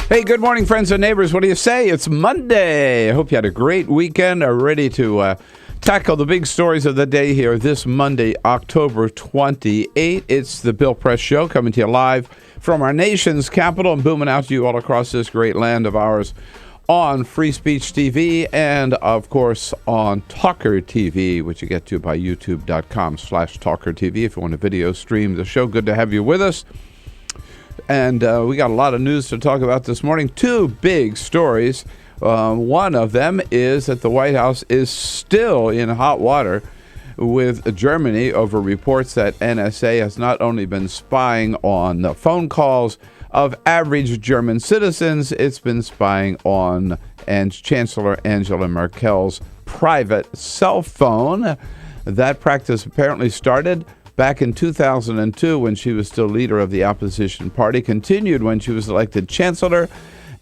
Hey, good morning, friends and neighbors. What do you say? It's Monday. I hope you had a great weekend. Are ready to tackle the big stories of the day here this Monday, October 28th. It's the Bill Press Show coming to you live from our nation's capital and booming out to you all across this great land of ours on Free Speech TV and, of course, on TawkrTV, which you get to by youtube.com/TawkrTV if you want to video stream the show. Good to have you with us. And we got a lot of news to talk about this morning. Two big stories. One of them is that the White House is still in hot water with Germany over reports that NSA has not only been spying on the phone calls of average German citizens, it's been spying on Chancellor Angela Merkel's private cell phone. That practice apparently started back in 2002 when she was still leader of the opposition party, continued when she was elected chancellor,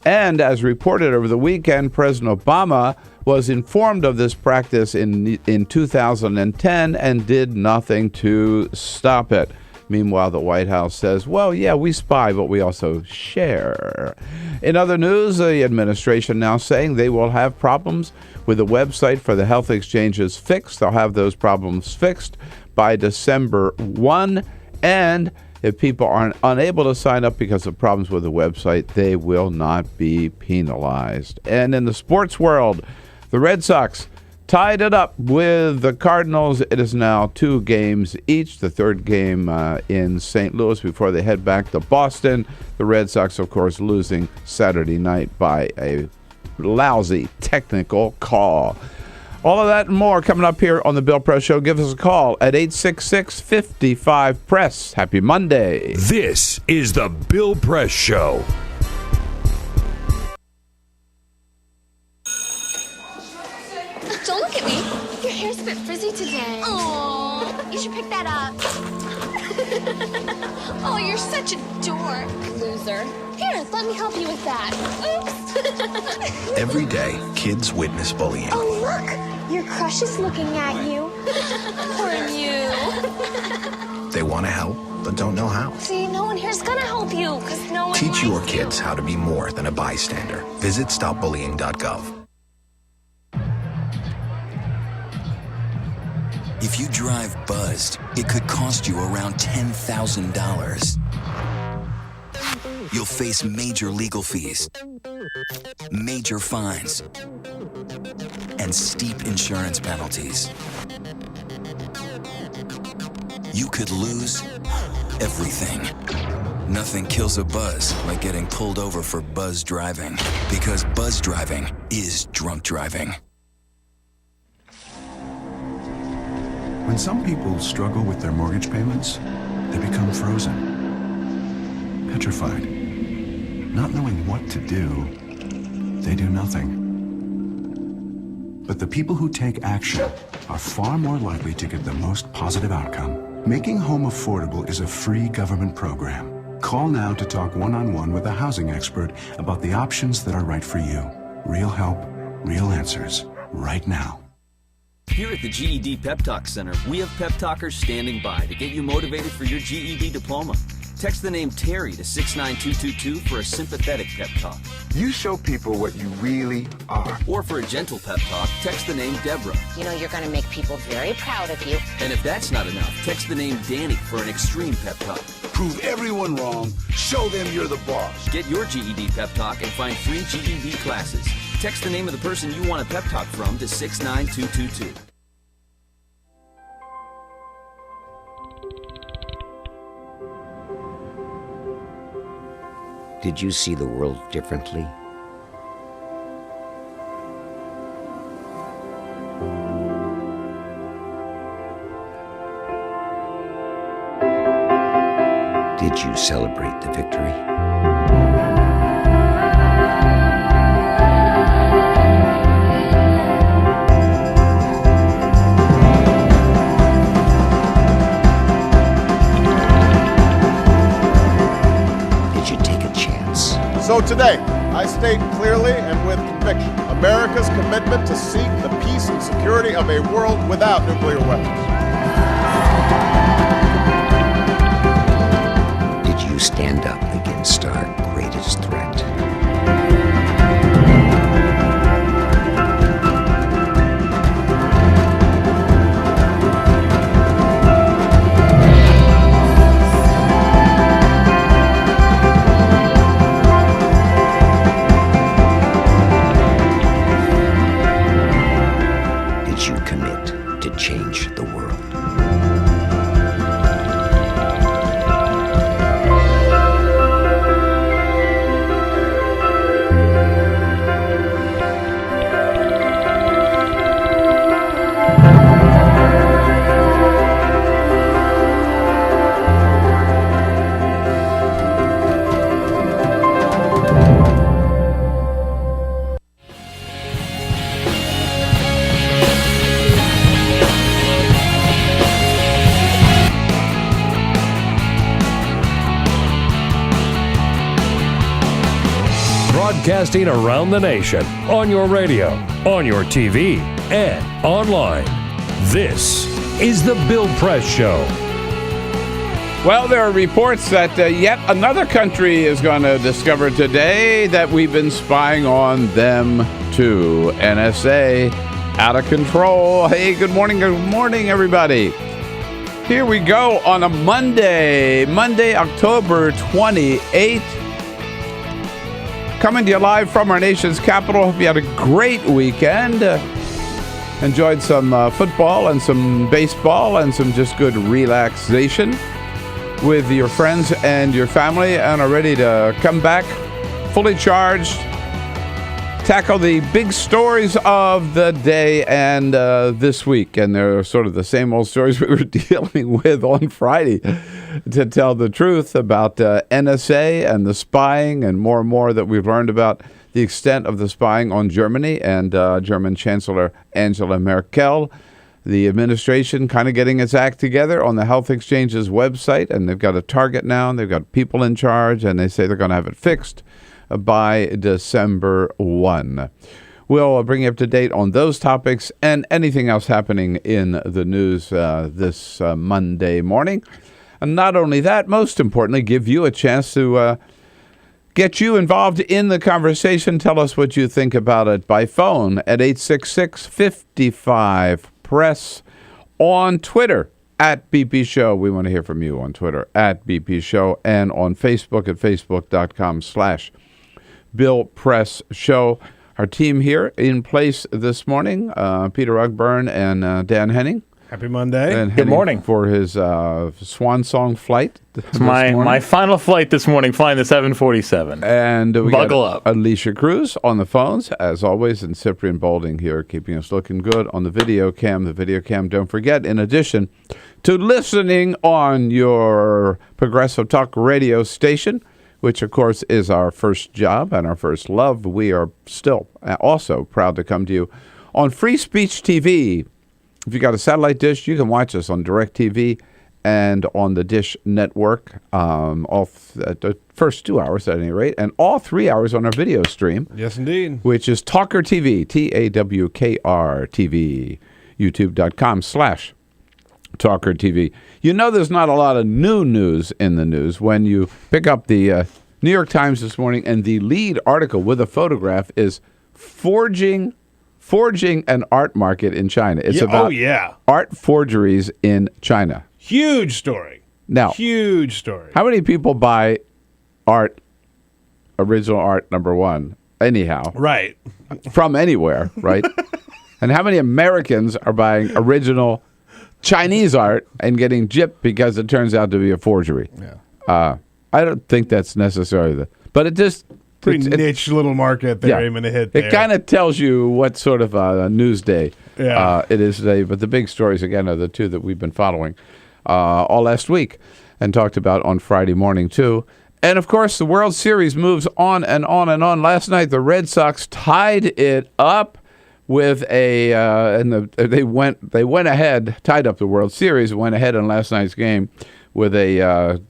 and as reported over the weekend, President Obama was informed of this practice in 2010 and did nothing to stop it. Meanwhile, the White House says, well, yeah, we spy, but we also share. In other news, the administration now saying they will have problems with the website for the health exchanges fixed. They'll have those problems fixed by December 1, and if people are unable to sign up because of problems with the website, they will not be penalized. And in the sports world, the Red Sox tied it up with the Cardinals. It is now 2 games each, the third game in St. Louis before they head back to Boston. The Red Sox, of course, losing Saturday night by a lousy technical call. All of that and more coming up here on the Bill Press Show. Give us a call at 866-55-PRESS. Happy Monday. This is the Bill Press Show. Don't look at me. Your hair's a bit frizzy today. Aww, you should pick that up. Oh, you're such a dork. Loser. Here, let me help you with that. Oops. Every day, kids witness bullying. Oh, look. Your crush is looking at you. Poor you. They want to help, but don't know how. See, no one here's gonna help you, because no one Teach your likes kids you. how to be more than a bystander. Visit stopbullying.gov. If you drive buzzed, it could cost you around $10,000. You'll face major legal fees, major fines, and steep insurance penalties. You could lose everything. Nothing kills a buzz like getting pulled over for buzz driving, because buzz driving is drunk driving. When some people struggle with their mortgage payments, they become frozen, petrified. Not knowing what to do, they do nothing. But the people who take action are far more likely to get the most positive outcome. Making home affordable is a free government program. Call now to talk one-on-one with a housing expert about the options that are right for you. Real help, real answers, right now. Here at the GED Pep Talk Center, we have pep talkers standing by to get you motivated for your GED diploma. Text the name Terry to 69222 for a sympathetic pep talk. You show people what you really are. Or for a gentle pep talk, text the name Deborah. You know you're going to make people very proud of you. And if that's not enough, text the name Danny for an extreme pep talk. Prove everyone wrong. Show them you're the boss. Get your GED pep talk and find free GED classes. Text the name of the person you want a pep talk from to 69222. Did you see the world differently? Did you celebrate the victory? So today, I state clearly and with conviction America's commitment to seek the peace and security of a world without nuclear weapons. Did you stand up against our greatest threat? Change the world. Broadcasting around the nation, on your radio, on your TV, and online. This is The Bill Press Show. Well, there are reports that yet another country is going to discover today that we've been spying on them too. NSA, out of control. Hey, good morning, everybody. Here we go on a Monday, October 28th. Coming to you live from our nation's capital. Hope you had a great weekend. Enjoyed some football and some baseball and some just good relaxation with your friends and your family, and are ready to come back fully charged, tackle the big stories of the day and this week. And they're sort of the same old stories we were dealing with on Friday, to tell the truth about NSA and the spying, and more that we've learned about the extent of the spying on Germany and German Chancellor Angela Merkel. The administration kind of getting its act together on the Health Exchange's website, and they've got a target now, and they've got people in charge, and they say they're going to have it fixed by December 1. We'll bring you up to date on those topics and anything else happening in the news this Monday morning. And not only that, most importantly, give you a chance to get you involved in the conversation. Tell us what you think about it by phone at 866-55-PRESS, on Twitter at BP Show. We want to hear from you on Twitter at BP Show, and on Facebook at facebook.com/Bill Press Show. Our team here in place this morning, Peter Ugburn and Dan Henning. Happy Monday. And good morning. For his swan song flight. It's my final flight this morning, flying the 747. And we Buckle got up. Alicia Cruz on the phones, as always, and Cyprian Balding here, keeping us looking good on the video cam. The video cam, don't forget, in addition to listening on your Progressive Talk radio station, which, of course, is our first job and our first love. We are still also proud to come to you on Free Speech TV. If you got a satellite dish, you can watch us on DirecTV and on the Dish Network, the first 2 hours at any rate, and all 3 hours on our video stream. Yes, indeed. Which is TawkrTV, TawkrTV, youtube.com/TawkrTV. You know there's not a lot of new news in the news when you pick up the New York Times this morning, and the lead article with a photograph is forging an art market in China. It's about art forgeries in China. Huge story. Now, huge story. How many people buy art, original art, number one, anyhow? Right. From anywhere, right? And how many Americans are buying original Chinese art and getting gypped because it turns out to be a forgery? Yeah. I don't think that's necessarily but it just... Pretty niche little market they're aiming to hit there. It kind of tells you what sort of a news day it is today. But the big stories, again, are the two that we've been following all last week and talked about on Friday morning, too. And, of course, the World Series moves on and on and on. Last night, the Red Sox tied it up with they went ahead, tied up the World Series, went ahead in last night's game with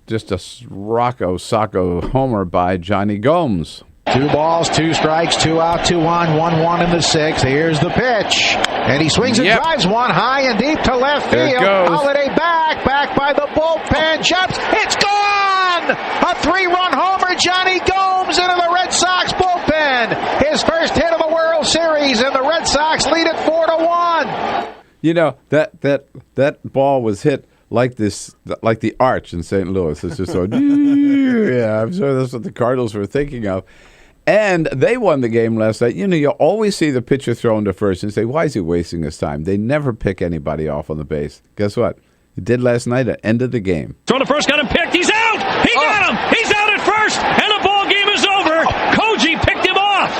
just a Rocco Sacco homer by Johnny Gomes. 2 balls, 2 strikes, 2 out, 2 on, 1-1 in the 6th. Here's the pitch. And he swings and drives one high and deep to left field. Holiday back by the bullpen. Jumps. It's gone! A 3-run homer. Johnny Gomes into the Red Sox bullpen. His first hit of the World Series, and the Red Sox lead it 4-1. You know, that ball was hit like the arch in St. Louis. It's just so, yeah, I'm sure that's what the Cardinals were thinking of. And they won the game last night. You know, you always see the pitcher thrown to first and say, why is he wasting his time? They never pick anybody off on the base. Guess what? He did last night at end of the game. Throw to first, got him picked. He's out! He got him! He's out at first, and the ball game is over. Koji picked him off.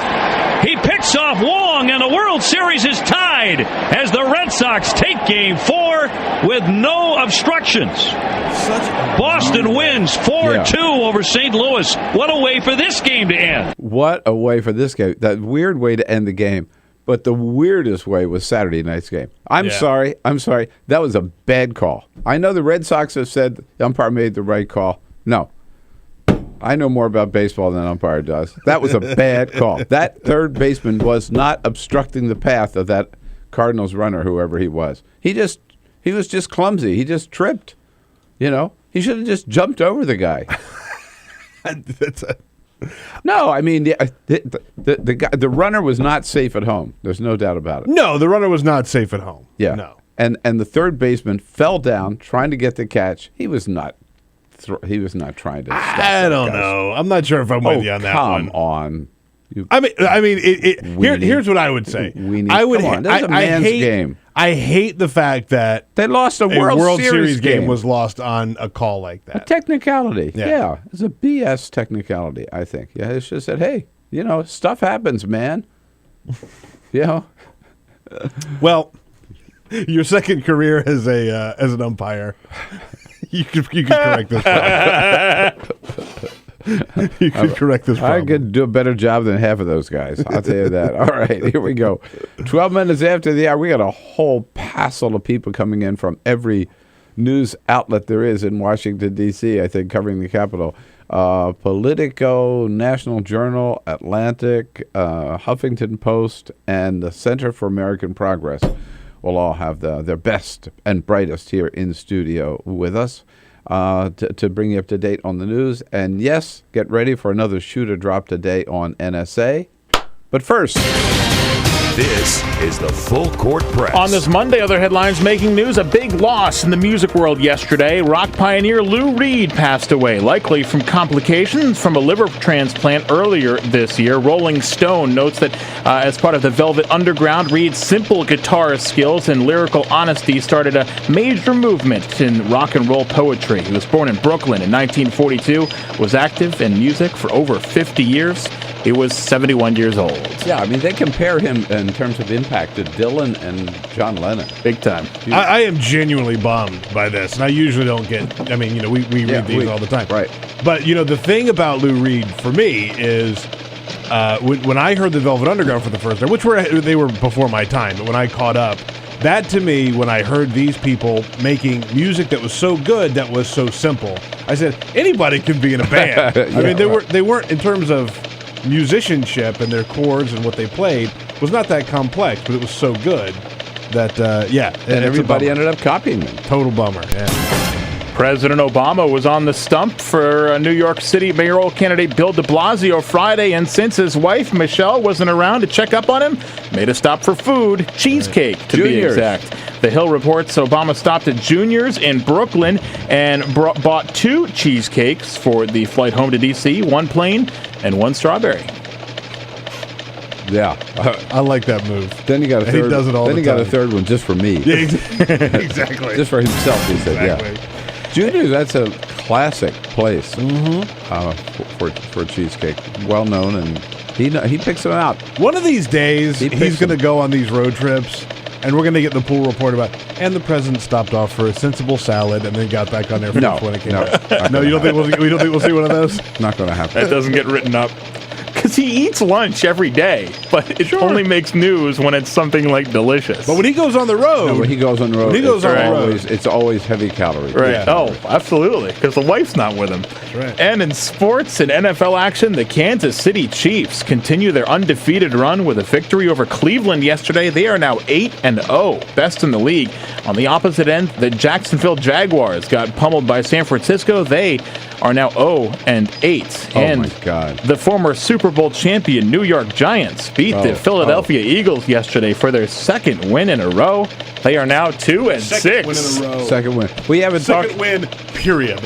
He picks off Wong, and the World Series is tied as the Red Sox take Game 4 with no obstructions. Boston wins 4-2 over St. Louis. What a way for this game to end. What a way for this game. That weird way to end the game. But the weirdest way was Saturday night's game. I'm sorry. That was a bad call. I know the Red Sox have said the umpire made the right call. No. I know more about baseball than an umpire does. That was a bad call. That third baseman was not obstructing the path of that Cardinals runner, whoever he was. He was just clumsy. He just tripped. You know, he should have just jumped over the guy. No, I mean the runner was not safe at home. There's no doubt about it. No, the runner was not safe at home. Yeah. No. And the third baseman fell down trying to get the catch. He was not trying to stop. I don't know. I'm not sure if I'm with you on that one. Come on. Here's what I would say. That's a man's game. I hate the fact that they lost a World Series game was lost on a call like that. A technicality. Yeah. It's a BS technicality, I think. Yeah, it's just that, hey, you know, stuff happens, man. You know. Well, your second career as an umpire, you could correct this problem. You could correct this problem. I could do a better job than half of those guys. I'll tell you that. All right, here we go. 12 minutes after the hour, we got a whole passel of people coming in from every news outlet there is in Washington, D.C., I think, covering the Capitol. Politico, National Journal, Atlantic, Huffington Post, and the Center for American Progress will all have their best and brightest here in studio with us. To bring you up to date on the news. And yes, get ready for another shooter drop today on NSA. But first, this is the Full Court Press. On this Monday, other headlines making news. A big loss in the music world yesterday. Rock pioneer Lou Reed passed away, likely from complications from a liver transplant earlier this year. Rolling Stone notes that as part of the Velvet Underground, Reed's simple guitar skills and lyrical honesty started a major movement in rock and roll poetry. He was born in Brooklyn in 1942, was active in music for over 50 years. He was 71 years old. Yeah, I mean, they compare him in terms of impact to Dylan and John Lennon. Big time. I am genuinely bummed by this, and I usually don't get, I mean, you know, we read these all the time. Right. But, the thing about Lou Reed for me is when I heard the Velvet Underground for the first time, they were before my time, but when I caught up, that to me, when I heard these people making music that was so good, that was so simple, I said, anybody can be in a band. I mean, they weren't, in terms of musicianship and their chords and what they played, was not that complex, but it was so good that, And everybody ended up copying them. Total bummer, yeah. President Obama was on the stump for New York City mayoral candidate Bill de Blasio Friday, and since his wife, Michelle, wasn't around to check up on him, made a stop for food, cheesecake to be exact. The Hill reports Obama stopped at Junior's in Brooklyn and bought 2 cheesecakes for the flight home to D.C., 1 plain and 1 strawberry. Yeah. I like that move. Then he got a third. He does it all the time. Then he got a third one just for me. Yeah, exactly. Just for himself, he said, exactly. Yeah. Junior's, that's a classic place for cheesecake. Well known, and he picks them out. One of these days, he's going to go on these road trips, and we're going to get the pool report about. And the president stopped off for a sensible salad, and then got back on there for when it came out. No, you don't think we'll see one of those? Not going to happen. That doesn't get written up. Because he eats lunch every day, but it only makes news when it's something like delicious. But when he goes on the road, it's always heavy calories. Right. Yeah. Oh, absolutely. Because the wife's not with him. That's right. And in sports and NFL action, the Kansas City Chiefs continue their undefeated run with a victory over Cleveland yesterday. They are now 8-0, best in the league. On the opposite end, the Jacksonville Jaguars got pummeled by San Francisco. They are now 0-8. Oh, my God. The former Super Bowl champion New York Giants beat the Philadelphia Eagles yesterday for their 2nd win in a row. They are now 2-6. Second win in a row. Second win. We haven't Second win, period.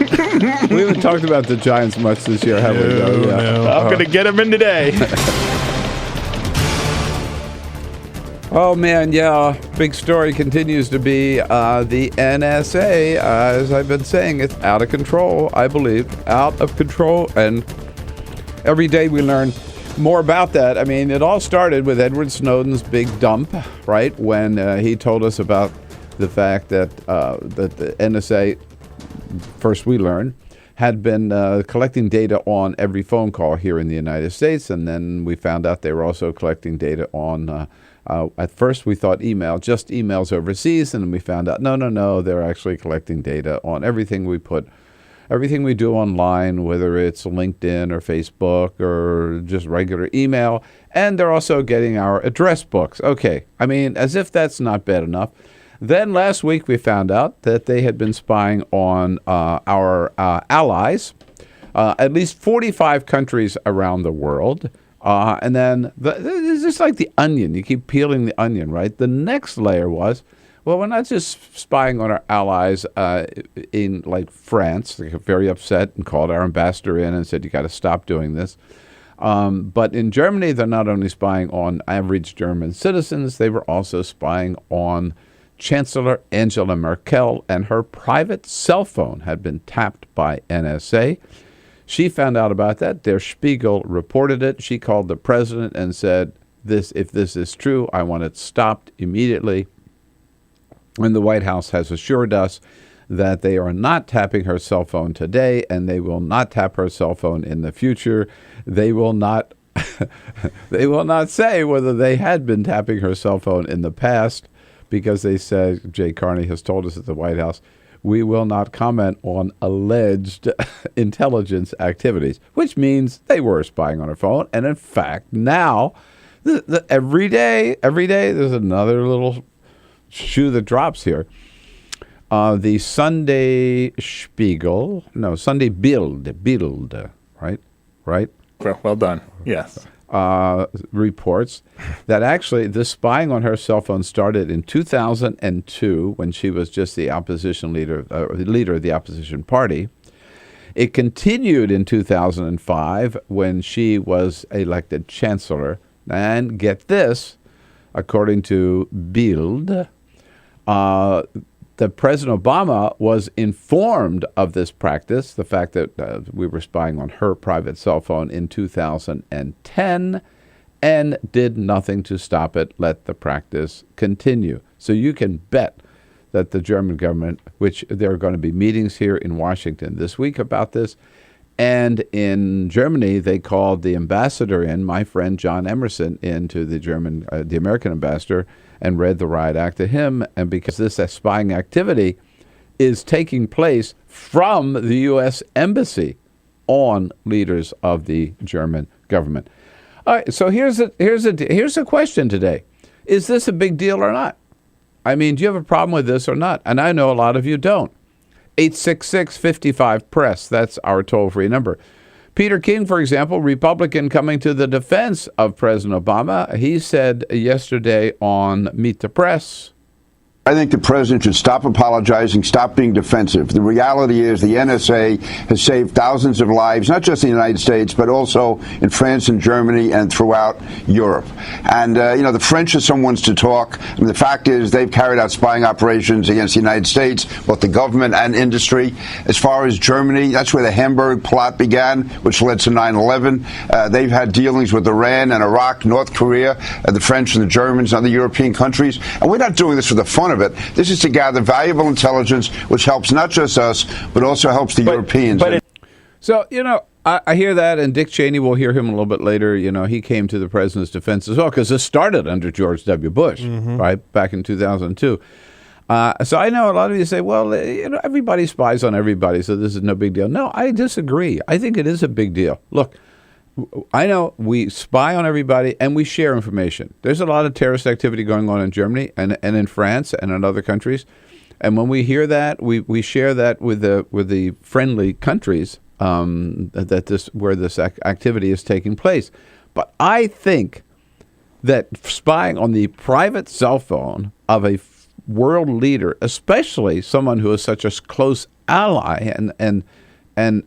We haven't talked about the Giants much this year, have we? No. I'm going to get them in today. Oh, man, yeah. Big story continues to be the NSA. As I've been saying, it's out of control, I believe. Out of control. And every day we learn more about that. I mean, it all started with Edward Snowden's big dump, right? When he told us about the fact that the NSA, first we learned, had been collecting data on every phone call here in the United States. And then we found out they were also collecting data on at first, we thought just emails overseas, and then we found out, no, they're actually collecting data on everything we do online, whether it's LinkedIn or Facebook or just regular email, and they're also getting our address books. Okay, I mean, as if that's not bad enough. Then last week we found out that they had been spying on our allies, at least 45 countries around the world. And then it's just like the onion. You keep peeling the onion, right? The next layer was, well, we're not just spying on our allies in like France. They got very upset and called our ambassador in and said, you got to stop doing this. But in Germany, they're not only spying on average German citizens, they were also spying on Chancellor Angela Merkel, and her private cell phone had been tapped by NSA. She found out about that. Der Spiegel reported it. She called the president and said, if this is true, I want it stopped immediately. And the White House has assured us that they are not tapping her cell phone today, and they will not tap her cell phone in the future. They will not they will not say whether they had been tapping her cell phone in the past, because they said, Jay Carney has told us at the White House, we will not comment on alleged intelligence activities, which means they were spying on her phone. And in fact, now, every day, there's another little shoe that drops here. The Sunday Bild, right? Well done. Yes. Reports that actually this spying on her cell phone started in 2002 when she was just the opposition leader of the opposition party. It continued in 2005 when she was elected chancellor. And get this, according to Bild, that President Obama was informed of this practice, the fact that we were spying on her private cell phone in 2010, and did nothing to stop it, let the practice continue. So you can bet that the German government, which there are going to be meetings here in Washington this week about this, And in Germany, they called the ambassador in, my friend John Emerson, into the American ambassador, and read the riot act to him. And because this spying activity is taking place from the U.S. Embassy on leaders of the German government. All right, so here's a question today. Is this a big deal or not? I mean, do you have a problem with this or not? And I know a lot of you don't. 866-55-PRESS. That's our toll-free number. Peter King, for example, Republican, coming to the defense of President Obama. He said yesterday on Meet the Press, I think the president should stop apologizing, stop being defensive. The reality is the NSA has saved thousands of lives, not just in the United States, but also in France and Germany and throughout Europe. And, the French, if someone wants to talk, I mean, the fact is they've carried out spying operations against the United States, both the government and industry. As far as Germany, that's where the Hamburg plot began, which led to 9/11. They've had dealings with Iran and Iraq, North Korea, the French and the Germans and other European countries. And we're not doing this for the fun of it. This is to gather valuable intelligence, which helps not just us, but also helps the Europeans. So, I hear that, and Dick Cheney, we'll hear him a little bit later. He came to the president's defense as well, because this started under George W. Bush, right, back in 2002. So I know a lot of you say, well, everybody spies on everybody, so this is no big deal. No, I disagree. I think it is a big deal. Look, I know we spy on everybody and we share information. There's a lot of terrorist activity going on in Germany and in France and in other countries. And when we hear that, we share that with the friendly countries where this activity is taking place. But I think that spying on the private cell phone of a world leader, especially someone who is such a close ally and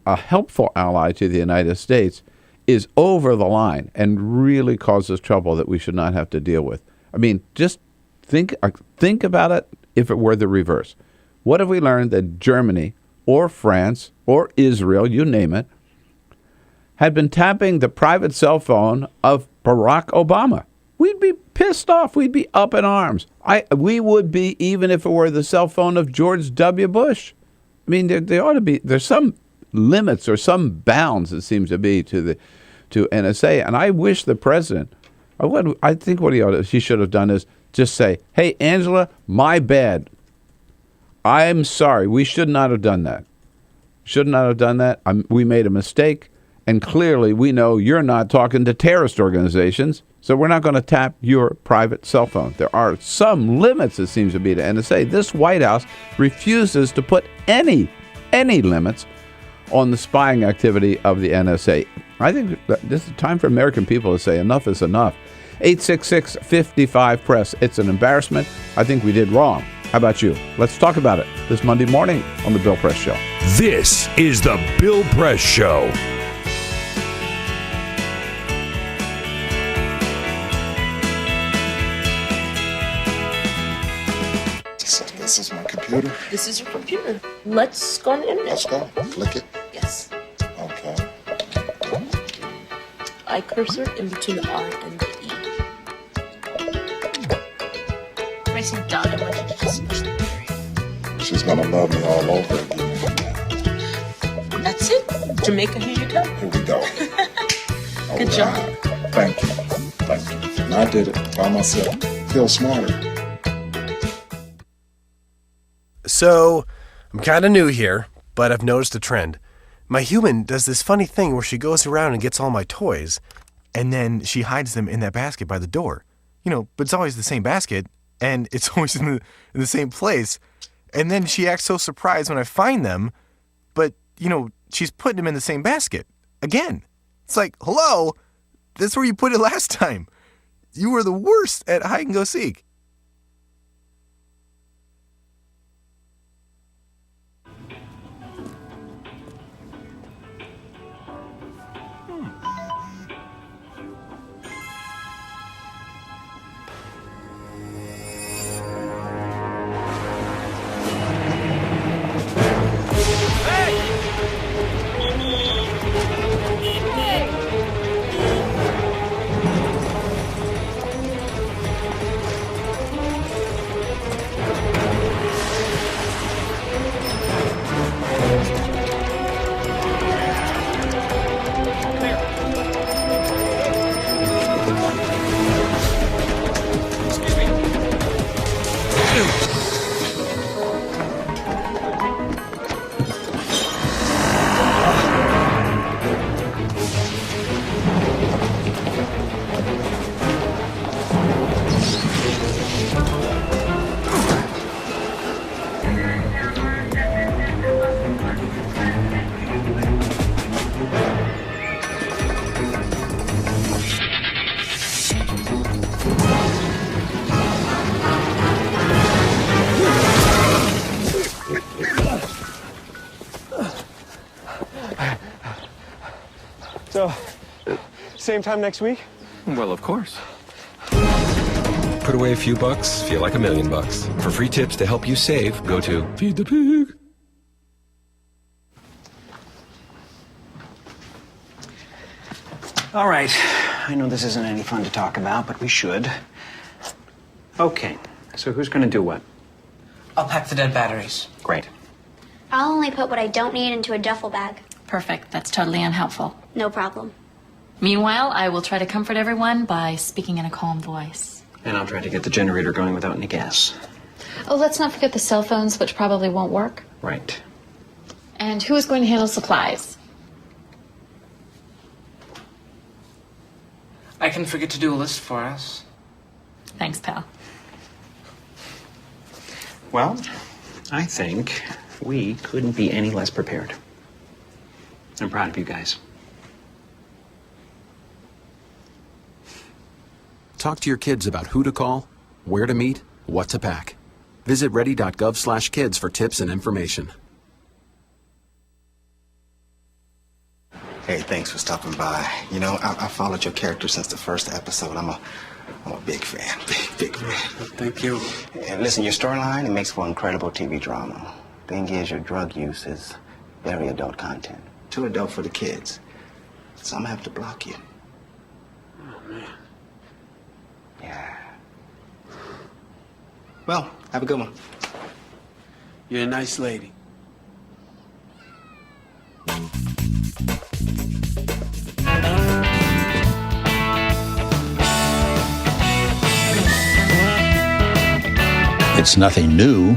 a helpful ally to the United States, is over the line and really causes trouble that we should not have to deal with. I mean, just think about it if it were the reverse. What have we learned that Germany or France or Israel, you name it, had been tapping the private cell phone of Barack Obama? We'd be pissed off. We'd be up in arms. We would be, even if it were the cell phone of George W. Bush. I mean, there ought to be, there's some limits or some bounds, it seems to be, to NSA. And I wish the president, I think what he should have done is just say, hey, Angela, my bad. I'm sorry. We should not have done that. Should not have done that. We made a mistake. And clearly we know you're not talking to terrorist organizations, so we're not going to tap your private cell phone. There are some limits, it seems to be, to NSA. This White House refuses to put any limits on the spying activity of the NSA. I think this is time for American people to say enough is enough. 866-55-PRESS. It's an embarrassment. I think we did wrong. How about you? Let's talk about it this Monday morning on The Bill Press Show. This is The Bill Press Show. This is my computer. This is your computer. Let's go on the internet. Let's go. Click it. Yes. Okay. I cursor in between the R and the E. Pressing dot, I want you to just push the period. She's gonna love me all over again. That's it. Jamaica, here you go. Here we go. Good job. Thank you. Thank you. And I did it by myself. Feel smarter. So, I'm kind of new here, but I've noticed a trend. My human does this funny thing where she goes around and gets all my toys, and then she hides them in that basket by the door. But it's always the same basket, and it's always in the same place. And then she acts so surprised when I find them, but, she's putting them in the same basket. Again. It's like, hello? That's where you put it last time. You were the worst at hide and go seek. Same time next week? Well, of course. Put away a few bucks, feel like $1 million. For free tips to help you save, go to Feed the Pig. All right. I know this isn't any fun to talk about, but we should. Okay. So who's going to do what? I'll pack the dead batteries. Great. I'll only put what I don't need into a duffel bag. Perfect. That's totally unhelpful. No problem. Meanwhile, I will try to comfort everyone by speaking in a calm voice. And I'll try to get the generator going without any gas. Oh, let's not forget the cell phones, which probably won't work. Right. And who is going to handle supplies? I can forget to do a list for us. Thanks, pal. Well, I think we couldn't be any less prepared. I'm proud of you guys. Talk to your kids about who to call, where to meet, what to pack. Visit ready.gov/kids for tips and information. Hey, thanks for stopping by. You know, I followed your character since the first episode. I'm a big fan. Big fan. Thank you. And listen, your storyline, it makes for incredible TV drama. Thing is, your drug use is very adult content. Too adult for the kids. So I'm gonna have to block you. Oh, man. Yeah. Well, have a good one. You're a nice lady. It's nothing new,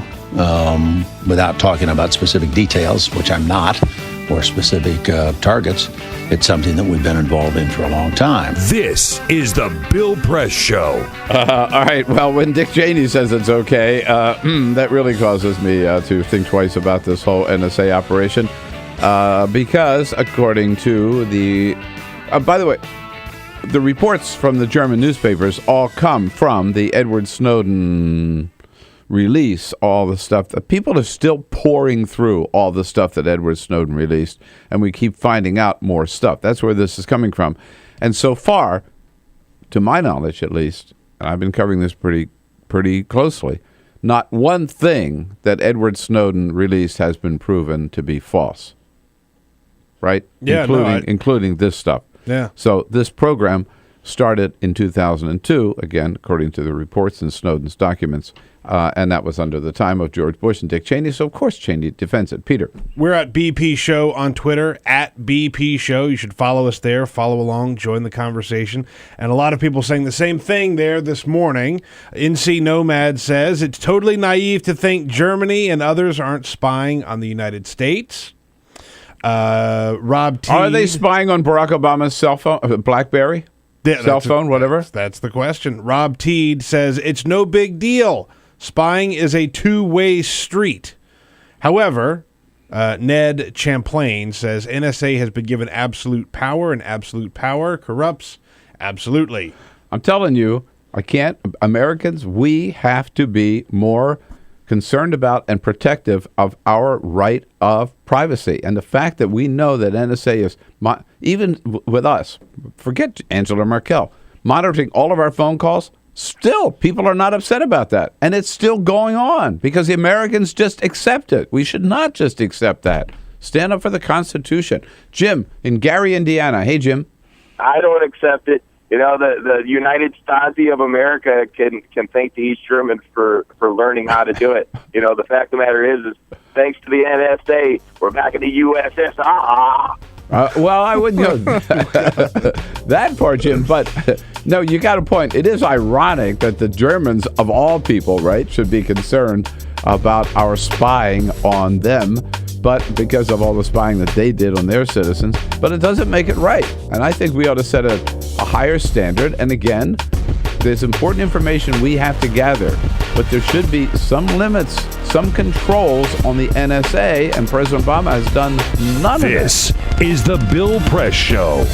without talking about specific details, which I'm not, or specific targets. It's something that we've been involved in for a long time. This is the Bill Press Show. All right. Well, when Dick Cheney says it's okay, that really causes me to think twice about this whole NSA operation. Because according to the... by the way, the reports from the German newspapers all come from the Edward Snowden release, all the stuff that people are still pouring through, all the stuff that Edward Snowden released, and we keep finding out more stuff. That's where this is coming from. And so far, to my knowledge at least, and I've been covering this pretty closely, not one thing that Edward Snowden released has been proven to be false. Right? Yeah, including this stuff. Yeah. So this program started in 2002, again, according to the reports in Snowden's documents, and that was under the time of George Bush and Dick Cheney, so of course Cheney defends it. Peter. We're at BP Show on Twitter, at BP Show. You should follow us there, follow along, join the conversation. And a lot of people saying the same thing there this morning. NC Nomad says, it's totally naive to think Germany and others aren't spying on the United States. Rob T. Are they spying on Barack Obama's cell phone, BlackBerry? Yeah, cell phone, whatever? That's the question. Rob Teed says, it's no big deal. Spying is a two-way street. However, Ned Champlain says, NSA has been given absolute power, and absolute power corrupts absolutely. I'm telling you, Americans, we have to be more concerned about and protective of our right of privacy. And the fact that we know that NSA is, even with us, forget Angela Merkel, monitoring all of our phone calls, still people are not upset about that. And it's still going on because the Americans just accept it. We should not just accept that. Stand up for the Constitution. Jim in Gary, Indiana. Hey, Jim. I don't accept it. You know, the United Stasi of America can thank the East Germans for learning how to do it. You know, the fact of the matter is thanks to the NSA, we're back in the USSR. Well, I wouldn't go that far, Jim. But no, you got a point. It is ironic that the Germans, of all people, right, should be concerned about our spying on them, but because of all the spying that they did on their citizens. But it doesn't make it right. And I think we ought to set a higher standard. And again, there's important information we have to gather, but there should be some limits, some controls on the NSA, and President Obama has done none of it. This is the Bill Press Show.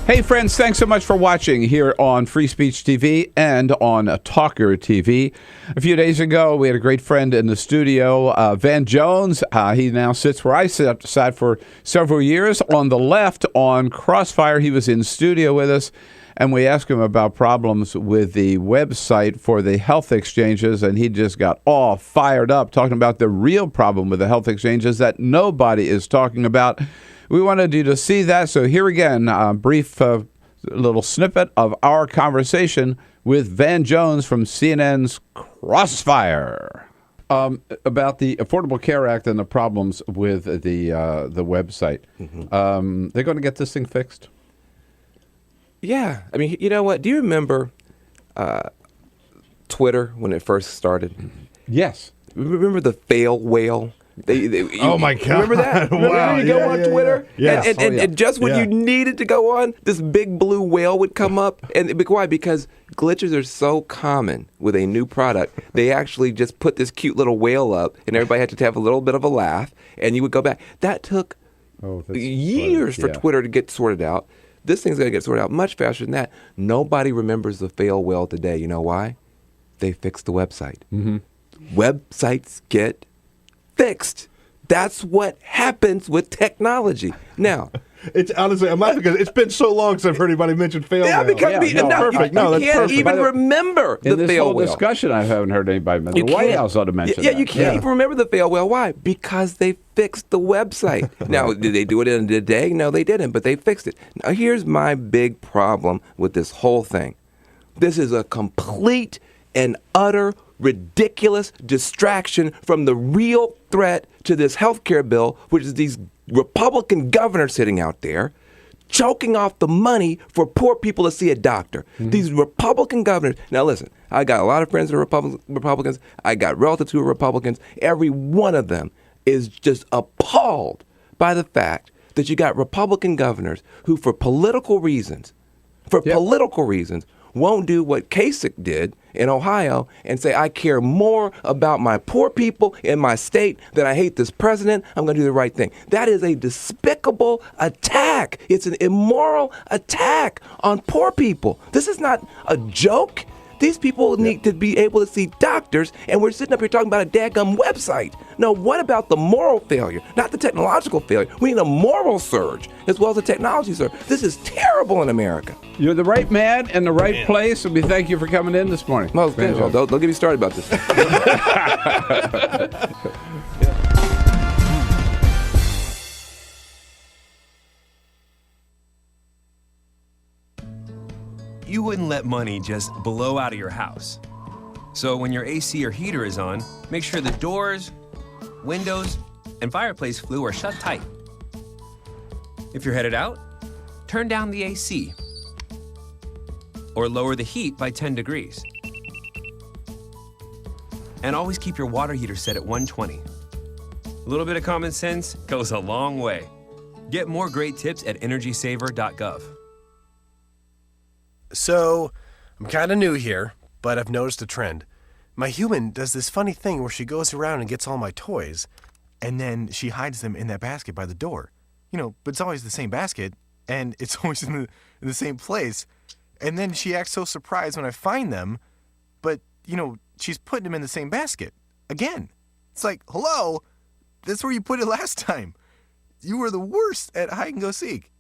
Hey, friends, thanks so much for watching here on Free Speech TV and on TawkrTV. A few days ago, we had a great friend in the studio, Van Jones. He now sits where I sat for several years on the left on Crossfire. He was in studio with us, and we asked him about problems with the website for the health exchanges, and he just got all fired up talking about the real problem with the health exchanges that nobody is talking about. We wanted you to see that, so here again, a brief little snippet of our conversation with Van Jones from CNN's Crossfire about the Affordable Care Act and the problems with the website. Mm-hmm. They're going to get this thing fixed? Yeah. I mean, you know what? Do you remember Twitter when it first started? Yes. Remember the fail whale? Oh my God! Remember that? Remember you go on Twitter, yeah. And just when you needed to go on, this big blue whale would come up. And why? Because glitches are so common with a new product. They actually just put this cute little whale up, and everybody had to have a little bit of a laugh, and you would go back. That took years for Twitter to get sorted out. This thing's going to get sorted out much faster than that. Nobody remembers the fail whale today. You know why? They fixed the website. Mm-hmm. Websites get fixed. That's what happens with technology. Now, it's honestly, I'm laughing because it's been so long since I've heard anybody mention fail whale. Perfect. You can't even remember the fail whale. In this whole discussion, I haven't heard anybody mention. The White House ought to mention that. Yeah, you can't even remember the fail whale. Why? Because they fixed the website. Now, did they do it in a day? No, they didn't, but they fixed it. Now, here's my big problem with this whole thing. This is a complete and utter ridiculous distraction from the real threat to this health care bill, which is these Republican governors sitting out there choking off the money for poor people to see a doctor. Mm-hmm. These Republican governors. Now, listen, I got a lot of friends who are Republicans. I got relatives who are Republicans. Every one of them is just appalled by the fact that you got Republican governors who, for political reasons, won't do what Kasich did in Ohio and say, I care more about my poor people in my state than I hate this president. I'm going to do the right thing. That is a despicable attack. It's an immoral attack on poor people. This is not a joke. These people need to be able to see doctors, and we're sitting up here talking about a daggum website. No, what about the moral failure? Not the technological failure. We need a moral surge as well as a technology surge. This is terrible in America. You're the right man in the right place, and we thank you for coming in this morning. Well, don't get me started about this. You wouldn't let money just blow out of your house. So when your AC or heater is on, make sure the doors, windows, and fireplace flue are shut tight. If you're headed out, turn down the AC or lower the heat by 10 degrees. And always keep your water heater set at 120. A little bit of common sense goes a long way. Get more great tips at energysaver.gov. So, I'm kind of new here, but I've noticed a trend. My human does this funny thing where she goes around and gets all my toys, and then she hides them in that basket by the door. You know, but it's always the same basket, and it's always in the same place. And then she acts so surprised when I find them, but, you know, she's putting them in the same basket. Again. It's like, hello? That's where you put it last time. You were the worst at hide and go seek.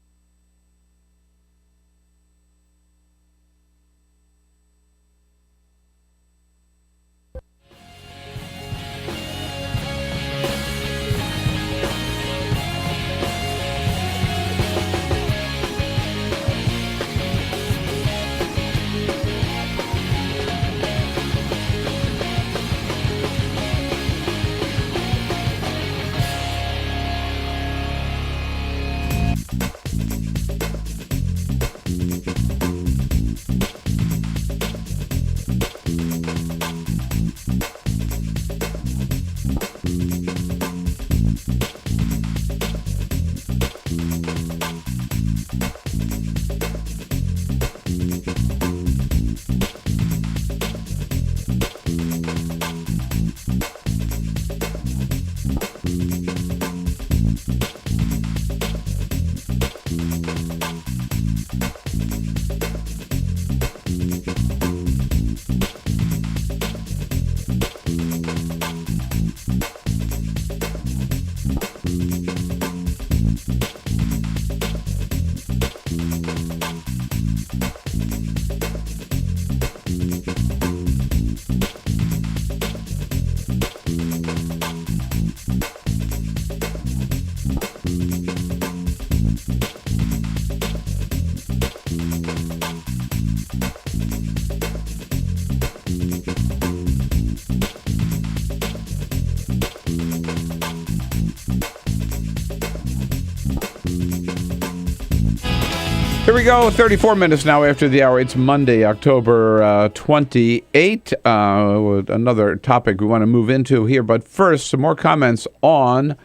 Here we go, 34 minutes now after the hour. It's Monday, October 28. Another topic we want to move into here. But first, some more comments on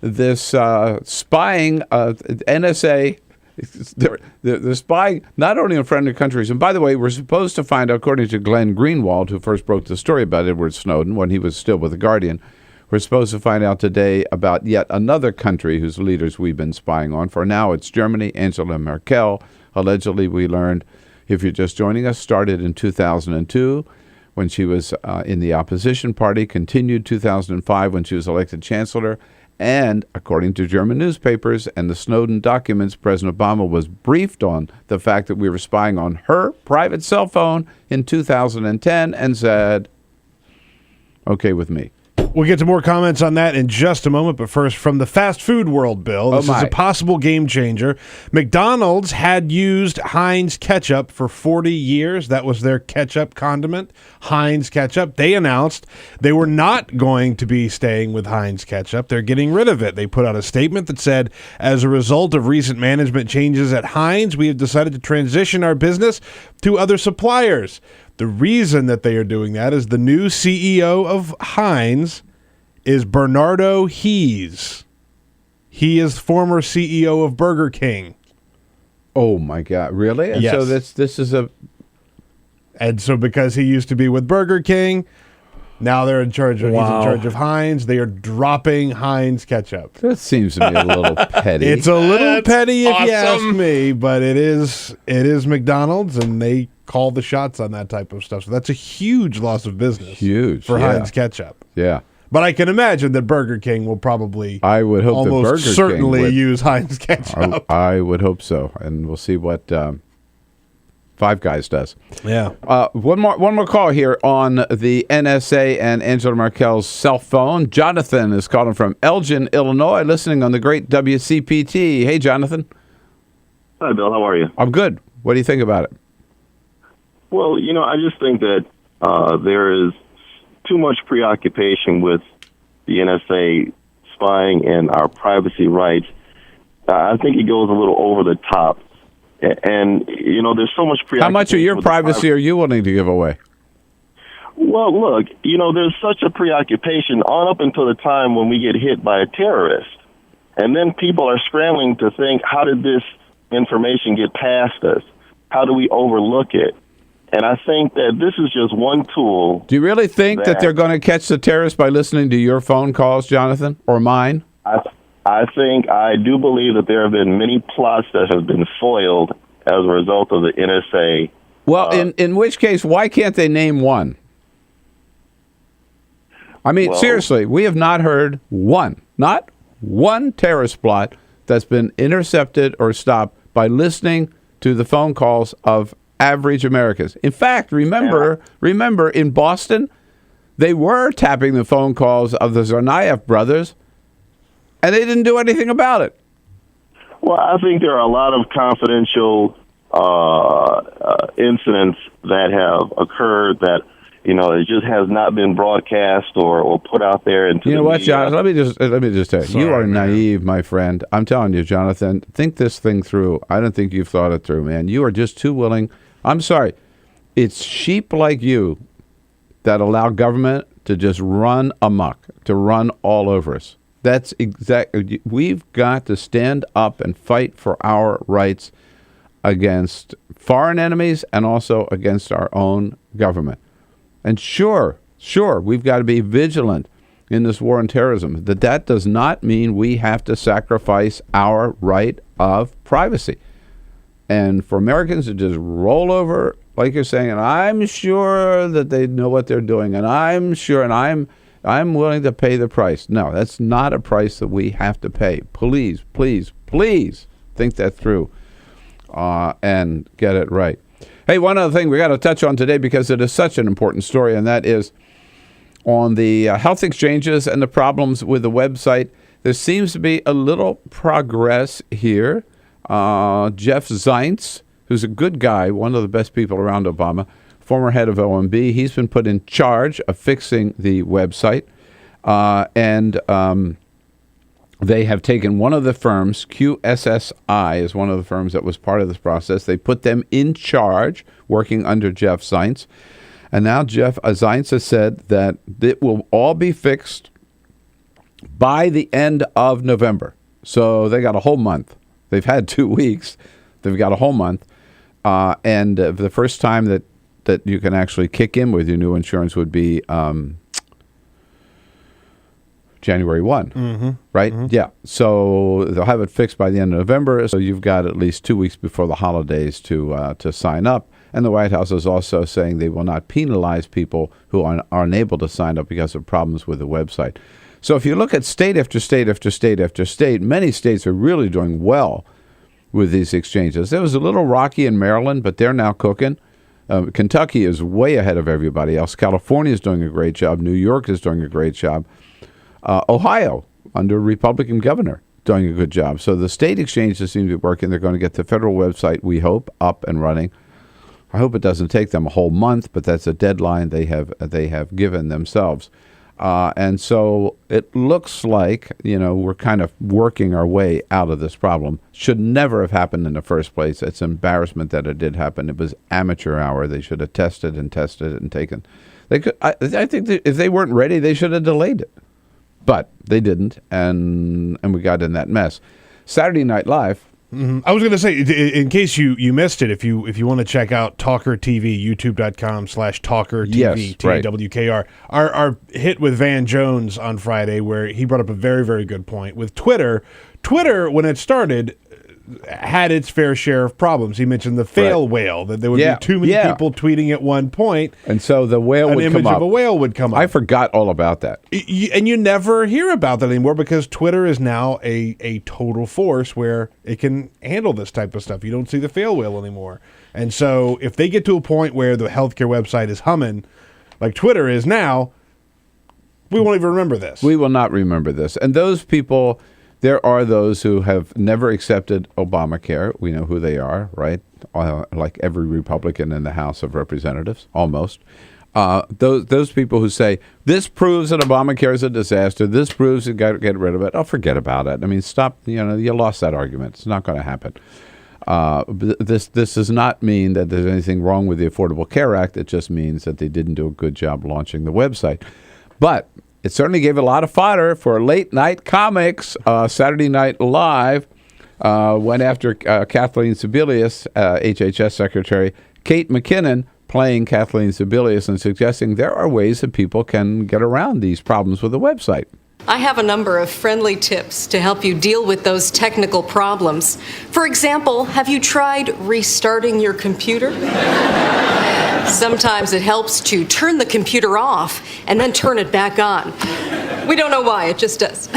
this spying. NSA, they're spying not only on friendly countries. And by the way, we're supposed to find out, according to Glenn Greenwald, who first broke the story about Edward Snowden when he was still with The Guardian, we're supposed to find out today about yet another country whose leaders we've been spying on. For now, it's Germany. Angela Merkel, allegedly, we learned, if you're just joining us, started in 2002 when she was in the opposition party, continued 2005 when she was elected chancellor. And according to German newspapers and the Snowden documents, President Obama was briefed on the fact that we were spying on her private cell phone in 2010 and said, okay with me. We'll get to more comments on that in just a moment, but first, from the fast food world, Bill, this is a possible game changer. McDonald's had used Heinz ketchup for 40 years. That was their ketchup condiment, Heinz ketchup. They announced they were not going to be staying with Heinz ketchup. They're getting rid of it. They put out a statement that said, as a result of recent management changes at Heinz, we have decided to transition our business to other suppliers. The reason that they are doing that is the new CEO of Heinz is Bernardo Hees. He is former CEO of Burger King. Oh my God! Really? And yes. So this is a. And so because he used to be with Burger King, now they're in charge of. Wow. He's in charge of Heinz. They are dropping Heinz ketchup. That seems to be a little petty. It's a little petty if awesome. you ask me, but it is McDonald's, and they call the shots on that type of stuff. So that's a huge loss of business. For Heinz ketchup. Yeah. But I can imagine that Burger King will probably I would hope almost that Burger certainly King would, use Heinz ketchup. I would hope so. And we'll see what Five Guys does. Yeah. One more call here on the NSA and Angela Merkel's cell phone. Jonathan is calling from Elgin, Illinois, listening on the great WCPT. Hey, Jonathan. Hi, Bill. How are you? I'm good. What do you think about it? Well, I just think that there is too much preoccupation with the NSA spying and our privacy rights. I think it goes a little over the top. And, there's so much preoccupation. How much of your privacy are you willing to give away? Well, look, there's such a preoccupation on up until the time when we get hit by a terrorist. And then people are scrambling to think, how did this information get past us? How do we overlook it? And I think that this is just one tool. Do you really think that they're going to catch the terrorists by listening to your phone calls, Jonathan, or mine? I do believe that there have been many plots that have been foiled as a result of the NSA. Well, in which case, why can't they name one? I mean, seriously, we have not heard not one terrorist plot that's been intercepted or stopped by listening to the phone calls of average Americans. In fact, remember in Boston, they were tapping the phone calls of the Tsarnaev brothers, and they didn't do anything about it. Well, I think there are a lot of confidential incidents that have occurred that, it just has not been broadcast or put out there into You know the what, media. Jonathan? Let me just tell you. Sorry, you are man. naive, my friend. I'm telling you, Jonathan, think this thing through. I don't think you've thought it through, man. You are just too willing. I'm sorry. It's sheep like you that allow government to just run amok, to run all over us. That's exactly. We've got to stand up and fight for our rights against foreign enemies and also against our own government. And sure, we've got to be vigilant in this war on terrorism. That does not mean we have to sacrifice our right of privacy. And for Americans to just roll over, like you're saying, and I'm sure that they know what they're doing, and I'm sure, and I'm I'm willing to pay the price. No, that's not a price that we have to pay. Please, please, please think that through and get it right. Hey, one other thing we got to touch on today because it is such an important story, and that is on the health exchanges and the problems with the website. There seems to be a little progress here. Jeff Zients, who's a good guy, one of the best people around Obama, former head of OMB, he's been put in charge of fixing the website. And they have taken one of the firms, QSSI is one of the firms that was part of this process. They put them in charge, working under Jeff Zients. And now Jeff Zients has said that it will all be fixed by the end of November. So they got a whole month. They've had 2 weeks. They've got a whole month. And the first time that you can actually kick in with your new insurance would be January 1, right? Mm-hmm. Yeah. So they'll have it fixed by the end of November. So you've got at least 2 weeks before the holidays to sign up. And the White House is also saying they will not penalize people who are unable to sign up because of problems with the website. So if you look at state after state after state after state, many states are really doing well with these exchanges. It was a little rocky in Maryland, but they're now cooking. Kentucky is way ahead of everybody else. California is doing a great job. New York is doing a great job. Ohio, under a Republican governor, doing a good job. So the state exchanges seem to be working. They're going to get the federal website, we hope, up and running. I hope it doesn't take them a whole month, but that's a deadline they have given themselves. And so it looks like, we're kind of working our way out of this problem. Should never have happened in the first place. It's an embarrassment that it did happen. It was amateur hour. They should have tested and taken. They could. I think that if they weren't ready, they should have delayed it. But they didn't, and we got in that mess. Saturday Night Live. Mm-hmm. I was going to say, in case you missed it, if you want to check out TawkrTV, youtube.com/TawkrTV, yes, TWKR, our hit with Van Jones on Friday, where he brought up a very, very good point. With Twitter, when it started, had its fair share of problems. He mentioned the fail whale, that there would be too many people tweeting at one point. And so the whale would come up. An image of a whale would come up. I forgot all about that. And you never hear about that anymore because Twitter is now a total force where it can handle this type of stuff. You don't see the fail whale anymore. And so if they get to a point where the healthcare website is humming like Twitter is now, we won't even remember this. We will not remember this. And those people... There are those who have never accepted Obamacare. We know who they are, right? Like every Republican in the House of Representatives, almost. Those people who say, this proves that Obamacare is a disaster. This proves you got to get rid of it. Oh, forget about it. I mean, stop. You lost that argument. It's not going to happen. This does not mean that there's anything wrong with the Affordable Care Act. It just means that they didn't do a good job launching the website. But it certainly gave a lot of fodder for late night comics. Saturday Night Live went after Kathleen Sebelius, HHS Secretary, Kate McKinnon playing Kathleen Sebelius and suggesting there are ways that people can get around these problems with the website. I have a number of friendly tips to help you deal with those technical problems. For example, have you tried restarting your computer? Sometimes it helps to turn the computer off and then turn it back on. We don't know why, it just does.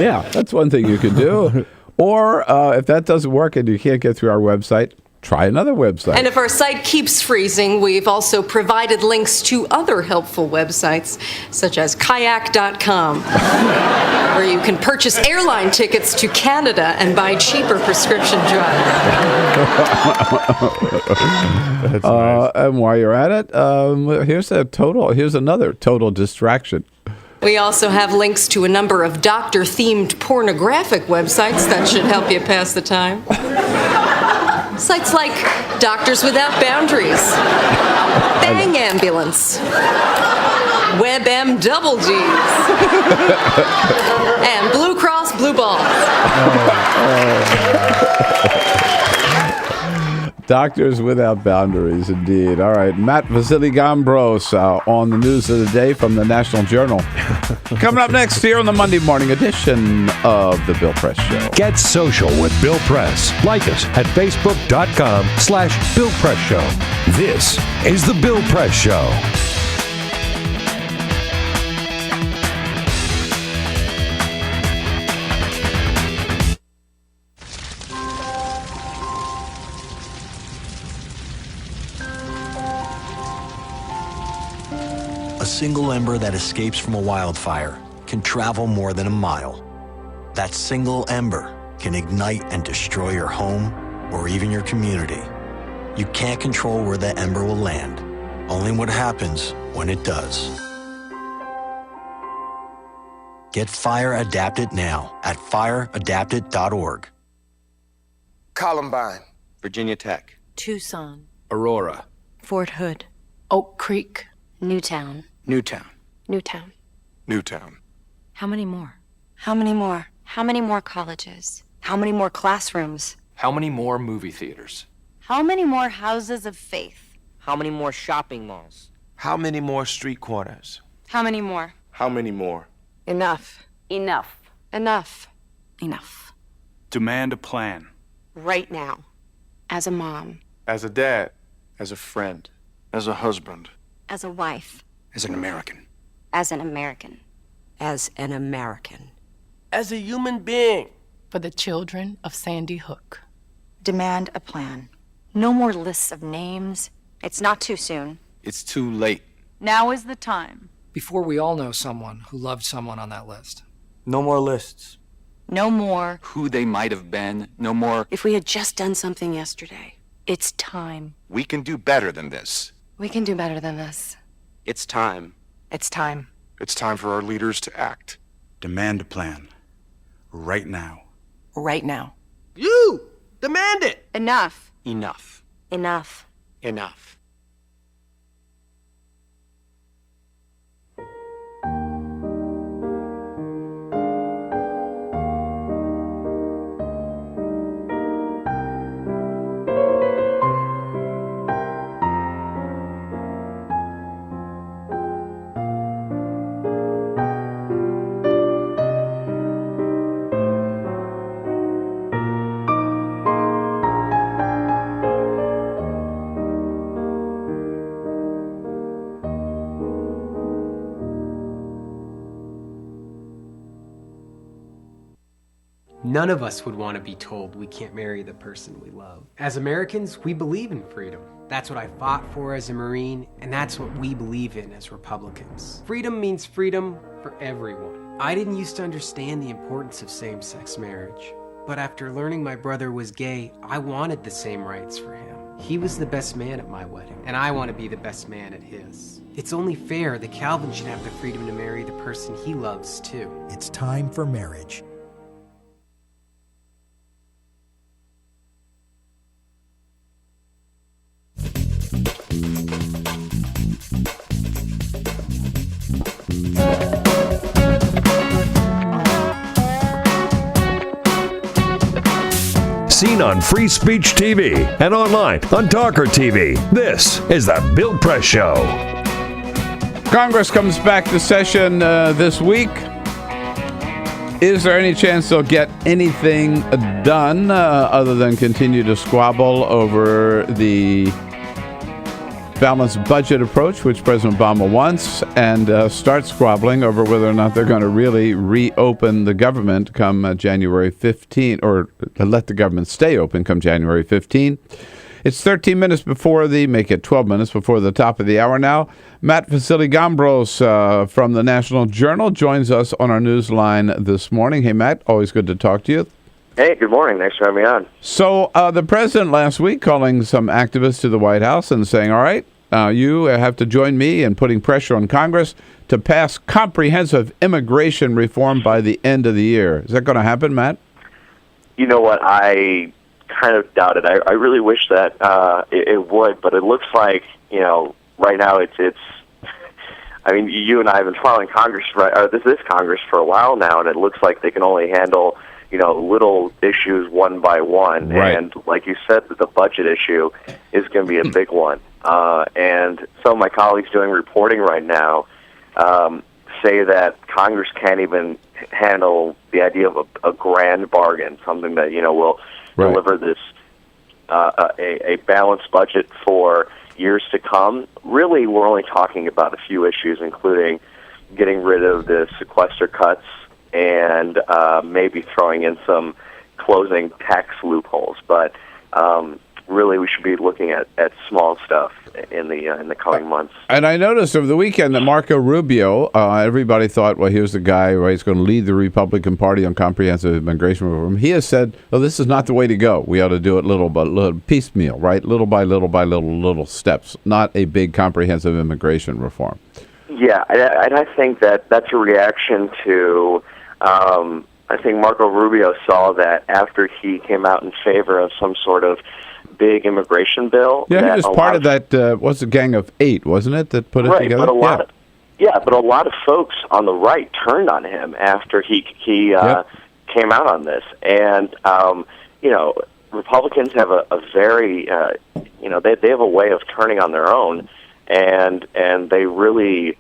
Yeah, that's one thing you could do. Or if that doesn't work and you can't get through our website, try another website. And if our site keeps freezing, we've also provided links to other helpful websites, such as kayak.com, where you can purchase airline tickets to Canada and buy cheaper prescription drugs. That's nice. And while you're at it, here's another total distraction. We also have links to a number of doctor-themed pornographic websites that should help you pass the time. Sites like Doctors Without Boundaries, Bang Ambulance, WebM Double Gs, and Blue Cross Blue Balls. Doctors Without Boundaries, indeed. All right, Matt Vasilogambros on the news of the day from the National Journal. Coming up next here on the Monday morning edition of The Bill Press Show. Get social with Bill Press. Like us at Facebook.com/Bill Press Show. This is The Bill Press Show. A single ember that escapes from a wildfire can travel more than a mile. That single ember can ignite and destroy your home or even your community. You can't control where that ember will land, only what happens when it does. Get Fire Adapted now at fireadapted.org. Columbine, Virginia Tech, Tucson, Aurora, Fort Hood, Oak Creek, Newtown, Newtown, Newtown. Newtown. How many more? How many more? How many more colleges? How many more classrooms? How many more movie theaters? How many more houses of faith? How many more shopping malls? How many more street corners? How many more? How many more? Enough. Enough. Enough. Enough. Demand a plan. Right now. As a mom. As a dad, as a friend, as a husband, As a wife. As an American. As an American. As an American. As a human being. For the children of Sandy Hook. Demand a plan. No more lists of names. It's not too soon. It's too late. Now is the time. Before we all know someone who loved someone on that list. No more lists. No more. Who they might have been. No more. If we had just done something yesterday. It's time. We can do better than this. We can do better than this. It's time. It's time. It's time for our leaders to act. Demand a plan. Right now. Right now. You! Demand it! Enough. Enough. Enough. Enough. None of us would want to be told we can't marry the person we love. As Americans, we believe in freedom. That's what I fought for as a Marine, and that's what we believe in as Republicans. Freedom means freedom for everyone. I didn't used to understand the importance of same-sex marriage, but after learning my brother was gay, I wanted the same rights for him. He was the best man at my wedding, and I want to be the best man at his. It's only fair that Calvin should have the freedom to marry the person he loves, too. It's time for marriage. Seen on Free Speech TV and online on TawkrTV. This is the Bill Press Show. Congress comes back to session this week. Is there any chance they'll get anything done other than continue to squabble over the balanced budget approach, which President Obama wants, and start squabbling over whether or not they're going to really reopen the government come January 15, or let the government stay open come January 15? It's 13 minutes before make it 12 minutes before the top of the hour now. Matt Vasilogambros from the National Journal joins us on our news line this morning. Hey, Matt, always good to talk to you. Hey, good morning. Thanks for having me on. So the president last week calling some activists to the White House and saying, all right, you have to join me in putting pressure on Congress to pass comprehensive immigration reform by the end of the year. Is that going to happen, Matt? You know what? I kind of doubt it. I really wish that it would, but it looks like, right now it's I mean, you and I have been following this Congress for a while now, and it looks like they can only handle, little issues one by one. Right. And like you said, the budget issue is going to be a big one. And some of my colleagues doing reporting right now say that Congress can't even handle the idea of a grand bargain, something that, will deliver this a balanced budget for years to come. Really, we're only talking about a few issues, including getting rid of the sequester cuts and maybe throwing in some closing tax loopholes. But really we should be looking at small stuff in the coming months. And I noticed over the weekend that Marco Rubio, everybody thought, well, here's the guy, right? He's going to lead the Republican Party on comprehensive immigration reform. He has said, well, this is not the way to go. We ought to do it little by little, piecemeal, right? Little by little steps, not a big comprehensive immigration reform. Yeah, and I think that's a reaction to, I think Marco Rubio saw that after he came out in favor of some sort of big immigration bill. Yeah, he was part of that, was a Gang of 8, wasn't it, that put it together? But a lot of folks on the right turned on him after he came out on this. And, Republicans have a very, they have a way of turning on their own, and they really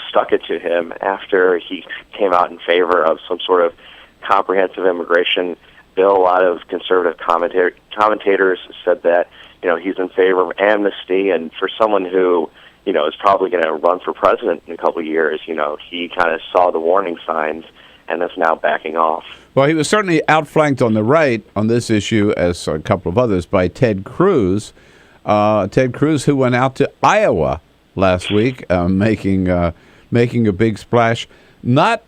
stuck it to him after he came out in favor of some sort of comprehensive immigration bill. A lot of conservative commentators said that, he's in favor of amnesty, and for someone who, is probably going to run for president in a couple of years, he kind of saw the warning signs and is now backing off. Well, he was certainly outflanked on the right on this issue, as a couple of others, by Ted Cruz. Ted Cruz, who went out to Iowa last week, making a big splash. Not,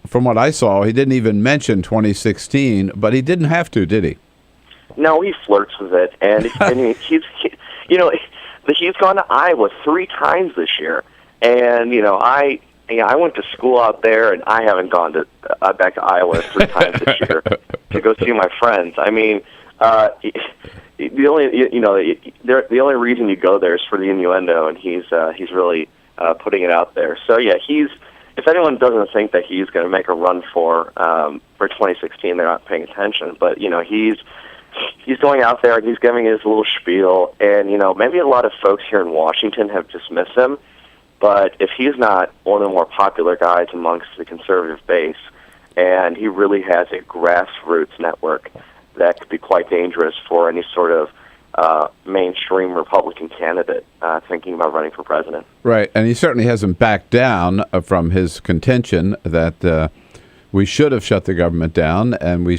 from what I saw, he didn't even mention 2016, but he didn't have to, did he? No, he flirts with it, and he's gone to Iowa 3 times this year, and I went to school out there, and I haven't gone back to Iowa 3 times this year to go see my friends. I mean, the only reason you go there is for the innuendo, and he's really putting it out there. So yeah, if anyone doesn't think that he's going to make a run for 2016, they're not paying attention. But he's going out there and he's giving his little spiel, and maybe a lot of folks here in Washington have dismissed him. But if he's not one of the more popular guys amongst the conservative base, and he really has a grassroots network that could be quite dangerous for any sort of mainstream Republican candidate thinking about running for president. Right, and he certainly hasn't backed down from his contention that we should have shut the government down, and we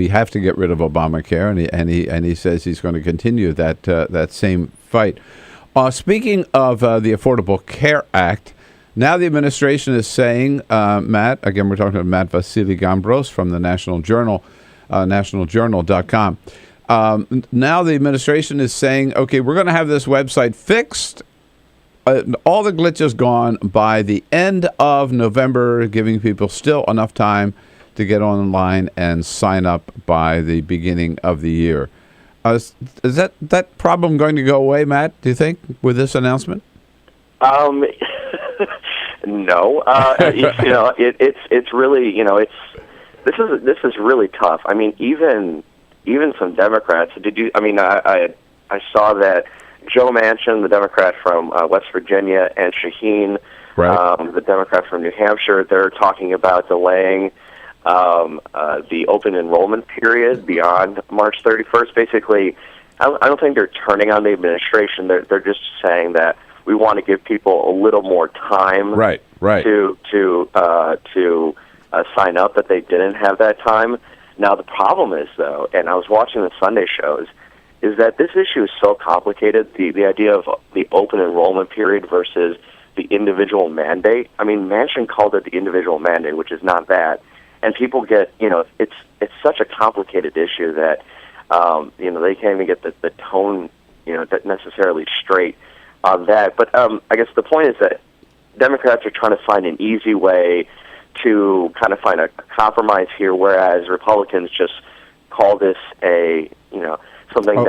have to get rid of Obamacare, and he says he's going to continue that same fight. Speaking of the Affordable Care Act, now the administration is saying, Matt, again, we're talking to Matt Vasilogambros from the National Journal, nationaljournal.com. Now the administration is saying, okay, we're going to have this website fixed, all the glitches gone by the end of November, giving people still enough time to get online and sign up by the beginning of the year. Is that problem going to go away, Matt, do you think, with this announcement? No. It's really, this is really tough. I mean, even some Democrats. I saw that Joe Manchin, the Democrat from West Virginia, and Shaheen, right, the Democrat from New Hampshire, they're talking about delaying the open enrollment period beyond March 31st. Basically, I don't think they're turning on the administration. They're just saying that we want to give people a little more time, right, to sign up, that they didn't have that time. Now the problem is, though, and I was watching the Sunday shows, is that this issue is so complicated. The idea of the open enrollment period versus the individual mandate. I mean, Manchin called it the individual mandate, which is not bad. And people get, it's such a complicated issue that, they can't even get the tone, necessarily straight on that. But I guess the point is that Democrats are trying to find an easy way to kind of find a compromise here, whereas Republicans just call this something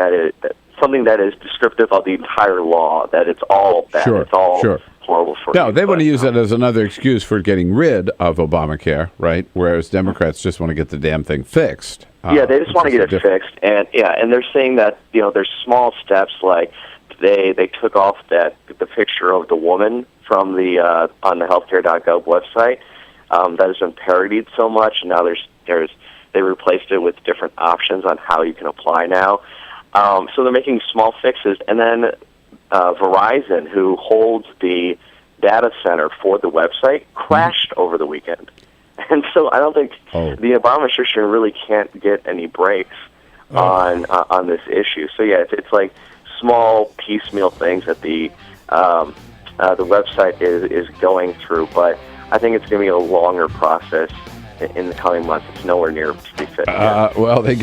that is descriptive of the entire law, that it's all bad, it's all horrible for you. No, they want to use it as another excuse for getting rid of Obamacare, right? Whereas Democrats just want to get the damn thing fixed. Yeah, they just want to get it fixed, and they're saying that there's small steps, like they took off the picture of the woman from the on the healthcare.gov website that has been parodied so much. Now they replaced it with different options on how you can apply now. So they're making small fixes, and then Verizon, who holds the data center for the website, crashed over the weekend. And so I don't think the Obama administration really can't get any breaks on this issue. So yeah, it's like small piecemeal things that the website is going through, but I think it's going to be a longer process in the coming months. It's nowhere near to be fit. Well, they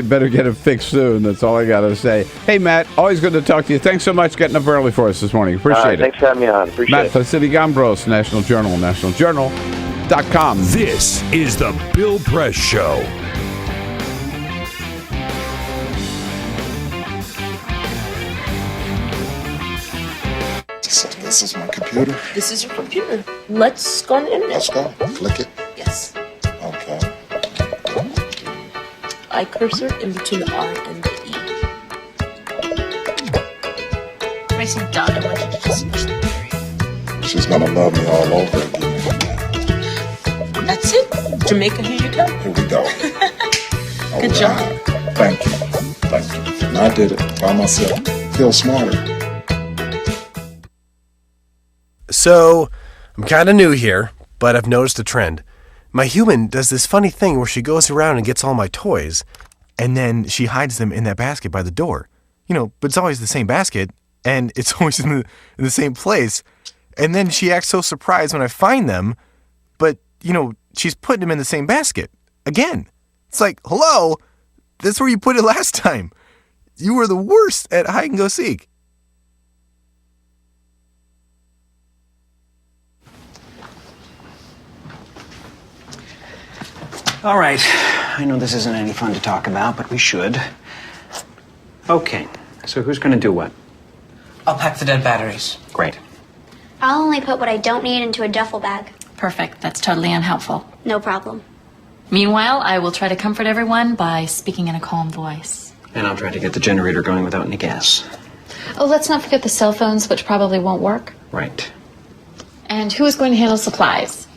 better get it fixed soon. That's all I got to say. Hey, Matt, always good to talk to you. Thanks so much for getting up early for us this morning. Appreciate it. Thanks for having me on. Appreciate Matt it. Vasilogambros, National Journal, nationaljournal.com. This is the Bill Press Show. So this is my computer. This is your computer. Let's go on the internet. Let's go. Click it. Yes. Okay. I cursor in between the R and the E. Pressing done. I want you to just push the period. She's gonna love me all over again. That's it. Jamaica, here you go. Here we go. Good job. Thank you. Thank you. And I did it by myself. Feel smarter. So, I'm kind of new here, but I've noticed a trend. My human does this funny thing where she goes around and gets all my toys, and then she hides them in that basket by the door. But it's always the same basket, and it's always in the same place. And then she acts so surprised when I find them, but, she's putting them in the same basket. Again. It's like, hello, that's where you put it last time. You were the worst at hide and go seek. All right. I know this isn't any fun to talk about, but we should. Okay. So who's going to do what? I'll pack the dead batteries. Great. I'll only put what I don't need into a duffel bag. Perfect. That's totally unhelpful. No problem. Meanwhile, I will try to comfort everyone by speaking in a calm voice. And I'll try to get the generator going without any gas. Oh, let's not forget the cell phones, which probably won't work. Right. And who is going to handle supplies?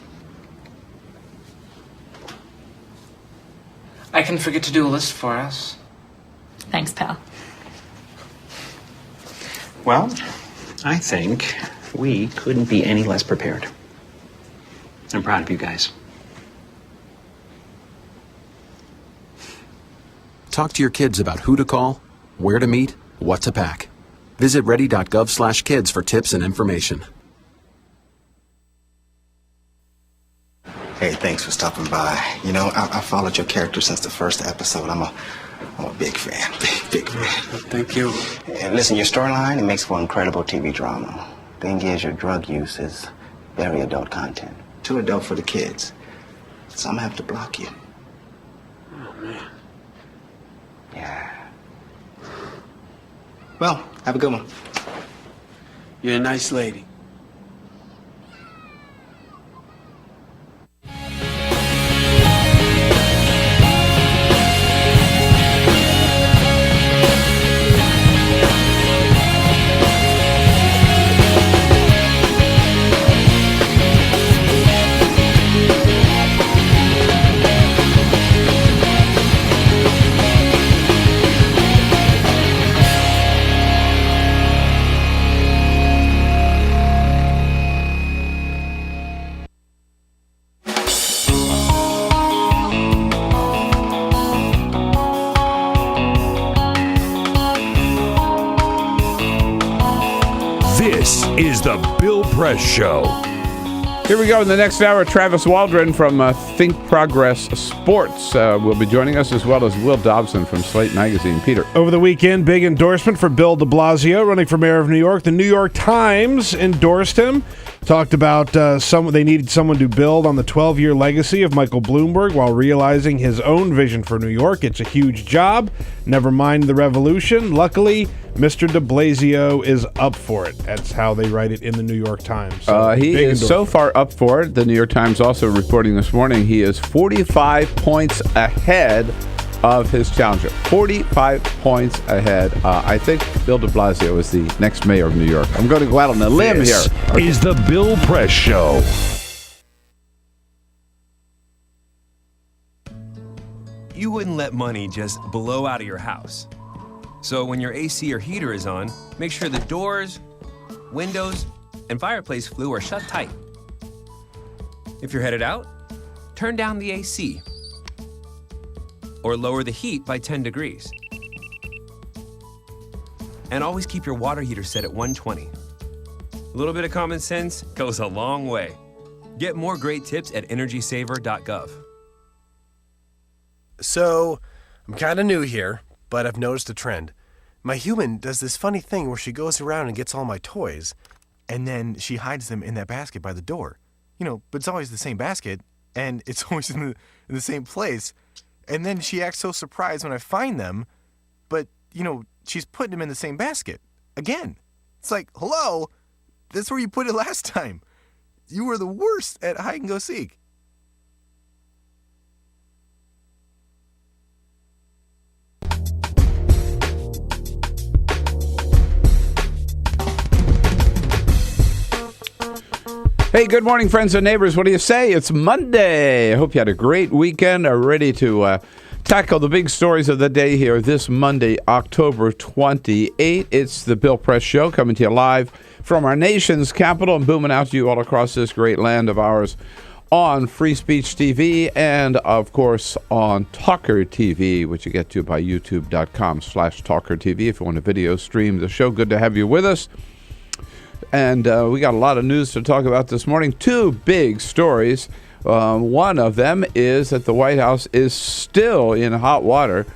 I can forget to do a list for us. Thanks, pal. Well, I think we couldn't be any less prepared. I'm proud of you guys. Talk to your kids about who to call, where to meet, what to pack. Visit ready.gov/kids for tips and information. Hey, thanks for stopping by. I followed your character since the first episode. I'm a big fan. Big fan. Thank you. And listen, your storyline, it makes for incredible TV drama. Thing is, your drug use is very adult content. Too adult for the kids. So I'm gonna have to block you. Oh, man. Yeah. Well, have a good one. You're a nice lady. This is the Bill Press Show. Here we go in the next hour. Travis Waldron from Think Progress Sports will be joining us, as well as Will Dobson from Slate Magazine. Peter. Over the weekend, big endorsement for Bill de Blasio, running for mayor of New York. The New York Times endorsed him. Talked about they needed someone to build on the 12-year legacy of Michael Bloomberg while realizing his own vision for New York. It's a huge job. Never mind the revolution. Luckily, Mr. de Blasio is up for it. That's how they write it in the New York Times. So he is so far up for it. The New York Times also reporting this morning he is 45 points ahead of his challenger. 45 points ahead. I think Bill de Blasio is the next mayor of New York. I'm going to go out on a limb here. This is the Bill Press Show. You wouldn't let money just blow out of your house. So when your AC or heater is on, make sure the doors, windows, and fireplace flue are shut tight. If you're headed out, turn down the AC. or lower the heat by 10 degrees. And always keep your water heater set at 120. A little bit of common sense goes a long way. Get more great tips at energysaver.gov. So, I'm kind of new here, but I've noticed a trend. My human does this funny thing where she goes around and gets all my toys, and then she hides them in that basket by the door. But it's always the same basket, and it's always in the same place. And then she acts so surprised when I find them, but, she's putting them in the same basket. Again. It's like, hello? That's where you put it last time. You were the worst at hide and go seek. Hey, good morning, friends and neighbors. What do you say? It's Monday. I hope you had a great weekend. Are ready to tackle the big stories of the day here this Monday, October 28. It's the Bill Press Show coming to you live from our nation's capital and booming out to you all across this great land of ours on Free Speech TV and, of course, on TawkrTV, which you get to by youtube.com/TawkrTV if you want to video stream the show. Good to have you with us. And we got a lot of news to talk about this morning. Two big stories. One of them is that the White House is still in hot water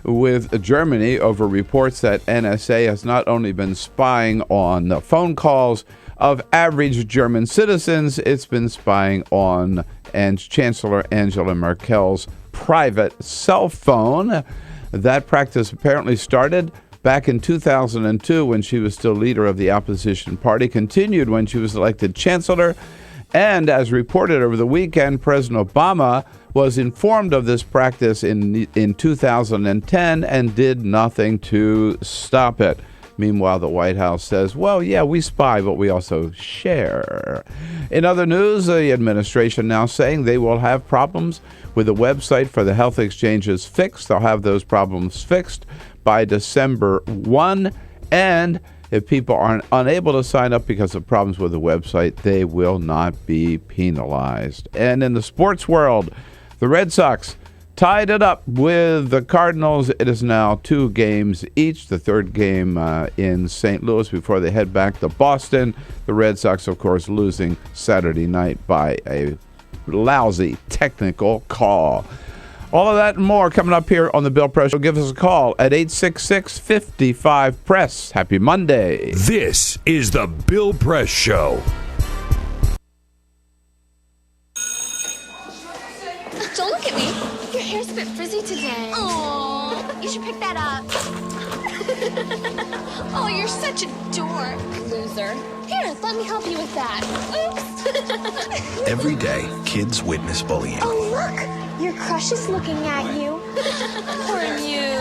with Germany over reports that NSA has not only been spying on the phone calls of average German citizens, it's been spying on Chancellor Angela Merkel's private cell phone. That practice apparently started back in 2002 when she was still leader of the opposition party, continued when she was elected chancellor, and as reported over the weekend, President Obama was informed of this practice in 2010 and did nothing to stop it. Meanwhile, the White House says, well, yeah, we spy, but we also share. In other news, the administration now saying they will have problems with the website for the health exchanges fixed. They'll have those problems fixed by December 1, and if people are unable to sign up because of problems with the website, they will not be penalized. And in the sports world, the Red Sox tied it up with the Cardinals. It is now 2 games each, the third game in St. Louis before they head back to Boston. The Red Sox, of course, losing Saturday night by a lousy technical call. All of that and more coming up here on the Bill Press Show. Give us a call at 866-55-PRESS. Happy Monday. This is the Bill Press Show. Don't look at me. Your hair's a bit frizzy today. Oh, you should pick that up. Oh, you're such a dork. Loser. Here, let me help you with that. Oops. Every day, kids witness bullying. Oh, look. Your crush is looking at you. Poor you.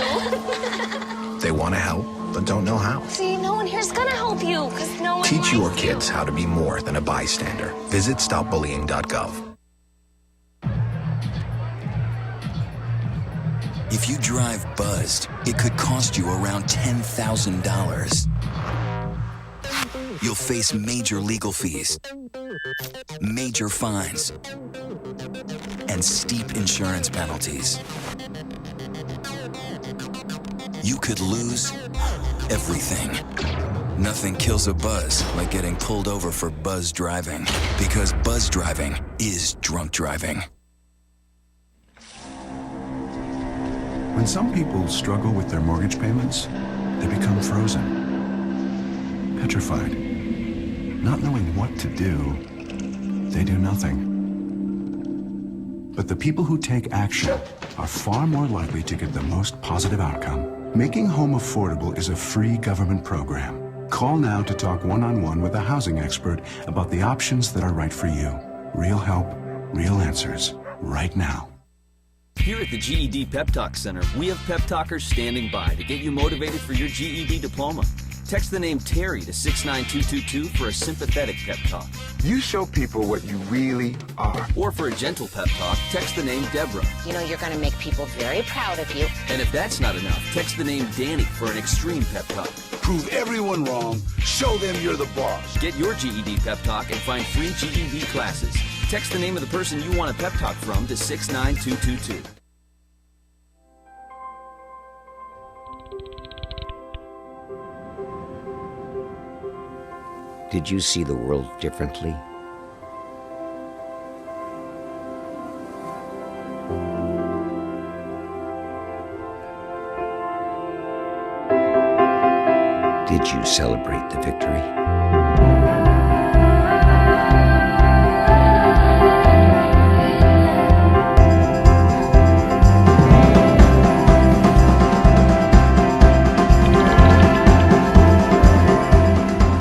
They want to help, but don't know how. See, no one here's gonna help you, because no one Teach likes your you. kids how to be more than a bystander. Visit stopbullying.gov. If you drive buzzed, it could cost you around $10,000. You'll face major legal fees, major fines, and steep insurance penalties. You could lose everything. Nothing kills a buzz like getting pulled over for buzz driving, because buzz driving is drunk driving. When some people struggle with their mortgage payments, they become frozen, petrified. Not knowing what to do, they do nothing. But the people who take action are far more likely to get the most positive outcome. Making home affordable is a free government program. Call now to talk one-on-one with a housing expert about the options that are right for you. Real help, real answers, right now. Here at the GED Pep Talk Center, we have pep talkers standing by to get you motivated for your GED diploma. Text the name Terry to 69222 for a sympathetic pep talk. You show people what you really are. Or for a gentle pep talk, text the name Deborah. You know you're going to make people very proud of you. And if that's not enough, text the name Danny for an extreme pep talk. Prove everyone wrong. Show them you're the boss. Get your GED pep talk and find free GED classes. Text the name of the person you want a pep talk from to 69222. Did you see the world differently? Did you celebrate the victory?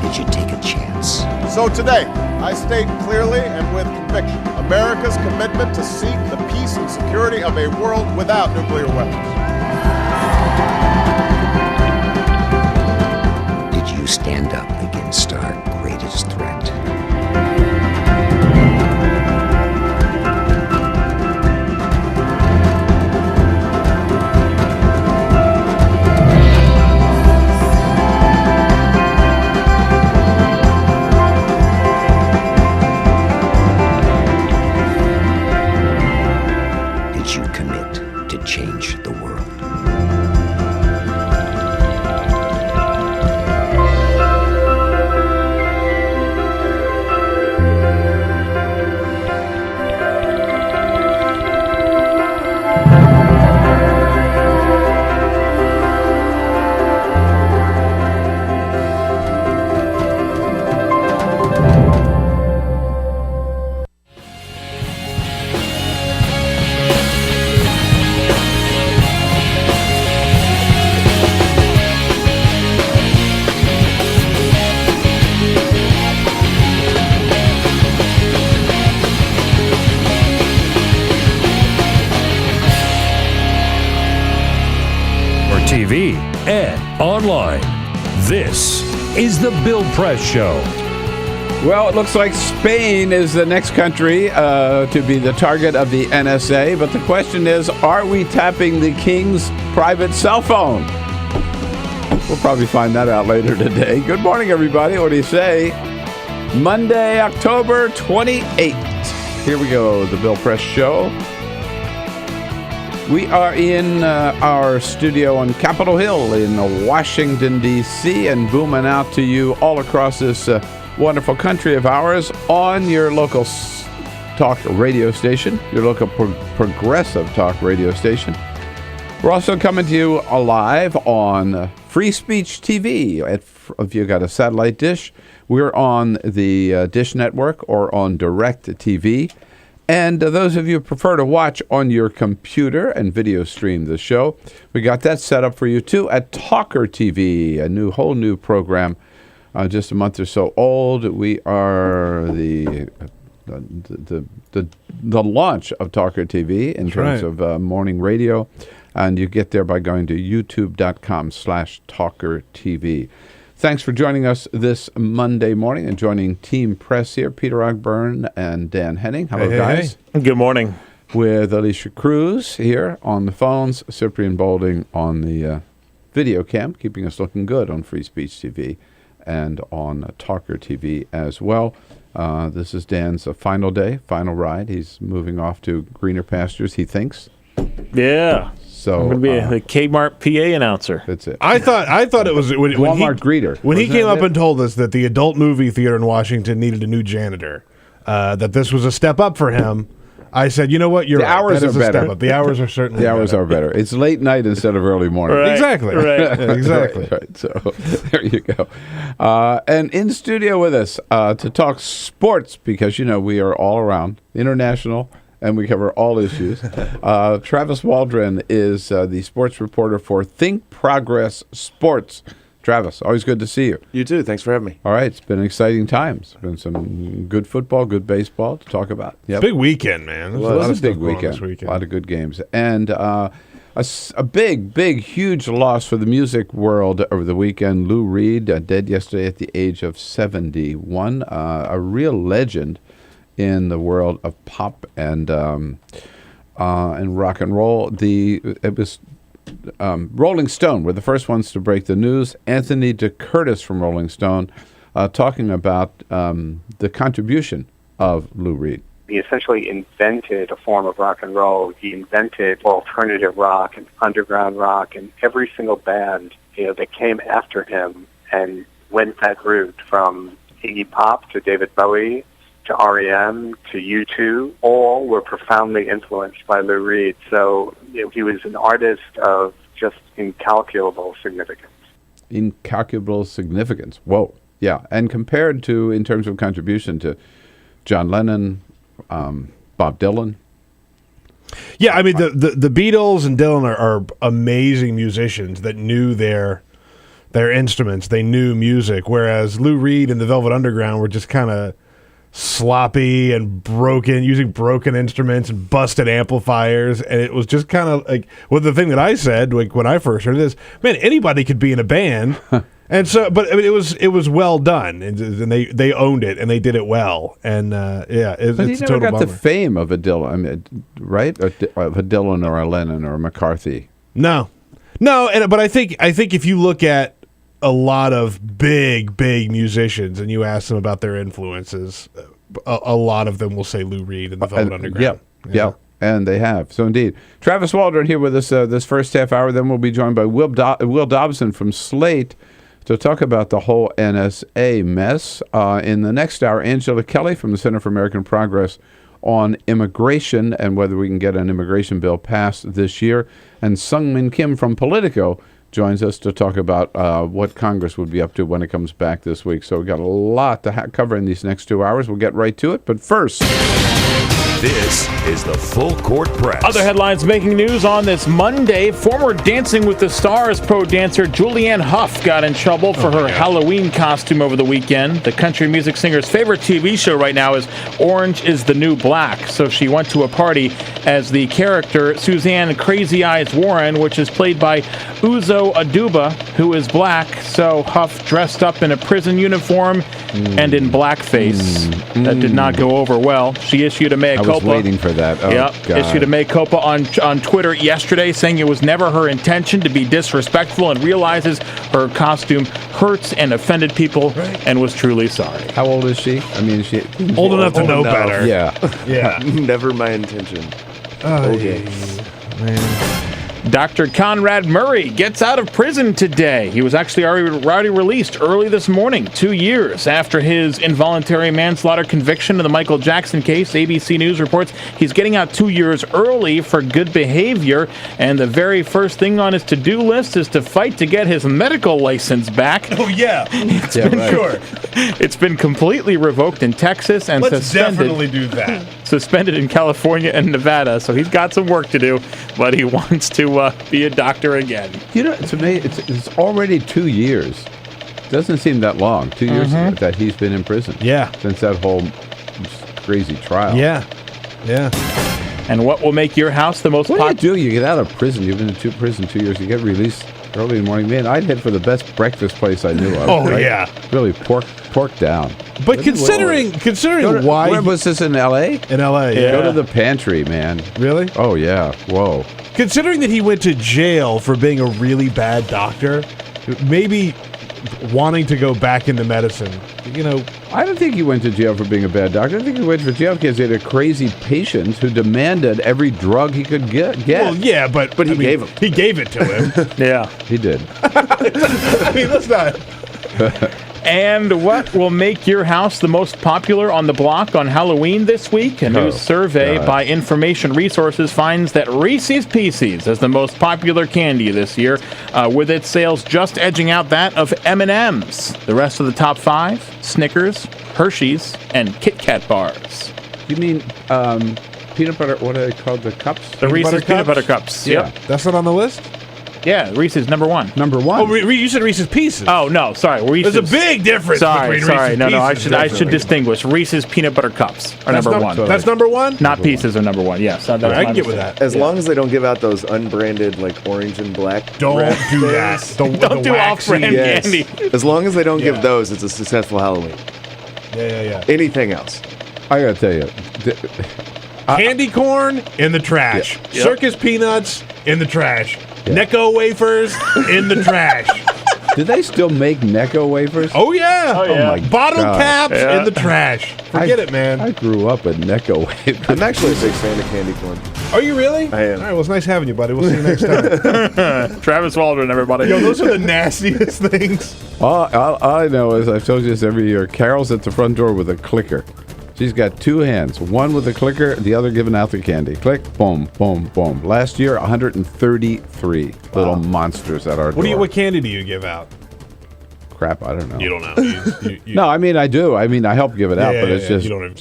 Did you take a chance? So today, I state clearly and with conviction America's commitment to seek the peace and security of a world without nuclear weapons. Did you stand up against our greatest threat? Did you commit to change the world? TV and online. This is the Bill Press Show. Well, it looks like Spain is the next country to be the target of the NSA. But the question is, are we tapping the king's private cell phone? We'll probably find that out later today. Good morning, everybody. What do you say? Monday, October 28th. Here we go, the Bill Press Show. We are in our studio on Capitol Hill in Washington, D.C., and booming out to you all across this wonderful country of ours on your local talk radio station, your local progressive talk radio station. We're also coming to you live on Free Speech TV. If you got a satellite dish, we're on the Dish Network or on Direct TV. And those of you who prefer to watch on your computer and video stream the show, we got that set up for you too at TawkrTV, a whole new program, just a month or so old. We are the launch of TawkrTV in terms of morning radio, and you get there by going to youtube.com/TawkrTV. Thanks for joining us this Monday morning and joining Team Press here. Peter Ogburn and Dan Henning. Hello, guys. Hey. Good morning. With Alicia Cruz here on the phones, Cyprian Bolding on the video cam, keeping us looking good on Free Speech TV and on Talker TV as well. This is Dan's final day, final ride. He's moving off to greener pastures, he thinks. Yeah. So I'm going to be the Kmart PA announcer. That's it. I thought it was when Walmart greeter. When he came up and told us that the adult movie theater in Washington needed a new janitor, that this was a step up for him. I said, you know what? You're the hours right. That are is a better. step up. The hours are certainly the hours are better. It's late night instead of early morning. Right. Exactly. Right. Yeah, exactly. Right. So there you go. And in studio with us to talk sports, because we are all around international. And we cover all issues. Travis Waldron is the sports reporter for Think Progress Sports. Travis, always good to see you. You too. Thanks for having me. All right. It's been exciting times. Been some good football, good baseball to talk about. Yep. Big weekend, man. It was a big weekend. A lot of good games. And a big, huge loss for the music world over the weekend. Lou Reed, dead yesterday at the age of 71. A real legend in the world of pop and rock and roll. It was Rolling Stone were the first ones to break the news. Anthony DeCurtis from Rolling Stone talking about the contribution of Lou Reed. He essentially invented a form of rock and roll. He invented alternative rock and underground rock, and every single band that came after him and went that route from Iggy Pop to David Bowie to REM to U2, all were profoundly influenced by Lou Reed. So he was an artist of just incalculable significance. Incalculable significance. Whoa. Yeah. And compared to, in terms of contribution to John Lennon, Bob Dylan. Yeah, I mean, the Beatles and Dylan are amazing musicians that knew their instruments. They knew music, whereas Lou Reed and the Velvet Underground were just kind of sloppy and broken, using broken instruments and busted amplifiers, and it was just kind of like, well, the thing that I said, like when I first heard it is, man, anybody could be in a band. And so, but I mean, it was well done, and they owned it, and they did it well, and But it's he a never total got bummer. the fame of a Dylan, I mean, right? Of a Dylan or a Lennon or a McCarthy. No, but I think if you look at a lot of big musicians and you ask them about their influences, a lot of them will say Lou Reed and the Velvet Underground. Yeah. And they have. So indeed. Travis Waldron here with us this first half hour. Then we'll be joined by Will Dobson from Slate to talk about the whole NSA mess. In the next hour, Angela Kelley from the Center for American Progress on immigration and whether we can get an immigration bill passed this year. And Seung Kim from Politico joins us to talk about what Congress would be up to when it comes back this week. So we've got a lot to cover in these next 2 hours. We'll get right to it. But first... This is the Full Court Press. Other headlines making news on this Monday. Former Dancing with the Stars pro dancer Julianne Hough got in trouble for her Halloween costume over the weekend. The country music singer's favorite TV show right now is Orange is the New Black. So she went to a party as the character Suzanne Crazy Eyes Warren, which is played by Uzo Aduba, who is black. So Hough dressed up in a prison uniform and in blackface. That did not go over well. She issued a mea culpa. I was waiting for that. Oh, God. Issued a mea culpa on Twitter yesterday, saying it was never her intention to be disrespectful and realizes her costume hurts and offended people and was truly sorry. How old is she? I mean, is she old enough to know better? Yeah. Never my intention. Okay. Dr. Conrad Murray gets out of prison today. He was actually already released early this morning, 2 years after his involuntary manslaughter conviction in the Michael Jackson case. ABC News reports he's getting out 2 years early for good behavior, and the very first thing on his to-do list is to fight to get his medical license back. Oh, yeah. It's been completely revoked in Texas and Let's suspended. definitely do that. Suspended in California and Nevada, so he's got some work to do, but he wants to be a doctor again. You know, to me, it's already 2 years. Doesn't seem that long. 2 years that he's been in prison. Yeah. Since that whole crazy trial. Yeah. And what will make your house the most What do you do? You get out of prison. You've been in prison 2 years. You get released early in the morning. Man, I'd head for the best breakfast place I knew of. Oh, yeah. Really pork down. But considering why... Where was this, in L.A.? In L.A., yeah. Go to the pantry, man. Really? Oh, yeah. Whoa. Considering that he went to jail for being a really bad doctor, maybe wanting to go back into medicine, you know... I don't think he went to jail for being a bad doctor. I think he went to jail because he had a crazy patient who demanded every drug he could get. Well, yeah, but he gave him. He gave it to him. Yeah. He did. I mean, let's not... And what will make your house the most popular on the block on Halloween this week? A new survey by Information Resources finds that Reese's Pieces is the most popular candy this year, with its sales just edging out that of M&M's. The rest of the top five, Snickers, Hershey's, and Kit Kat bars. You mean peanut butter, what are they called, the cups? The Reese's Peanut Butter Cups. Yeah. Yep. That's not on the list? Yeah, Reese's number one. Number one? Oh, you said Reese's Pieces. Oh, no, sorry. Reese's. There's a big difference between Reese's Pieces. No, I should distinguish. Reese's Peanut Butter Cups are number one. That's number one? Not Pieces are number one, yes. I can get with that. As long as they don't give out those unbranded, like orange and black. Don't do that. Don't do off-brand candy. As long as they don't give those, it's a successful Halloween. Yeah. Anything else? I gotta tell you. Candy corn in the trash. Yep. Circus peanuts in the trash. Necco wafers in the trash. Do they still make Necco wafers? Oh, yeah. Oh, yeah. My Bottle God. caps in the trash. Forget it, man. I grew up with Necco wafers. I'm actually a big fan of candy corn. Are you really? I am. All right, well, it's nice having you, buddy. We'll see you next time. Travis Waldron, everybody. Yo, those are the nastiest things. All I know is, I've told you this every year, Carol's at the front door with a clicker. She's got two hands, one with a clicker, the other giving out the candy. Click, boom, boom, boom. Last year, 133 little monsters at our door. What candy do you give out? Crap, I don't know. You don't know. No, I mean, I do. I mean, I help give it out, but it's just, you don't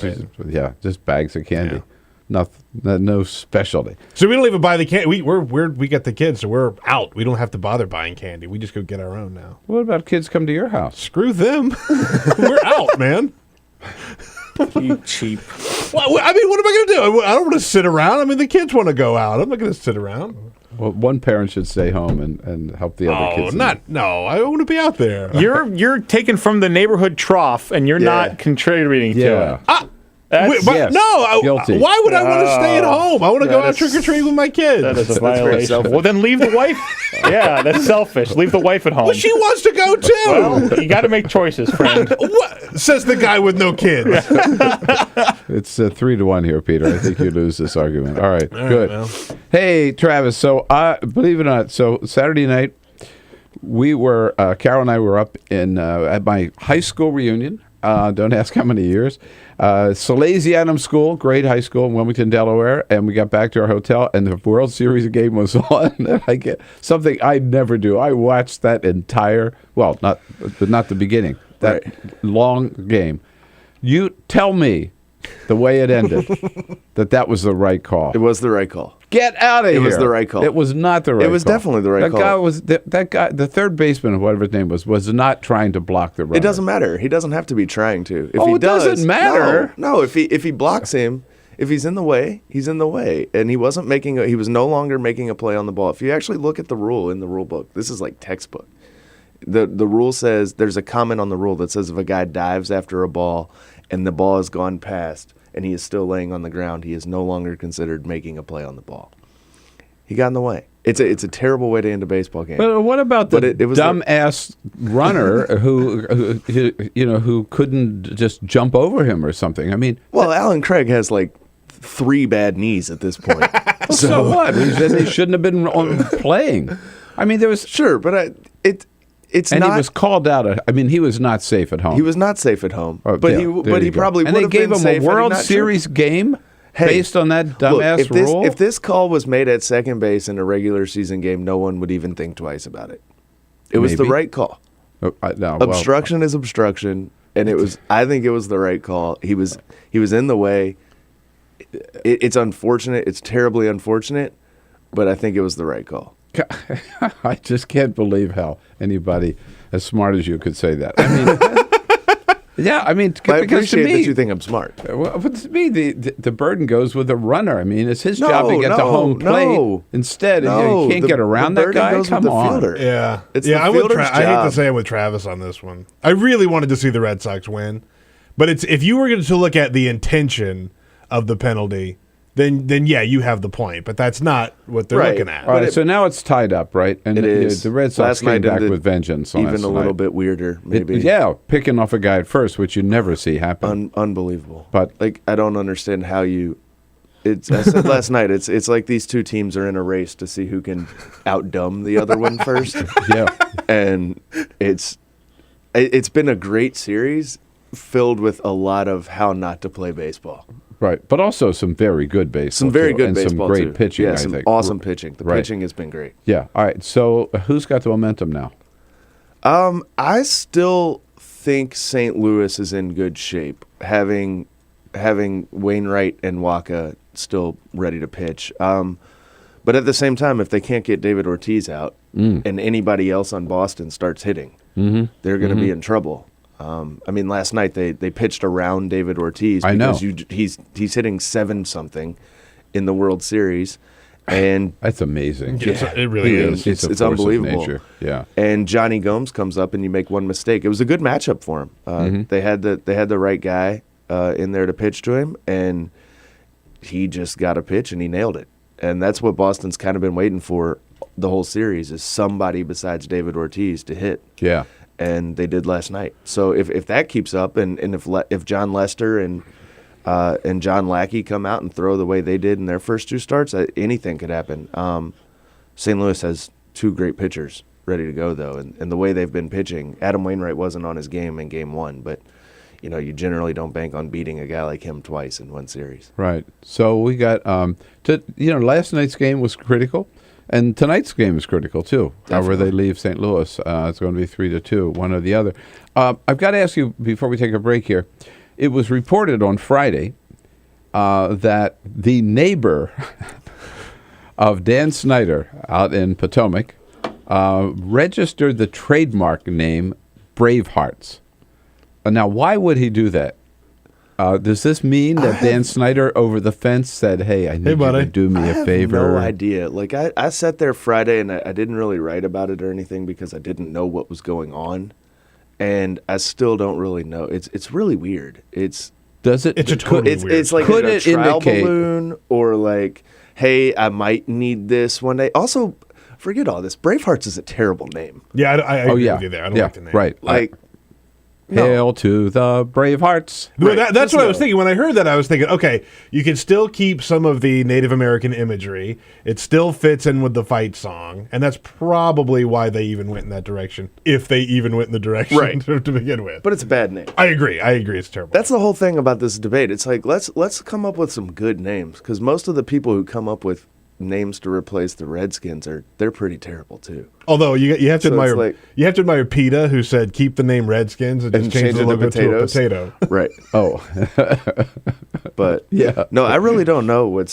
have just bags of candy. No specialty. So we don't even buy the candy. We get the kids, so we're out. We don't have to bother buying candy. We just go get our own now. What about kids come to your house? Screw them. We're out, man. You cheap. Well, I mean, what am I going to do? I don't want to sit around. I mean, the kids want to go out. I'm not going to sit around. Well, one parent should stay home and help the other kids. No, I want to be out there. You're taken from the neighborhood trough, and you're not contributing to it. Guilty. Why would I want to stay at home? I want to go out trick-or-treating with my kids. That is a violation. Well, then leave the wife. Yeah, that's selfish. Leave the wife at home. Well, she wants to go too. Well, you got to make choices, friend. What? Says the guy with no kids. It's 3-1 here, Peter. I think you lose this argument. All right, good. Well. Hey, Travis. So, believe it or not, Saturday night, we were Carol and I were up in at my high school reunion. Don't ask how many years. Salesianum School, great high school in Wilmington, Delaware, and we got back to our hotel, and the World Series game was on. And I get something I never do. I watched that entire, not the beginning, that long game. You tell me the way it ended that was the right call. It was the right call. Get out of here. It was the right call. It was not the right call. It was definitely the right call. That guy, the third baseman, whatever his name was not trying to block the runner. It doesn't matter. He doesn't have to be trying to. If it doesn't matter. No, if he blocks him, if he's in the way, he's in the way. And he was no longer making a play on the ball. If you actually look at the rule in the rule book, this is like textbook. The rule says, there's a comment on the rule that says if a guy dives after a ball and the ball has gone past and he is still laying on the ground, he is no longer considered making a play on the ball. He got in the way. It's a terrible way to end a baseball game. But what about the dumbass runner who couldn't just jump over him or something? I mean, Alan Craig has like 3 bad knees at this point. so what? He shouldn't have been playing. I mean, there was but it's and not. He was called out. I mean, he was not safe at home. He was not safe at home. But he probably would have been safe. And they gave him a World Series game based on that dumbass rule. If this call was made at second base in a regular season game, no one would even think twice about it. It was the right call. Obstruction is obstruction, and it was. I think it was the right call. He was in the way. It's unfortunate. It's terribly unfortunate, but I think it was the right call. I just can't believe how anybody as smart as you could say that. I mean, I appreciate that you think I'm smart. Well, to me, the burden goes with the runner. I mean, it's his job to get to home plate. Instead, you can't get around that guy. Goes Come with the on. fielder. Yeah, it's the fielder's job. I hate to say it with Travis on this one. I really wanted to see the Red Sox win, but if you were going to look at the intention of the penalty, then yeah, you have the point. But that's not what they're looking at. All right, so now it's tied up, right? And it is. The Red Sox came back with vengeance on even a little bit weirder, maybe. Picking off a guy at first, which you never see happen. Unbelievable. But I don't understand how you. I said last night. It's like these two teams are in a race to see who can outdumb the other one first. Yeah, and it's been a great series filled with a lot of how not to play baseball. Right, but also some very good baseball. Some very good and baseball, some great pitching, Yeah, I some think. awesome pitching. The pitching has been great. Yeah, all right. So who's got the momentum now? I still think St. Louis is in good shape, having Wainwright and Waka still ready to pitch. But at the same time, if they can't get David Ortiz out and anybody else on Boston starts hitting, they're going to be in trouble. I mean, last night they pitched around David Ortiz because he's hitting 7-something in the World Series, and that's amazing. It really is. It's unbelievable. Yeah. And Johnny Gomes comes up and you make one mistake. It was a good matchup for him. They had the right guy in there to pitch to him, and he just got a pitch and he nailed it. And that's what Boston's kind of been waiting for the whole series, is somebody besides David Ortiz to hit. Yeah. And they did last night. So if that keeps up, and if John Lester and and John Lackey come out and throw the way they did in their first 2 starts, anything could happen. St. Louis has 2 great pitchers ready to go, though, and the way they've been pitching, Adam Wainwright wasn't on his game in Game 1, but you generally don't bank on beating a guy like him twice in one series. Right. So we got last night's game was critical, and tonight's game is critical too. However they leave St. Louis, it's going to be 3-2, one or the other. I've got to ask you before we take a break here. It was reported on Friday that the neighbor of Dan Snyder out in Potomac registered the trademark name Bravehearts. Now, why would he do that? Does this mean that Dan Snyder over the fence said, hey, I need you to do me a favor? I have no idea. Like, I sat there Friday, and I didn't really write about it or anything because I didn't know what was going on. And I still don't really know. It's really weird. It's totally weird. It's like a trial balloon or like, hey, I might need this one day. Also, forget all this. Bravehearts is a terrible name. Yeah, I agree with you there. I don't like the name. Right. Like, Hail to the Bravehearts. Right. That's what I was thinking. When I heard that, I was thinking, okay, you can still keep some of the Native American imagery. It still fits in with the fight song. And that's probably why they even went in that direction, if they even went in the direction to begin with. But it's a bad name. I agree. It's terrible. That's the whole thing about this debate. It's like, let's come up with some good names, because most of the people who come up with names to replace the Redskins they're pretty terrible too. Although you have to admire PETA, who said keep the name Redskins and just change the logo to a potato. Right. Oh. But no, I really don't know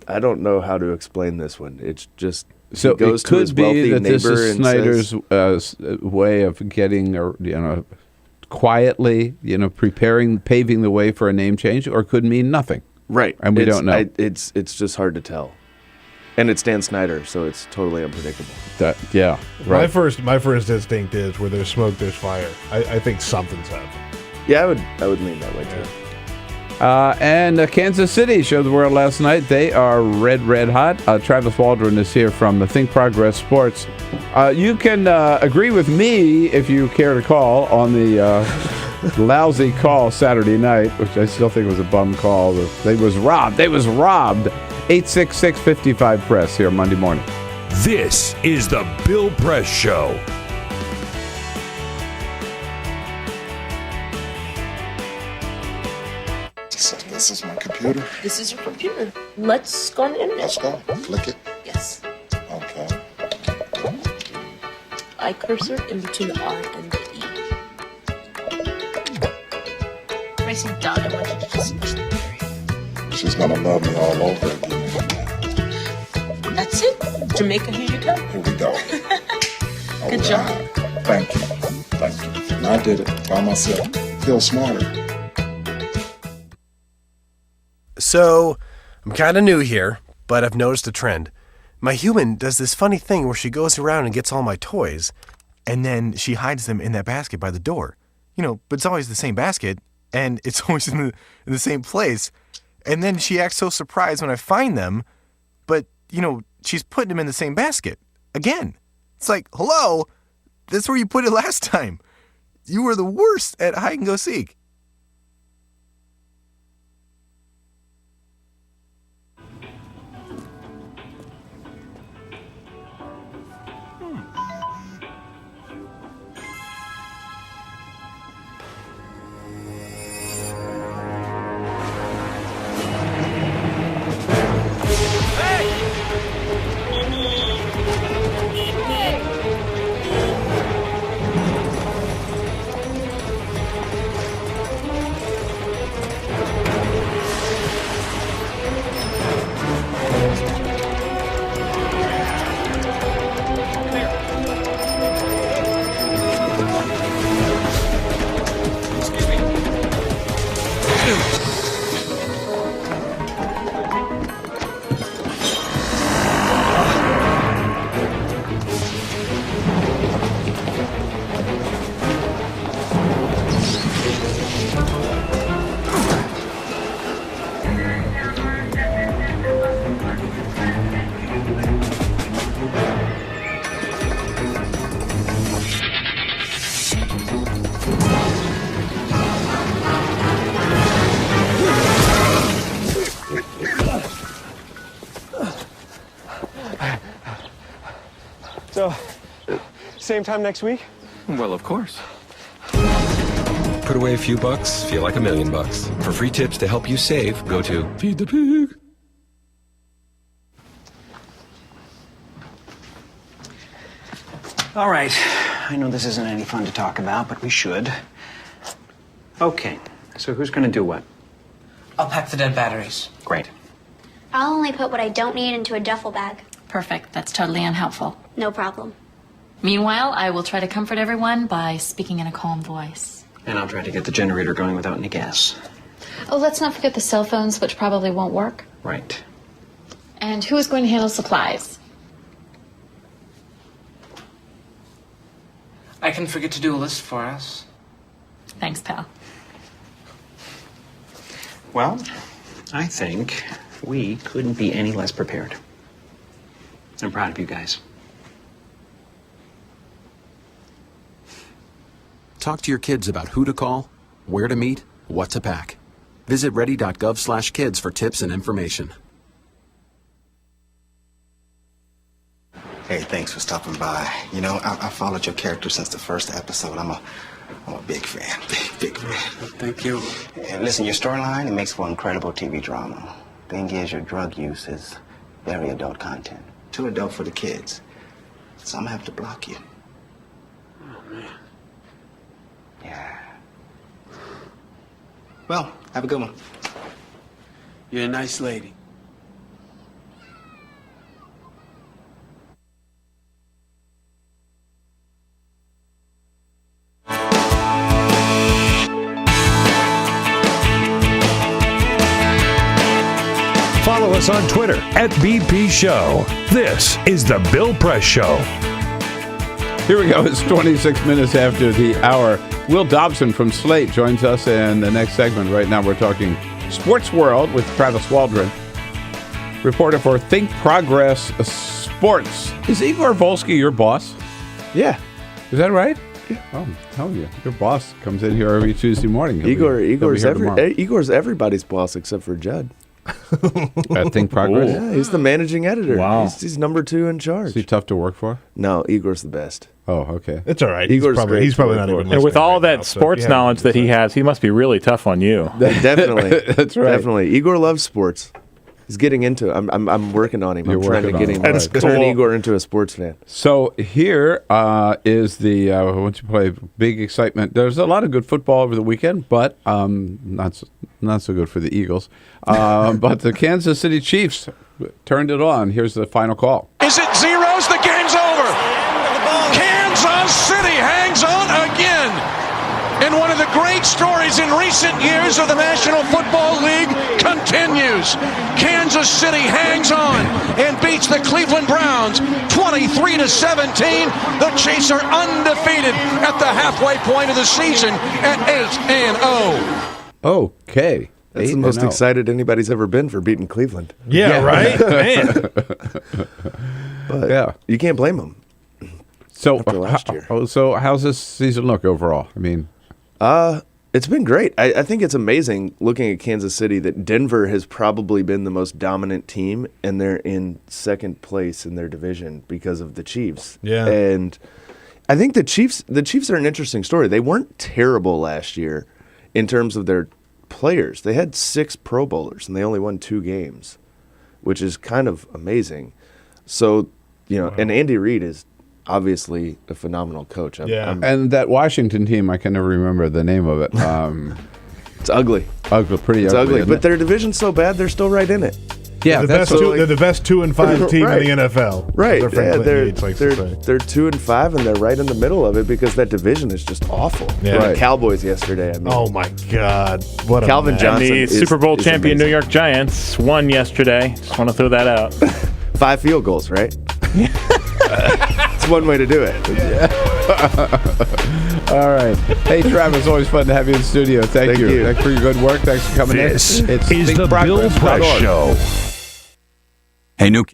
I don't know how to explain this one. It's just so he goes it could to his be wealthy that this neighbor is and Snyder's way of getting quietly paving the way for a name change, or could mean nothing. Right. And we don't know. It's just hard to tell. And it's Dan Snyder, so it's totally unpredictable. Right. My first instinct is where there's smoke, there's fire. I think something's happening. Yeah, I would lean that way too. And Kansas City showed the world last night. They are red hot. Travis Waldron is here from Think Progress Sports. You can agree with me if you care to call on the lousy call Saturday night, which I still think was a bum call. They was robbed. 866-55-PRESS here Monday morning. This is the Bill Press Show. This is my computer. This is your computer. Let's go on the internet. Let's go. Click it. Yes. Okay. I cursor in between the R and the E. Pressing down, I want you to just push the area. She's gonna love me all over again. That's it. Jamaica, here you go. Here we go. Good job. Thank you. And I did it by myself. Feel smarter. So, I'm kind of new here, but I've noticed a trend. My human does this funny thing where she goes around and gets all my toys, and then she hides them in that basket by the door. But it's always the same basket, and it's always in the same place. And then she acts so surprised when I find them, but, she's putting them in the same basket. Again. It's like, hello? That's where you put it last time. You were the worst at hide and go seek. So, same time next week? Well, of course. Put away a few bucks, feel like $1 million. For free tips to help you save, go to Feed the Pig. All right. I know this isn't any fun to talk about, but we should. Okay. So who's going to do what? I'll pack the dead batteries. Great. I'll only put what I don't need into a duffel bag. Perfect. That's totally unhelpful. No problem. Meanwhile, I will try to comfort everyone by speaking in a calm voice. And I'll try to get the generator going without any gas. Oh, let's not forget the cell phones, which probably won't work. Right. And who is going to handle supplies? I can forget to do a list for us. Thanks, pal. Well, I think we couldn't be any less prepared. I'm proud of you guys. Talk to your kids about who to call, where to meet, what to pack. Visit ready.gov/kids for tips and information. Hey, thanks for stopping by. You know, I followed your character since the first episode. I'm a big fan. Big fan. Thank you. And listen, your storyline, it makes for incredible TV drama. Thing is, your drug use is very adult content. Too adult for the kids. So I'm gonna have to block you. Oh, man. Yeah. Well, have a good one. You're a nice lady. Follow us on Twitter @BP Show. This is The Bill Press Show. Here we go. It's 26 minutes after the hour. Will Dobson from Slate joins us in the next segment. Right now we're talking Sports World with Travis Waldron, reporter for Think Progress Sports. Is Igor Volsky your boss? Yeah. Is that right? Yeah. Oh, I'm telling you. Your boss comes in here every Tuesday morning. Igor's everybody's boss except for Judd. At Think Progress? Yeah, he's the managing editor. Wow. He's number 2 in charge. Is he tough to work for? No, Igor's the best. Oh, okay. It's all right. Igor's He's probably not even. And with all that sports knowledge that he has, he must be really tough on you. Definitely. That's right. Definitely. Igor loves sports. He's getting into it. I'm working on him. You're I'm trying to get him turn Igor into a sports fan. So here is the once you play big excitement. There's a lot of good football over the weekend, but not so good for the Eagles. But the Kansas City Chiefs turned it on. Here's the final call. Is it zeros? The game's over. Kansas City hangs on again. And one of the great stories in recent years of the National Football League continues. Kansas City hangs on and beats the Cleveland Browns 23-17. The Chiefs are undefeated at the halfway point of the season at 8-0. Okay. That's the most excited anybody's ever been for beating Cleveland. Yeah, right? Man. But yeah, you can't blame them. So after last year. So how's this season look overall? I mean, it's been great. I think it's amazing looking at Kansas City that Denver has probably been the most dominant team, and they're in second place in their division because of the Chiefs. Yeah. And I think the Chiefs are an interesting story. They weren't terrible last year in terms of their players. They had 6 Pro Bowlers, and they only won 2 games, which is kind of amazing. So, and Andy Reid is obviously a phenomenal coach. And that Washington team, I can never remember the name of it. It's ugly. Pretty it's ugly. But their division's so bad, they're still right in it. Yeah, they're the best 2-5 team in the NFL. Right. They're 2-5, and they're right in the middle of it because that division is just awful. Yeah. Right. Cowboys yesterday. I mean, oh my God! What Calvin a Johnson. And the Super Bowl champion New York Giants won yesterday. Just want to throw that out. 5 field goals, right? It's one way to do it. All right. Hey, Travis, always fun to have you in the studio. Thank you. Thanks for your good work. Thanks for coming in. This is the Bill Press Show. Hey, new.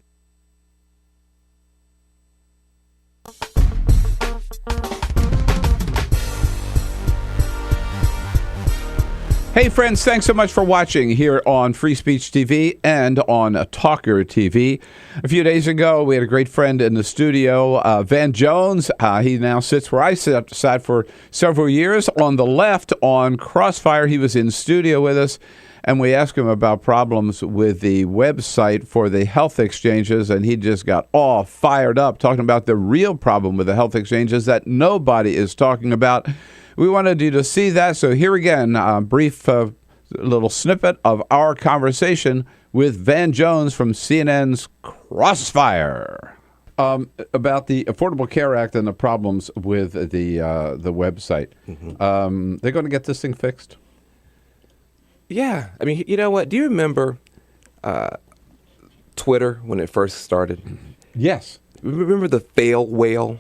Hey, friends, thanks so much for watching here on Free Speech TV and on TawkrTV. A few days ago, we had a great friend in the studio, Van Jones. He now sits where I sat for several years on the left on Crossfire. He was in studio with us, and we asked him about problems with the website for the health exchanges, and he just got all fired up talking about the real problem with the health exchanges that nobody is talking about. We wanted you to see that, so here again, a brief little snippet of our conversation with Van Jones from CNN's Crossfire about the Affordable Care Act and the problems with the website. Mm-hmm. They're going to get this thing fixed? Yeah. I mean, you know what? Do you remember Twitter when it first started? Yes. Remember the fail whale?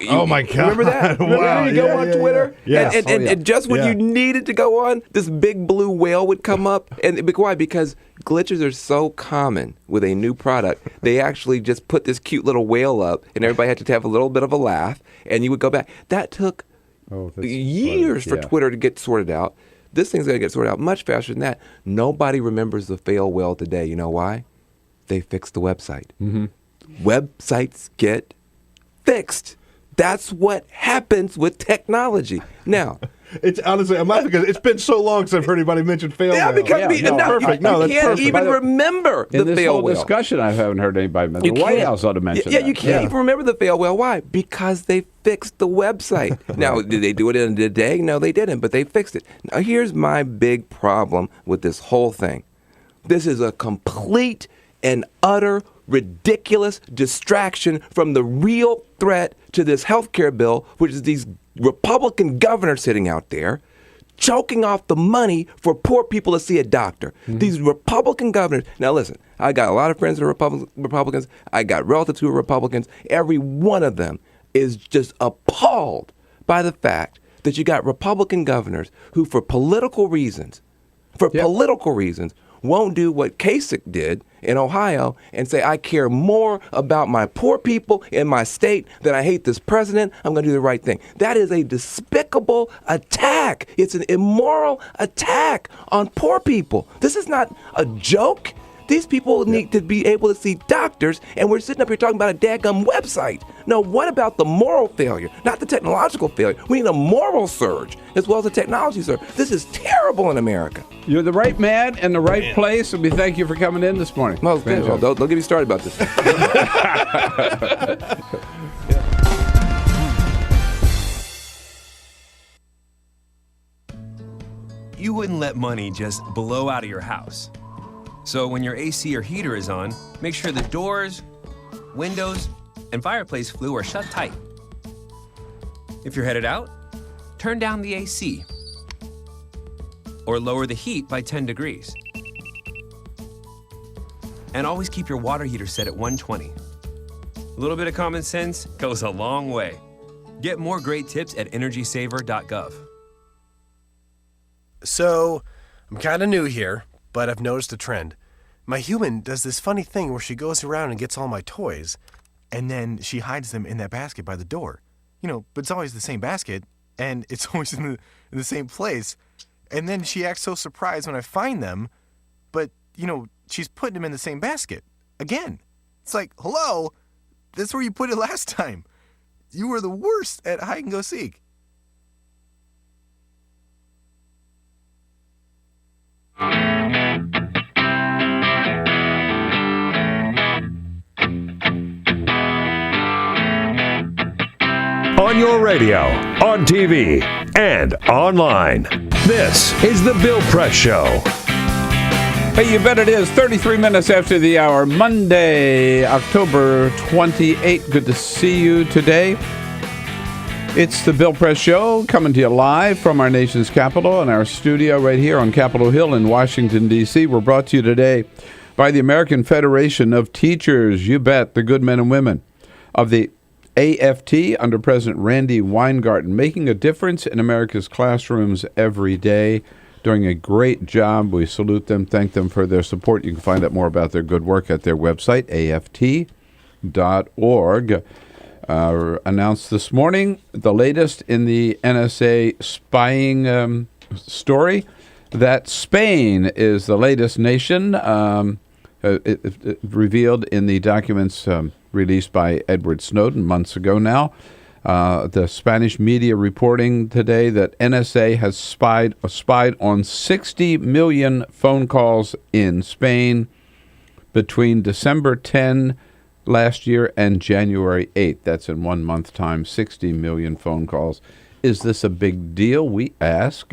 Oh my God! Remember that? Remember you go on Twitter, Yes. and just when you needed to go on, this big blue whale would come up. And why? Because glitches are so common with a new product. They actually just put this cute little whale up, and everybody had to have a little bit of a laugh, and you would go back. That took years for Twitter to get sorted out. This thing's going to get sorted out much faster than that. Nobody remembers the fail whale today. You know why? They fixed the website. Mm-hmm. Websites get fixed. That's what happens with technology. Now, it's honestly, I'm laughing because it's been so long since I've heard anybody mention fail whale. Perfect. You can't even remember the in this fail whole whale. Discussion, I haven't heard anybody mention. The White House ought to mention that. You can't even remember the fail whale. Why? Because they fixed the website. Now, did they do it in a day? No, they didn't, but they fixed it. Now, here's my big problem with this whole thing. This is a complete and utter ridiculous distraction from the real threat to this health care bill, which is these Republican governors sitting out there choking off the money for poor people to see a doctor. Mm-hmm. These Republican governors. Now, listen, I got a lot of friends that are Republicans. I got relatives who are Republicans. Every one of them is just appalled by the fact that you got Republican governors who, for political reasons, won't do what Kasich did in Ohio and say, I care more about my poor people in my state than I hate this president. I'm going to do the right thing. That is a despicable attack. It's an immoral attack on poor people. This is not a joke. These people need to be able to see doctors, and we're sitting up here talking about a daggum website. No, what about the moral failure? Not the technological failure. We need a moral surge as well as a technology surge. This is terrible in America. You're the right man in the right place, and we thank you for coming in this morning. Well, don't get me started about this. You wouldn't let money just blow out of your house. So when your AC or heater is on, make sure the doors, windows, and fireplace flue are shut tight. If you're headed out, turn down the AC or lower the heat by 10 degrees. And always keep your water heater set at 120. A little bit of common sense goes a long way. Get more great tips at energysaver.gov. So, I'm kind of new here, but I've noticed a trend. My human does this funny thing where she goes around and gets all my toys, and then she hides them in that basket by the door. You know, but it's always the same basket, and it's always in the same place. And then she acts so surprised when I find them, but, you know, she's putting them in the same basket. Again. It's like, hello? That's where you put it last time. You were the worst at hide and go seek. On your radio, on TV, and online. This is The Bill Press Show. Hey, you bet it is. 33 minutes after the hour, Monday, October 28th. Good to see you today. It's The Bill Press Show, coming to you live from our nation's capital and our studio right here on Capitol Hill in Washington, D.C. We're brought to you today by the American Federation of Teachers. You bet, the good men and women of the AFT under President Randy Weingarten, making a difference in America's classrooms every day, doing a great job. We salute them, thank them for their support. You can find out more about their good work at their website, aft.org. Announced this morning the latest in the NSA spying story. that Spain is the latest nation, revealed in the documents released by Edward Snowden months ago now. The Spanish media reporting today that NSA has spied on 60 million phone calls in Spain between December 10 last year and January 8th. That's in 1 month time, 60 million phone calls. Is this a big deal, we ask?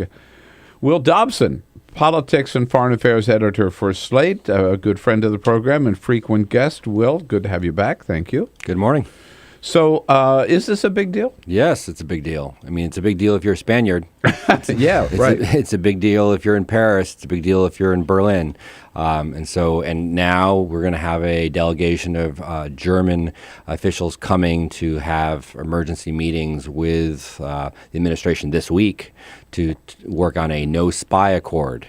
Will Dobson, politics and foreign affairs editor for Slate, a good friend of the program and frequent guest. Will, good to have you back. Thank you. Good morning. So is this a big deal? Yes, it's a big deal. I mean, it's a big deal if you're a Spaniard. Yeah, right. It's a big deal if you're in Paris. It's a big deal if you're in Berlin. And now we're going to have a delegation of German officials coming to have emergency meetings with the administration this week to work on a no spy accord.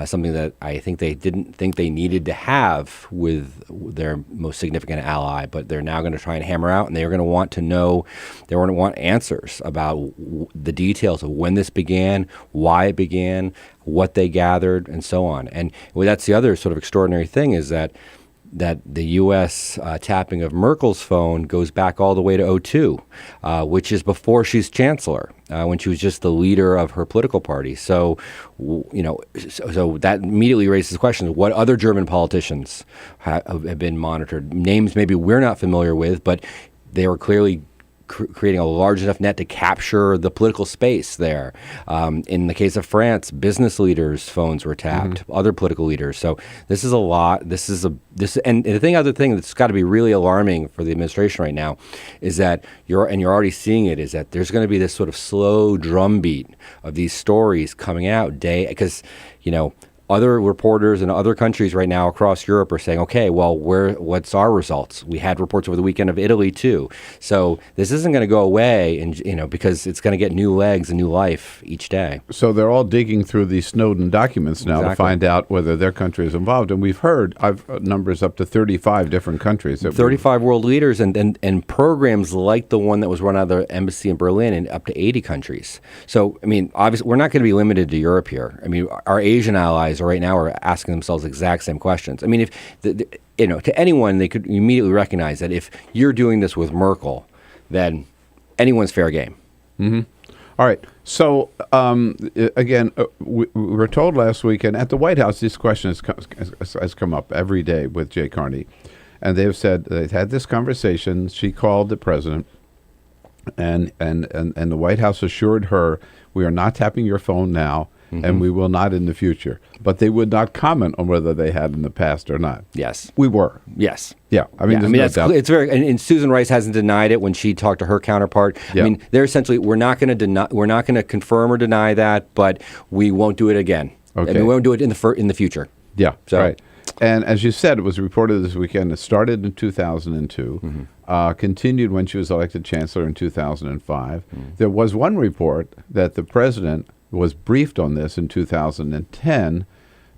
Something that I think they didn't think they needed to have with their most significant ally, but they're now going to try and hammer out, and they're going to want to know, they want to want answers about the details of when this began, why it began, what they gathered, and so on. And that's the other sort of extraordinary thing is that the U.S. Tapping of Merkel's phone goes back all the way to 2002, which is before she's chancellor, when she was just the leader of her political party. So, so that immediately raises the question: what other German politicians have been monitored? Names maybe we're not familiar with, but they were clearly creating a large enough net to capture the political space there. In the case of France, business leaders' phones were tapped, other political leaders. So this is a lot. And the other thing that's got to be really alarming for the administration right now is that you're already seeing it, is that there's going to be this sort of slow drumbeat of these stories coming out because other reporters in other countries right now across Europe are saying, okay, well, what's our results? We had reports over the weekend of Italy too. So this isn't going to go away, and because it's going to get new legs and new life each day. So they're all digging through these Snowden documents now to find out whether their country is involved. And we've heard numbers up to 35 different countries. 35 world leaders and programs like the one that was run out of the embassy in Berlin in up to 80 countries. So, I mean, obviously, we're not going to be limited to Europe here. I mean, our Asian allies right now are asking themselves the exact same questions. I mean, if to anyone, they could immediately recognize that if you're doing this with Merkel, then anyone's fair game. Mm-hmm. All right. So again, we were told last weekend at the White House, this question has come up every day with Jay Carney, and they've said they've had this conversation. She called the president, and the White House assured her, we are not tapping your phone now. And we will not in the future. But they would not comment on whether they had in the past or not. Yes. We were. Yes. Yeah. I mean, that's clear. It's very, and Susan Rice hasn't denied it when she talked to her counterpart. Yeah. I mean, they're essentially, we're not going to confirm or deny that, but we won't do it again. Okay. And we won't do it in the future. Yeah. So, right. And as you said, it was reported this weekend. It started in 2002, continued when she was elected chancellor in 2005. There was one report that the president was briefed on this in 2010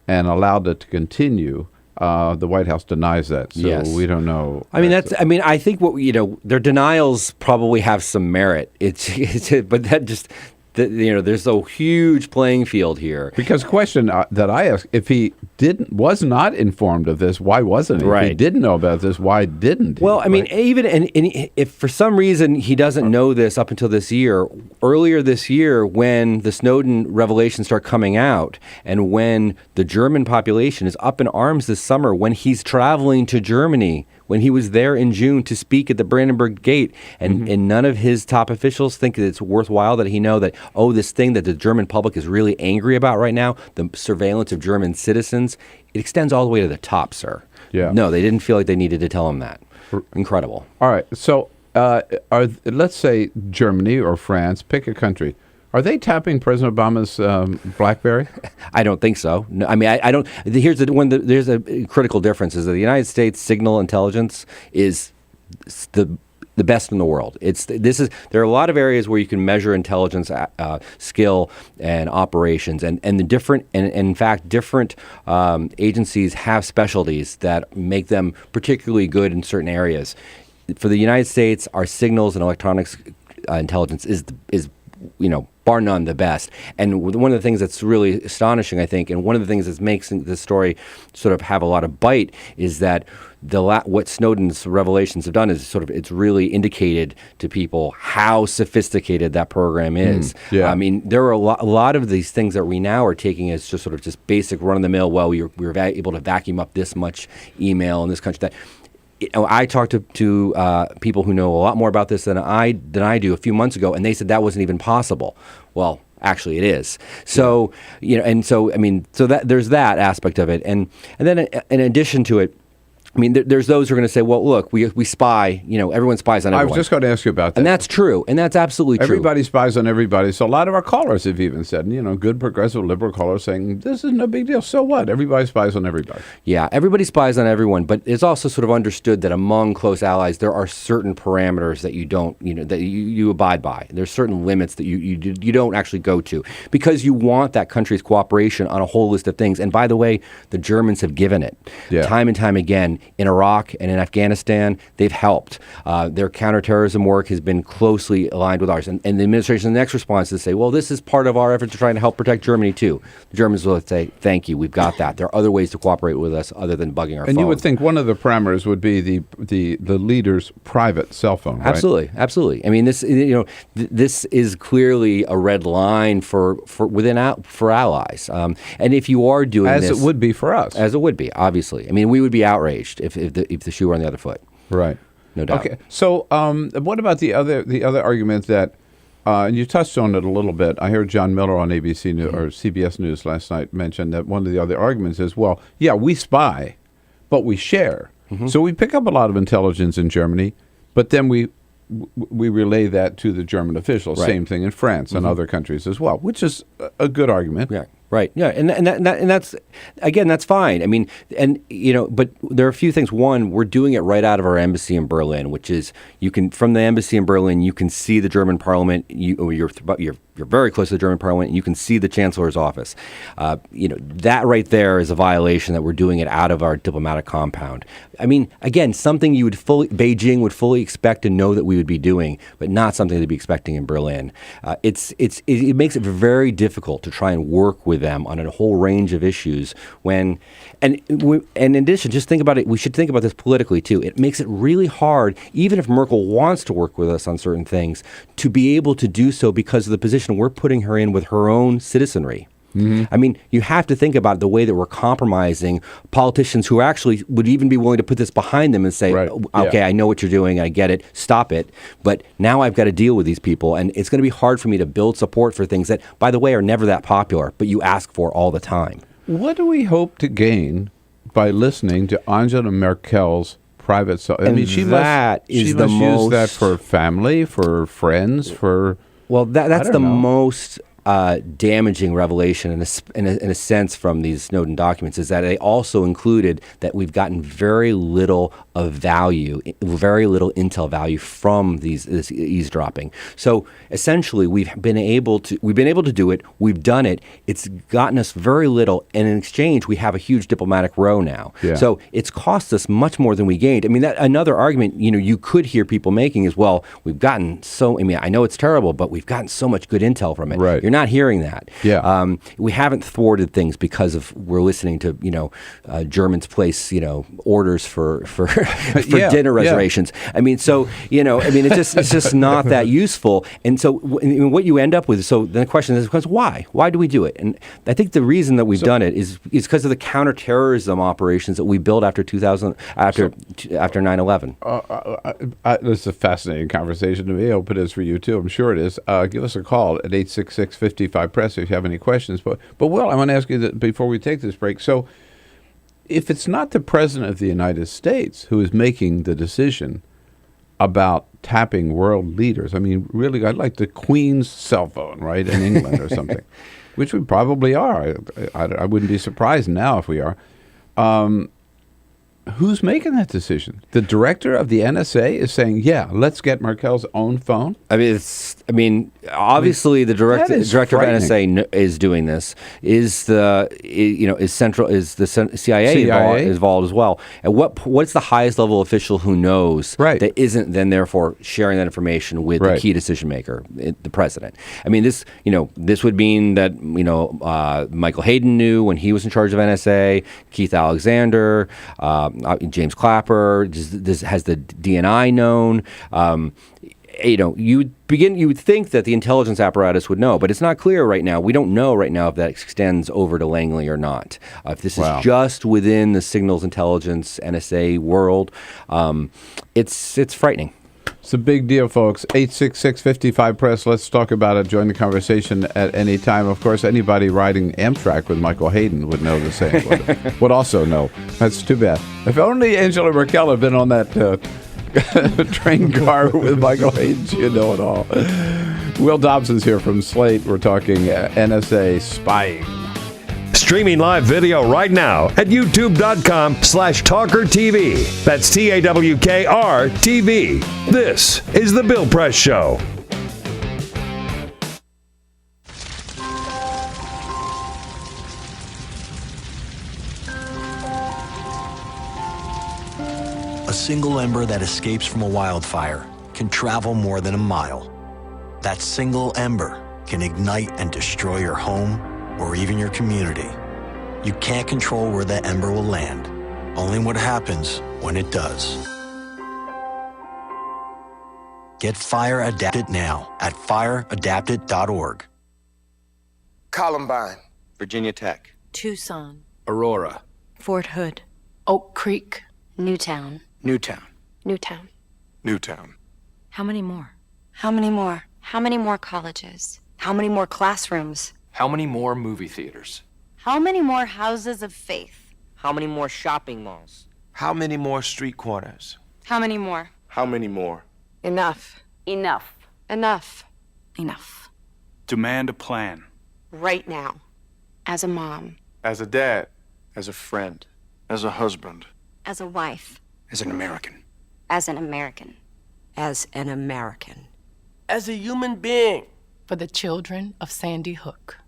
and allowed it to continue. The White House denies that, so we don't know. I mean, I think their denials probably have some merit. But that just. There's a huge playing field here. Because the question that I ask, if he was not informed of this, why wasn't he? Right. If he didn't know about this, why didn't he? Well, I mean, even and if for some reason he doesn't know this up until this year, earlier this year when the Snowden revelations start coming out and when the German population is up in arms this summer, when he's traveling to Germany, when he was there in June to speak at the Brandenburg Gate, and none of his top officials think that it's worthwhile that he know that, this thing that the German public is really angry about right now, the surveillance of German citizens, it extends all the way to the top, sir. Yeah. No, they didn't feel like they needed to tell him that. Incredible. All right. So let's say Germany or France, pick a country. Are they tapping President Obama's BlackBerry? I don't think so. No, I mean, I don't. There's a critical difference: is that the United States signal intelligence is the best in the world. There are a lot of areas where you can measure intelligence, skill, and operations, and in fact, different agencies have specialties that make them particularly good in certain areas. For the United States, our signals and electronics intelligence is bar none the best. And one of the things that's really astonishing, I think, and one of the things that makes this story sort of have a lot of bite is that what Snowden's revelations have done is it's really indicated to people how sophisticated that program is. Yeah. I mean, there are a lot of these things that we now are taking as just just basic run-of-the-mill, we were able to vacuum up this much email in this country. That I talked to people who know a lot more about this than I do a few months ago, and they said that wasn't even possible. Well, actually, it is. So so that there's that aspect of it, and then in addition to it, I mean, there's those who are going to say, well, look, we spy, everyone spies on everyone. I was just going to ask you about that. And that's true. And that's absolutely true. Everybody spies on everybody. So a lot of our callers have even said, good progressive liberal callers saying, this is no big deal. So what? Everybody spies on everybody. Yeah, everybody spies on everyone. But it's also sort of understood that among close allies, there are certain parameters that you don't, that you abide by. There's certain limits that you don't actually go to because you want that country's cooperation on a whole list of things. And by the way, the Germans have given it time and time again. In Iraq and in Afghanistan, they've helped. Their counterterrorism work has been closely aligned with ours. And the administration's next response is to say, well, this is part of our effort to try to help protect Germany, too. The Germans will say, thank you, we've got that. There are other ways to cooperate with us other than bugging our phone. And you would think one of the parameters would be the leader's private cell phone, right? Absolutely, absolutely. I mean, this this is clearly a red line for allies. And if you are doing this, as it would be for us, as it would be, obviously. I mean, we would be outraged if the shoe were on the other foot. Right. No doubt. Okay. So what about the other argument that, and you touched on it a little bit. I heard John Miller on ABC News or CBS News last night mention that one of the other arguments is, well, yeah, we spy, but we share. Mm-hmm. So we pick up a lot of intelligence in Germany, but then we relay that to the German officials. Right. Same thing in France and other countries as well, which is a good argument. Yeah. Right. Yeah. And that's, again, that's fine. I mean, but there are a few things. One, we're doing it right out of our embassy in Berlin, which is from the embassy in Berlin, you can see the German parliament. You're very close to the German parliament, and you can see the chancellor's office. That right there is a violation that we're doing it out of our diplomatic compound. I mean, again, something Beijing would fully expect to know that we would be doing, but not something to be expecting in Berlin. It makes it very difficult to try and work with them on a whole range of issues and in addition, just think about it. We should think about this politically too. It makes it really hard, even if Merkel wants to work with us on certain things, to be able to do so because of the position we're putting her in with her own citizenry. Mm-hmm. I mean, you have to think about the way that we're compromising politicians who actually would even be willing to put this behind them and say, okay, I know what you're doing, I get it, stop it, but now I've got to deal with these people, and it's going to be hard for me to build support for things that, by the way, are never that popular, but you ask for all the time. What do we hope to gain by listening to Angela Merkel's private cell? I mean, she must use that for family, for friends, for... Well, that's the most damaging revelation in a sense from these Snowden documents is that they also included that we've gotten very little of value, very little intel value from this eavesdropping. So essentially, we've been able to do it. We've done it. It's gotten us very little, and in exchange, we have a huge diplomatic row now. Yeah. So it's cost us much more than we gained. I mean, another argument you could hear people making is, well, we've gotten so. I mean, I know it's terrible, but we've gotten so much good intel from it. Right. You're not hearing that. Yeah. We haven't thwarted things because we're listening to Germans place orders for dinner reservations. Yeah. I mean, so it's just not that useful. And so what you end up with. So then the question is, why? Why do we do it? And I think the reason that we've done it is because of the counterterrorism operations that we built after 9/11. This is a fascinating conversation to me. I hope it is for you too. I'm sure it is. Give us a call at 866-55-PRESS if you have any questions. But Will, I want to ask you that before we take this break. So if it's not the President of the United States who is making the decision about tapping world leaders, I mean, really, I'd like the Queen's cell phone, right, in England or something, which we probably are. I wouldn't be surprised now if we are. who's making that decision? The director of the NSA is saying, "Yeah, let's get Merkel's own phone." Obviously, the director of frightening. NSA is doing this. Is the CIA involved as well? And what's the highest level official who knows that isn't then therefore sharing that information with the key decision maker, the president? I mean, this would mean that Michael Hayden knew when he was in charge of NSA. Keith Alexander, James Clapper. Has the DNI known? You would think that the intelligence apparatus would know, but it's not clear right now. We don't know right now if that extends over to Langley or not. If this is just within the signals intelligence NSA world, it's frightening. It's a big deal, folks. 866-55-PRESS. Let's talk about it. Join the conversation at any time. Of course, anybody riding Amtrak with Michael Hayden would know the same. Would also know. That's too bad. If only Angela Merkel had been on that train car with Michael Hayden, she'd know it all. Will Dobson's here from Slate. We're talking NSA spying. Streaming live video right now at youtube.com/TawkrTV. That's TAWKR-TV. This is The Bill Press Show. A single ember that escapes from a wildfire can travel more than a mile. That single ember can ignite and destroy your home or even your community. You can't control where that ember will land, only what happens when it does. Get Fire Adapted now at fireadapted.org. Columbine, Virginia Tech, Tucson, Aurora, Fort Hood, Oak Creek, Newtown. Newtown, Newtown. Newtown. How many more? How many more? How many more colleges? How many more classrooms? How many more movie theaters? How many more houses of faith? How many more shopping malls? How many more street corners? How many more? How many more? Enough. Enough. Enough. Enough. Demand a plan. Right now. As a mom. As a dad. As a friend. As a husband. As a wife. As an American. As an American. As an American. As a human being. For the children of Sandy Hook.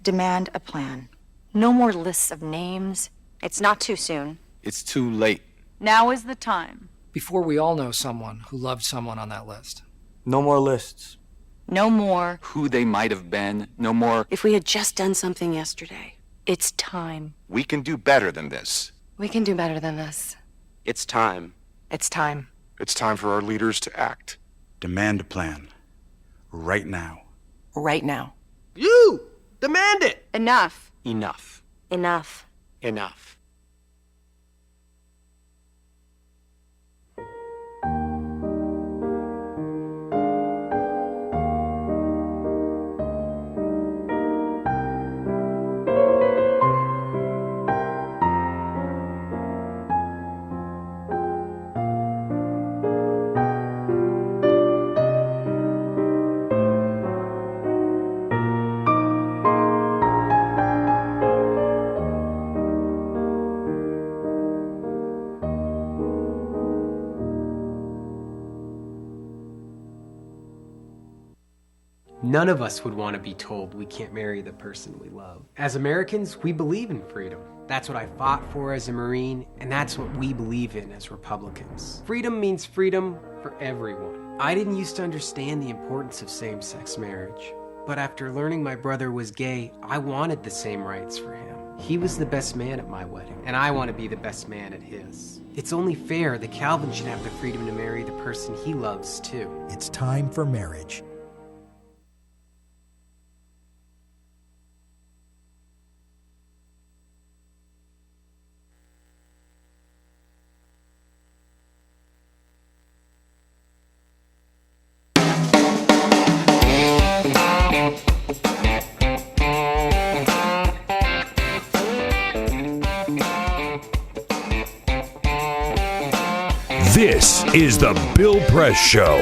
Demand a plan. No more lists of names. It's not too soon. It's too late. Now is the time. Before we all know someone who loved someone on that list. No more lists. No more. Who they might have been. No more. If we had just done something yesterday. It's time. We can do better than this. We can do better than this. It's time. It's time. It's time for our leaders to act. Demand a plan. Right now. Right now. You! Demand it! Enough. Enough. Enough. Enough. None of us would want to be told we can't marry the person we love. As Americans, we believe in freedom. That's what I fought for as a Marine, and that's what we believe in as Republicans. Freedom means freedom for everyone. I didn't used to understand the importance of same-sex marriage, but after learning my brother was gay, I wanted the same rights for him. He was the best man at my wedding, and I want to be the best man at his. It's only fair that Calvin should have the freedom to marry the person he loves, too. It's time for marriage. This is the Bill Press Show.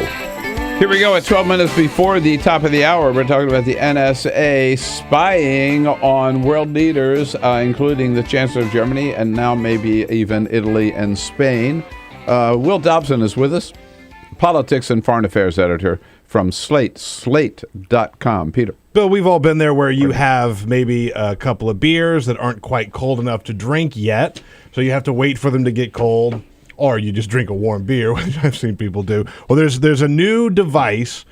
Here we go at 12 minutes before the top of the hour. We're talking about the NSA spying on world leaders, including the Chancellor of Germany and now maybe even Italy and Spain. Will Dobson is with us, politics and foreign affairs editor from Slate, slate.com. Peter. Bill, we've all been there where you have maybe a couple of beers that aren't quite cold enough to drink yet, so you have to wait for them to get cold. Or you just drink a warm beer, which I've seen people do. Well, there's a new device.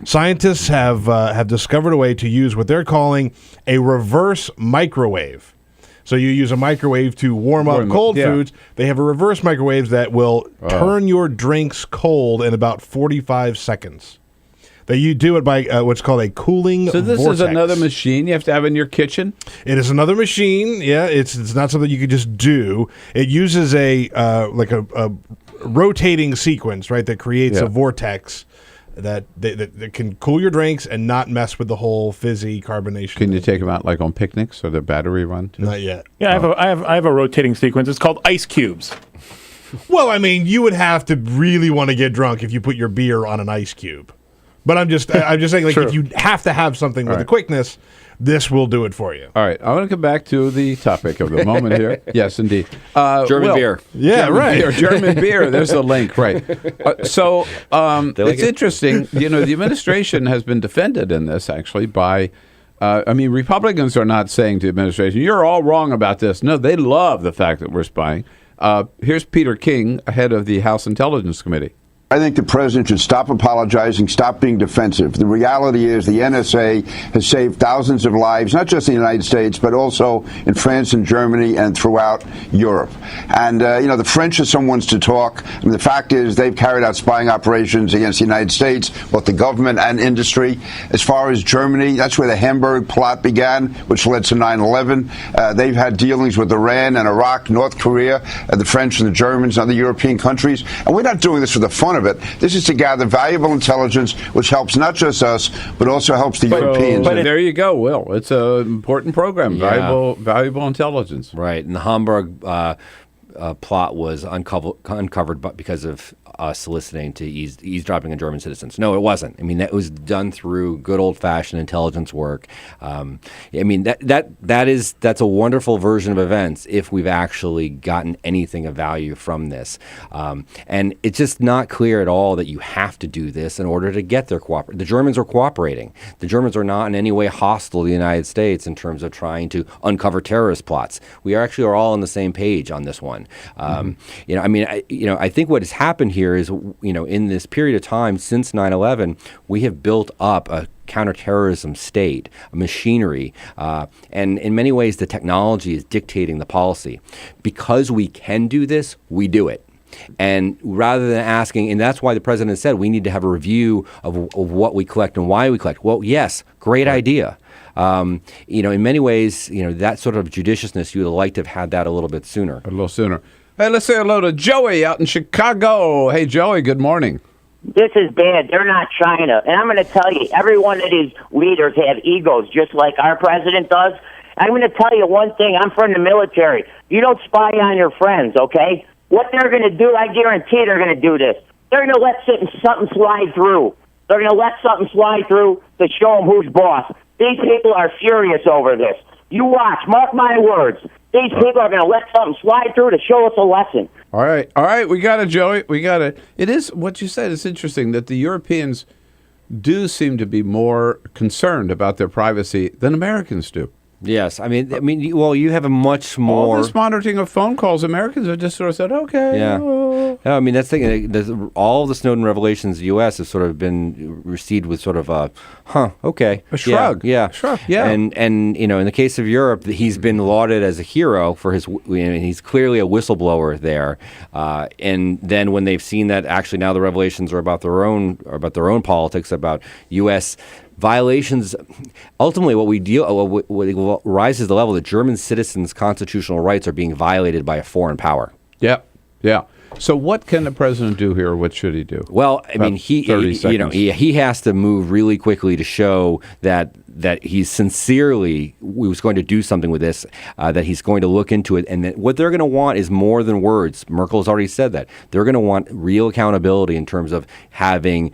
Scientists have discovered a way to use what they're calling a reverse microwave. So you use a microwave to warm up cold foods. They have a reverse microwave that will turn your drinks cold in about 45 seconds. You do it by what's called a cooling vortex. So this is another machine you have to have in your kitchen? It is another machine. Yeah, it's not something you could just do. It uses a rotating sequence, right, that creates a vortex that can cool your drinks and not mess with the whole fizzy carbonation. Can you take them out like on picnics or the battery run? Too? Not yet. Yeah, I have a rotating sequence. It's called ice cubes. Well, I mean, you would have to really want to get drunk if you put your beer on an ice cube. But I'm just saying, like, if you have to have something with the quickness, this will do it for you. All right, I want to come back to the topic of the moment here. Yes, indeed. German beer. Yeah, German right. Beer, German beer. There's the link, right. It's interesting. You know, the administration has been defended in this, actually, by, Republicans are not saying to the administration, you're all wrong about this. No, they love the fact that we're spying. Here's Peter King, head of the House Intelligence Committee. I think the president should stop apologizing, stop being defensive. The reality is the NSA has saved thousands of lives, not just in the United States, but also in France and Germany and throughout Europe. And, the French, if someone wants to talk, the fact is they've carried out spying operations against the United States, both the government and industry. As far as Germany, that's where the Hamburg plot began, which led to 9/11. They've had dealings with Iran and Iraq, North Korea, the French and the Germans and other European countries. And we're not doing this for the fun of it. This is to gather valuable intelligence, which helps not just us, but also helps the Europeans. But there you go, Will. It's an important program, valuable intelligence. Right, and the Hamburg plot was uncovered because of soliciting to eavesdropping on German citizens. No, it wasn't. I mean, that was done through good old-fashioned intelligence work. That's a wonderful version of events if we've actually gotten anything of value from this. And it's just not clear at all that you have to do this in order to get their cooperation. The Germans are cooperating. The Germans are not in any way hostile to the United States in terms of trying to uncover terrorist plots. We actually are all on the same page on this one. I think what has happened here is, in this period of time since 9/11, we have built up a counterterrorism state, a machinery, and in many ways the technology is dictating the policy. Because we can do this, we do it. And rather than asking, and that's why the president said we need to have a review of what we collect and why we collect. Well, yes, great idea. In many ways, that sort of judiciousness, you would like to have had that a little bit sooner. A little sooner. Hey, let's say hello to Joey out in Chicago. Hey, Joey, good morning. This is bad. They're not China. And I'm going to tell you, every one of these leaders have egos, just like our president does. I'm going to tell you one thing. I'm from the military. You don't spy on your friends, okay? What they're going to do, I guarantee they're going to do this. They're going to let something slide through. They're going to let something slide through to show them who's boss. These people are furious over this. You watch. Mark my words. These people are going to let something slide through to show us a lesson. All right. We got it, Joey. We got it. It is what you said. It's interesting that the Europeans do seem to be more concerned about their privacy than Americans do. Yes, well, you have a much more... All this monitoring of phone calls, Americans have just sort of said, okay. Yeah. No, that's the thing. All of the Snowden revelations in the U.S. have sort of been received with sort of a, okay. A shrug. Yeah. Shrug, yeah. And in the case of Europe, he's been lauded as a hero for his... he's clearly a whistleblower there. And then when they've seen that actually now the revelations are about their own politics, about U.S. violations, ultimately what rises to the level that German citizens' constitutional rights are being violated by a foreign power. Yeah. So what can the president do here? What should he do? Well, I mean, he has to move really quickly to show that he sincerely was going to do something with this, that he's going to look into it, and that what they're going to want is more than words. Merkel has already said that. They're going to want real accountability in terms of having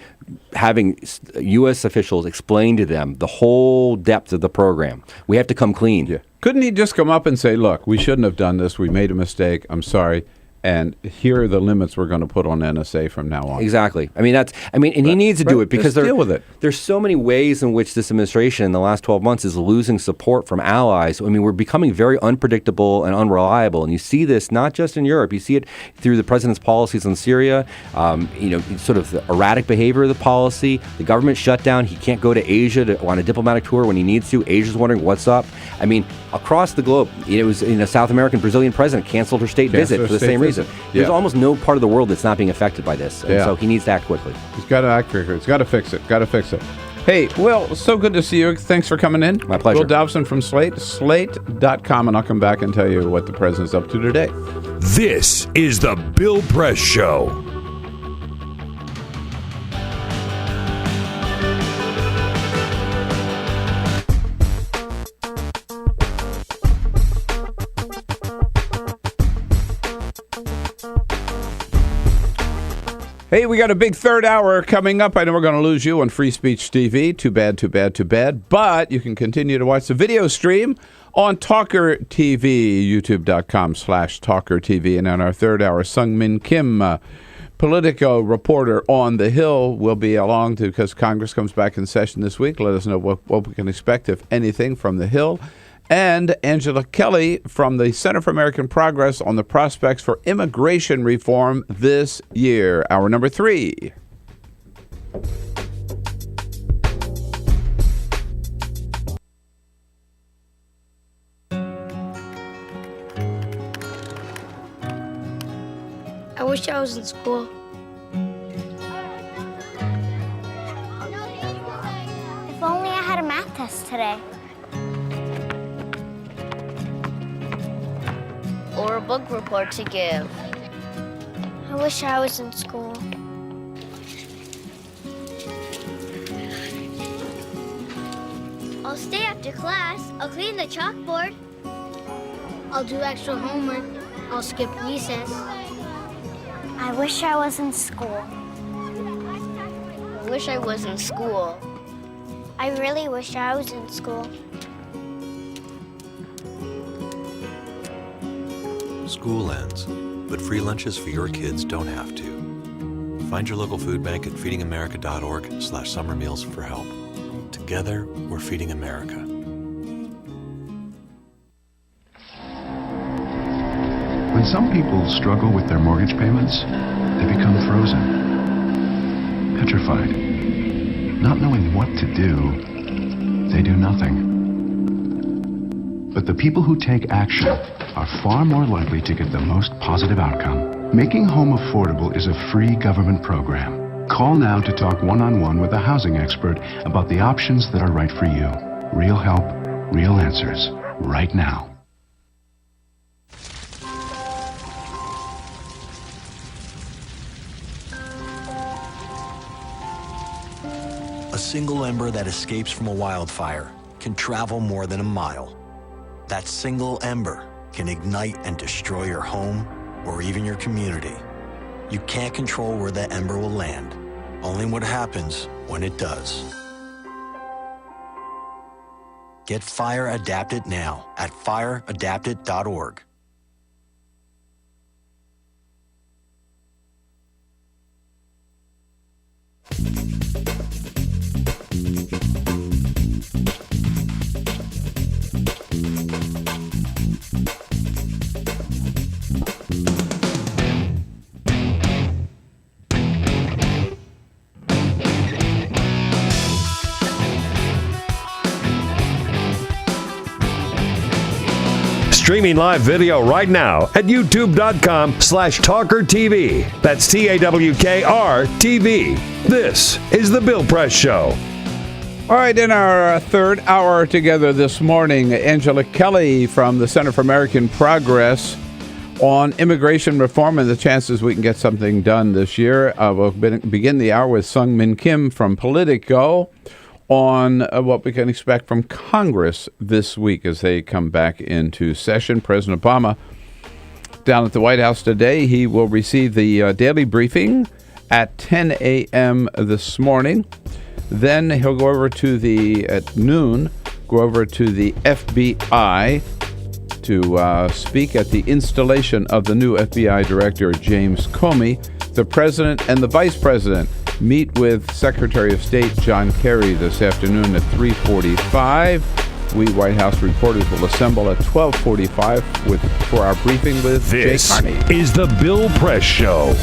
U.S. officials explain to them the whole depth of the program. We have to come clean. Yeah. Couldn't he just come up and say, look, we shouldn't have done this. We made a mistake. I'm sorry. And here are the limits we're going to put on NSA from now on. Exactly. I mean, he needs to do it because deal with it. There's so many ways in which this administration in the last 12 months is losing support from allies. I mean, we're becoming very unpredictable and unreliable. And you see this not just in Europe. You see it through the president's policies on Syria, sort of the erratic behavior of the policy, the government shutdown. He can't go to Asia on a diplomatic tour when he needs to. Asia's wondering what's up. I mean, across the globe, it was a South American Brazilian president canceled her state visit for the same reason. There's almost no part of the world that's not being affected by this. And so he needs to act quickly. He's got to act quickly. He's got to fix it. Hey, Will, so good to see you. Thanks for coming in. My pleasure. Will Dobson from Slate, slate.com, and I'll come back and tell you what the president's up to today. This is the Bill Press Show. Hey, we got a big third hour coming up. I know we're going to lose you on Free Speech TV. Too bad. But you can continue to watch the video stream on TawkrTV, youtube.com/TawkrTV. And on our third hour, Seung Kim, Politico reporter on the Hill, will be along because Congress comes back in session this week. Let us know what we can expect, if anything, from the Hill. And Angela Kelley from the Center for American Progress on the prospects for immigration reform this year. Hour number 3. I wish I was in school. If only I had a math test today. Or a book report to give. I wish I was in school. I'll stay after class. I'll clean the chalkboard. I'll do extra homework. I'll skip recess. I wish I was in school. I wish I was in school. I really wish I was in school. School ends, but free lunches for your kids don't have to. Find your local food bank at feedingamerica.org/summer meals for help. Together, we're feeding America. When some people struggle with their mortgage payments, they become frozen, petrified. Not knowing what to do, they do nothing. But the people who take action are far more likely to get the most positive outcome. Making home affordable is a free government program. Call now to talk one-on-one with a housing expert about the options that are right for you. Real help, real answers, right now. A single ember that escapes from a wildfire can travel more than a mile. That single ember can ignite and destroy your home or even your community. You can't control where that ember will land, only what happens when it does. Get Fire Adapted now at fireadapted.org. Streaming live video right now at youtube.com/TawkrTV. That's TAWKR-TV. This is The Bill Press Show. All right, in our third hour together this morning, Angela Kelley from the Center for American Progress on immigration reform and the chances we can get something done this year. We'll begin the hour with Seung Min Kim from Politico on what we can expect from Congress this week as they come back into session. President Obama down at the White House today. He will receive the daily briefing at 10 a.m. this morning. Then he'll go over to at noon, go over to the FBI to speak at the installation of the new FBI Director, James Comey. The President and the Vice President meet with Secretary of State John Kerry this afternoon at 3:45. We White House reporters will assemble at 12:45 for our briefing with Jay Carney. This is the Bill Press Show.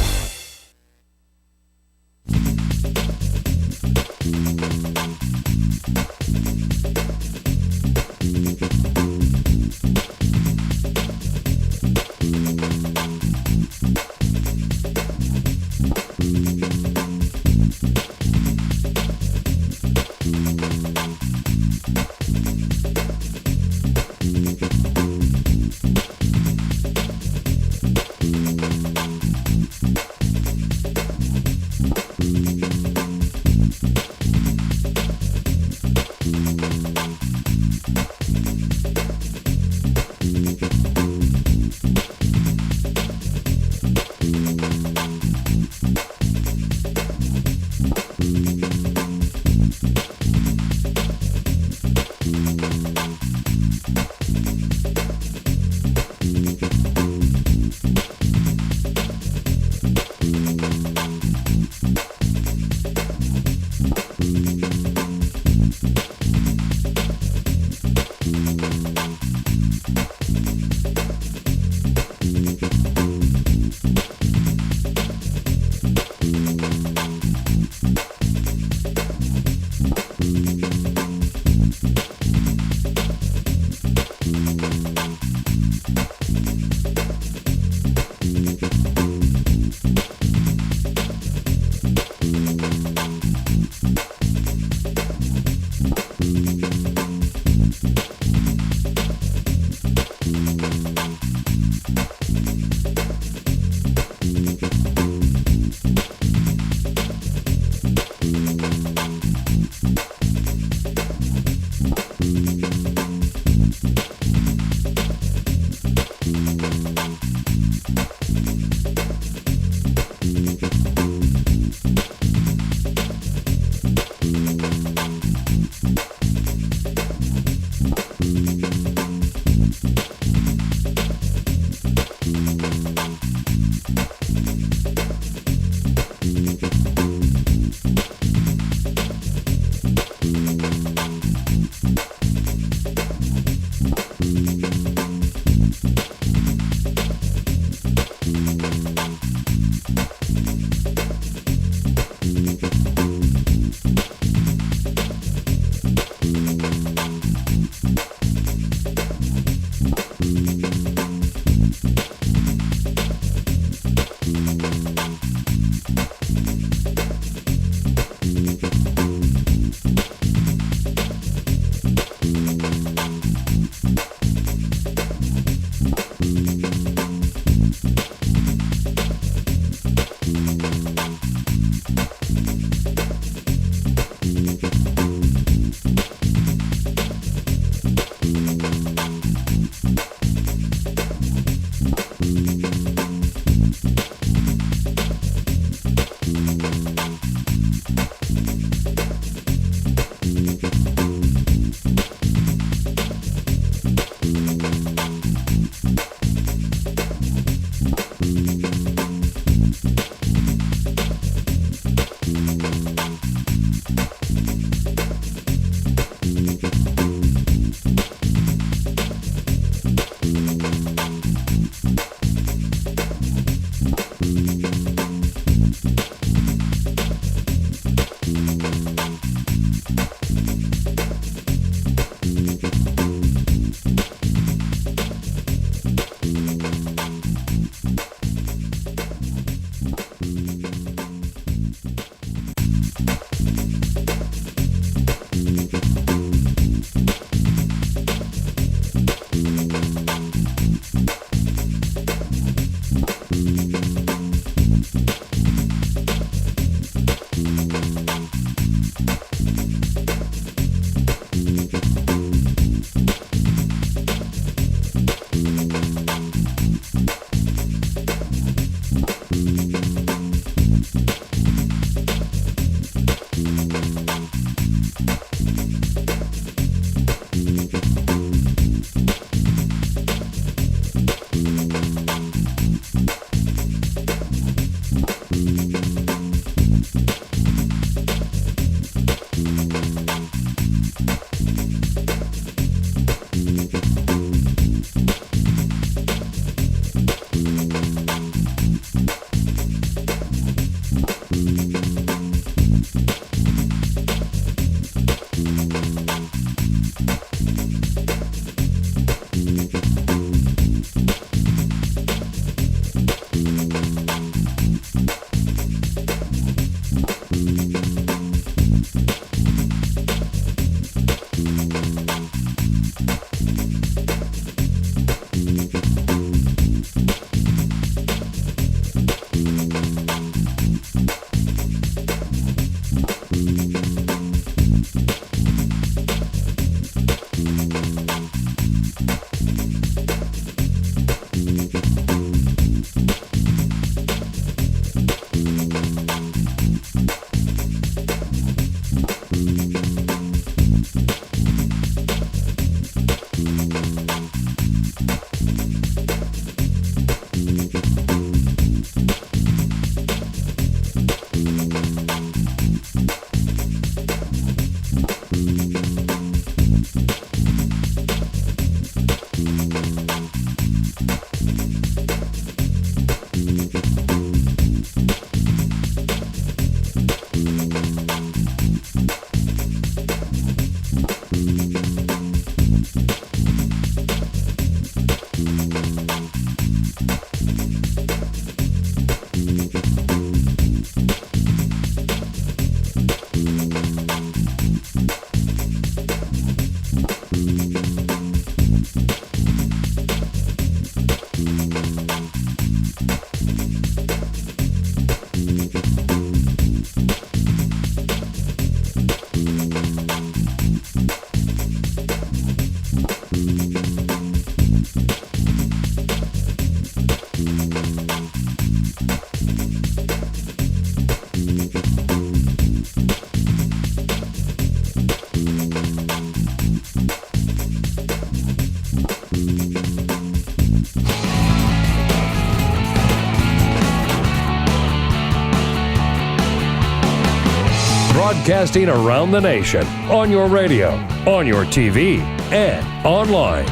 Broadcasting around the nation, on your radio, on your TV, and online.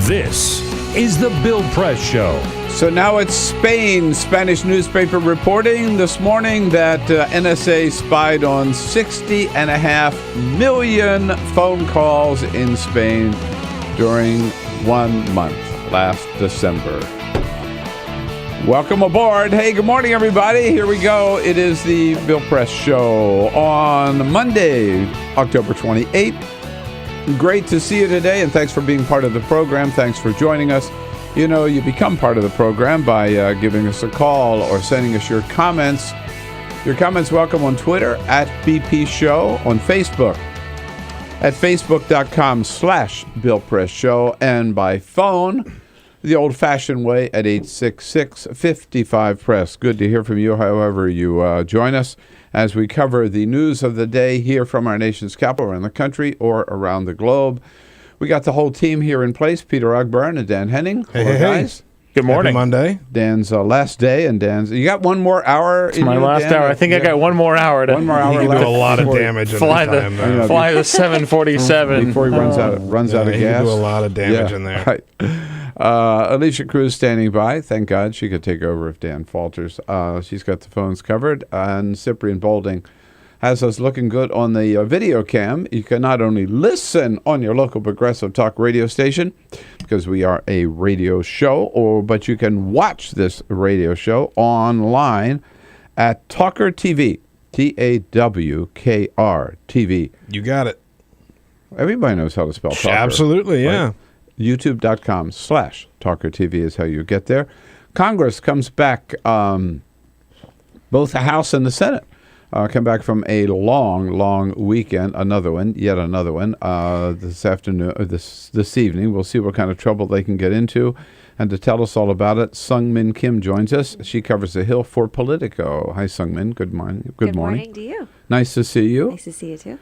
This is The Bill Press Show. So now it's Spain. Spanish newspaper reporting this morning that NSA spied on 60.5 million phone calls in Spain during 1 month last December. Welcome aboard. Hey, good morning, everybody. Here we go. It is the Bill Press Show on Monday, October 28th. Great to see you today, and thanks for being part of the program. Thanks for joining us. You know, you become part of the program by giving us a call or sending us your comments. Your comments welcome on Twitter at BP Show, on Facebook at facebook.com/Bill Press Show, and by phone the old-fashioned way at 866-55-PRESS. Good to hear from you, however you join us, as we cover the news of the day here from our nation's capital, around the country, or around the globe. We got the whole team here in place, Peter Ogburn and Dan Henning. Hey, guys. Good morning. Happy Monday. Dan's last day, and Dan's... You got one more hour? It's my last hour. I think I got one more hour. One more hour You can left. do a lot of damage in fly this time. fly the 747. Before he runs out of gas. You can do a lot of damage in there. Right. Alicia Cruz standing by. Thank God she could take over if Dan falters. She's got the phones covered. And Cyprian Bolding has us looking good on the video cam. You can not only listen on your local progressive talk radio station, because we are a radio show, but you can watch this radio show online at TawkrTV, TAWKR TV. You got it. Everybody knows how to spell Talker. Absolutely, yeah. Right? YouTube.com/TawkrTV is how you get there. Congress comes back, both the House and the Senate come back from a long weekend. Yet another one this afternoon, this evening. We'll see what kind of trouble they can get into. And to tell us all about it, Seung Kim joins us. She covers the Hill for Politico. Hi, Seung. Good morning. Good morning to you. Nice to see you. Nice to see you, too.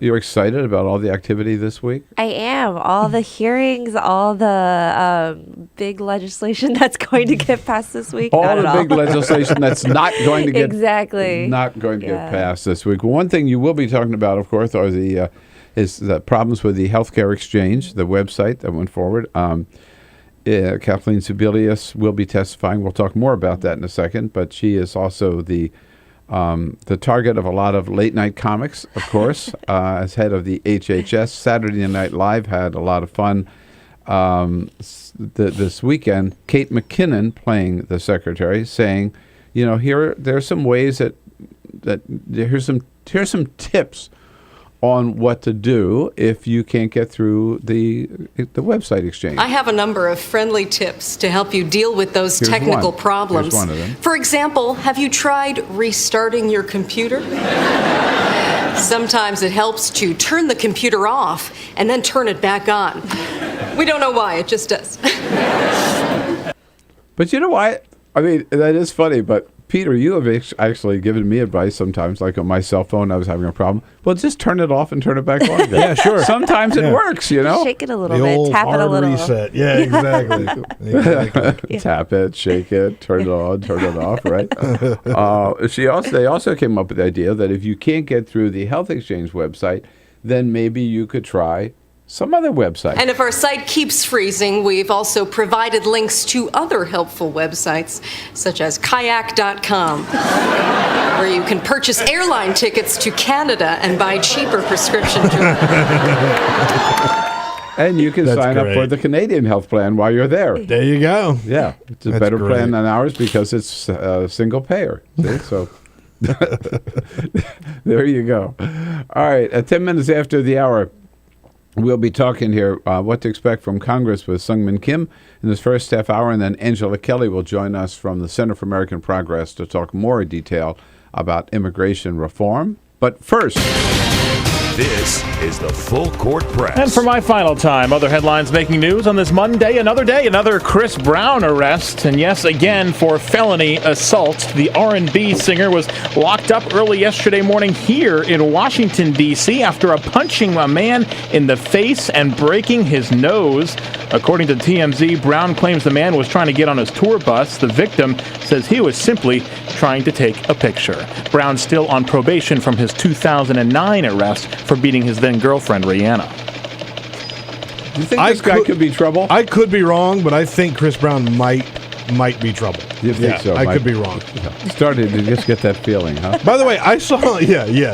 You're excited about all the activity this week? I am. All the hearings, all the big legislation that's going to get passed this week. All the big legislation that's not going to get get passed this week. Well, one thing you will be talking about, of course, are the problems with the healthcare exchange, the website that went forward. Kathleen Sebelius will be testifying. We'll talk more about that in a second, but she is also the the target of a lot of late-night comics, of course, as head of the HHS. Saturday Night Live had a lot of fun this weekend. Kate McKinnon playing the secretary, saying, there's some ways that here's some tips on what to do if you can't get through the website exchange. I have a number of friendly tips to help you deal with those technical problems. Here's one of them. For example, have you tried restarting your computer? Sometimes it helps to turn the computer off and then turn it back on. We don't know why, it just does. But you know why? I mean, that is funny, but Peter, you have actually given me advice sometimes, like on my cell phone, I was having a problem. Well, just turn it off and turn it back on again. Yeah, sure. Sometimes it works, Shake it a little bit, tap it a little. Reset. Yeah, exactly. Exactly. Tap it, shake it, turn it on, turn it off, right? They also came up with the idea that if you can't get through the Health Exchange website, then maybe you could try some other website. And if our site keeps freezing, we've also provided links to other helpful websites, such as kayak.com, where you can purchase airline tickets to Canada and buy cheaper prescription drugs. And you can sign up for the Canadian health plan while you're there. There you go. Yeah, it's a better plan than ours because it's single payer. See? So there you go. All right, at 10 minutes after the hour, we'll be talking here what to expect from Congress with Seung Kim in this first half hour, and then Angela Kelley will join us from the Center for American Progress to talk more in detail about immigration reform. But first, this is the Full Court Press. And for my final time, other headlines making news on this Monday, another Chris Brown arrest. And yes, again, for felony assault. The R&B singer was locked up early yesterday morning here in Washington, D.C. after punching a man in the face and breaking his nose. According to TMZ, Brown claims the man was trying to get on his tour bus. The victim says he was simply trying to take a picture. Brown's still on probation from his 2009 arrest for beating his then-girlfriend, Rihanna. Do you think this guy could be trouble? I could be wrong, but I think Chris Brown might be trouble. You think so? I could be wrong. Started to just get that feeling, huh? By the way, I saw,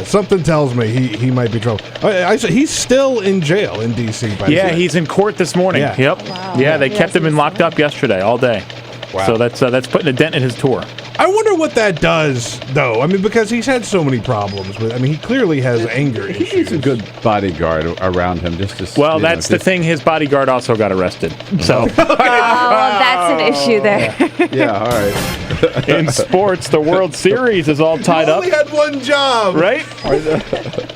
something tells me he might be trouble. I saw he's still in jail in D.C. Yeah, he's in court this morning. Yeah. Yep. Wow. Yeah, they kept him in locked up yesterday all day. Wow. So that's putting a dent in his tour. I wonder what that does, though. I mean, because he's had so many problems. He clearly has anger issues. He's a good bodyguard around him. Well, that's the thing. His bodyguard also got arrested. So. That's an issue there. Yeah, all right. In sports, the World Series is all tied up. He only had one job. Right?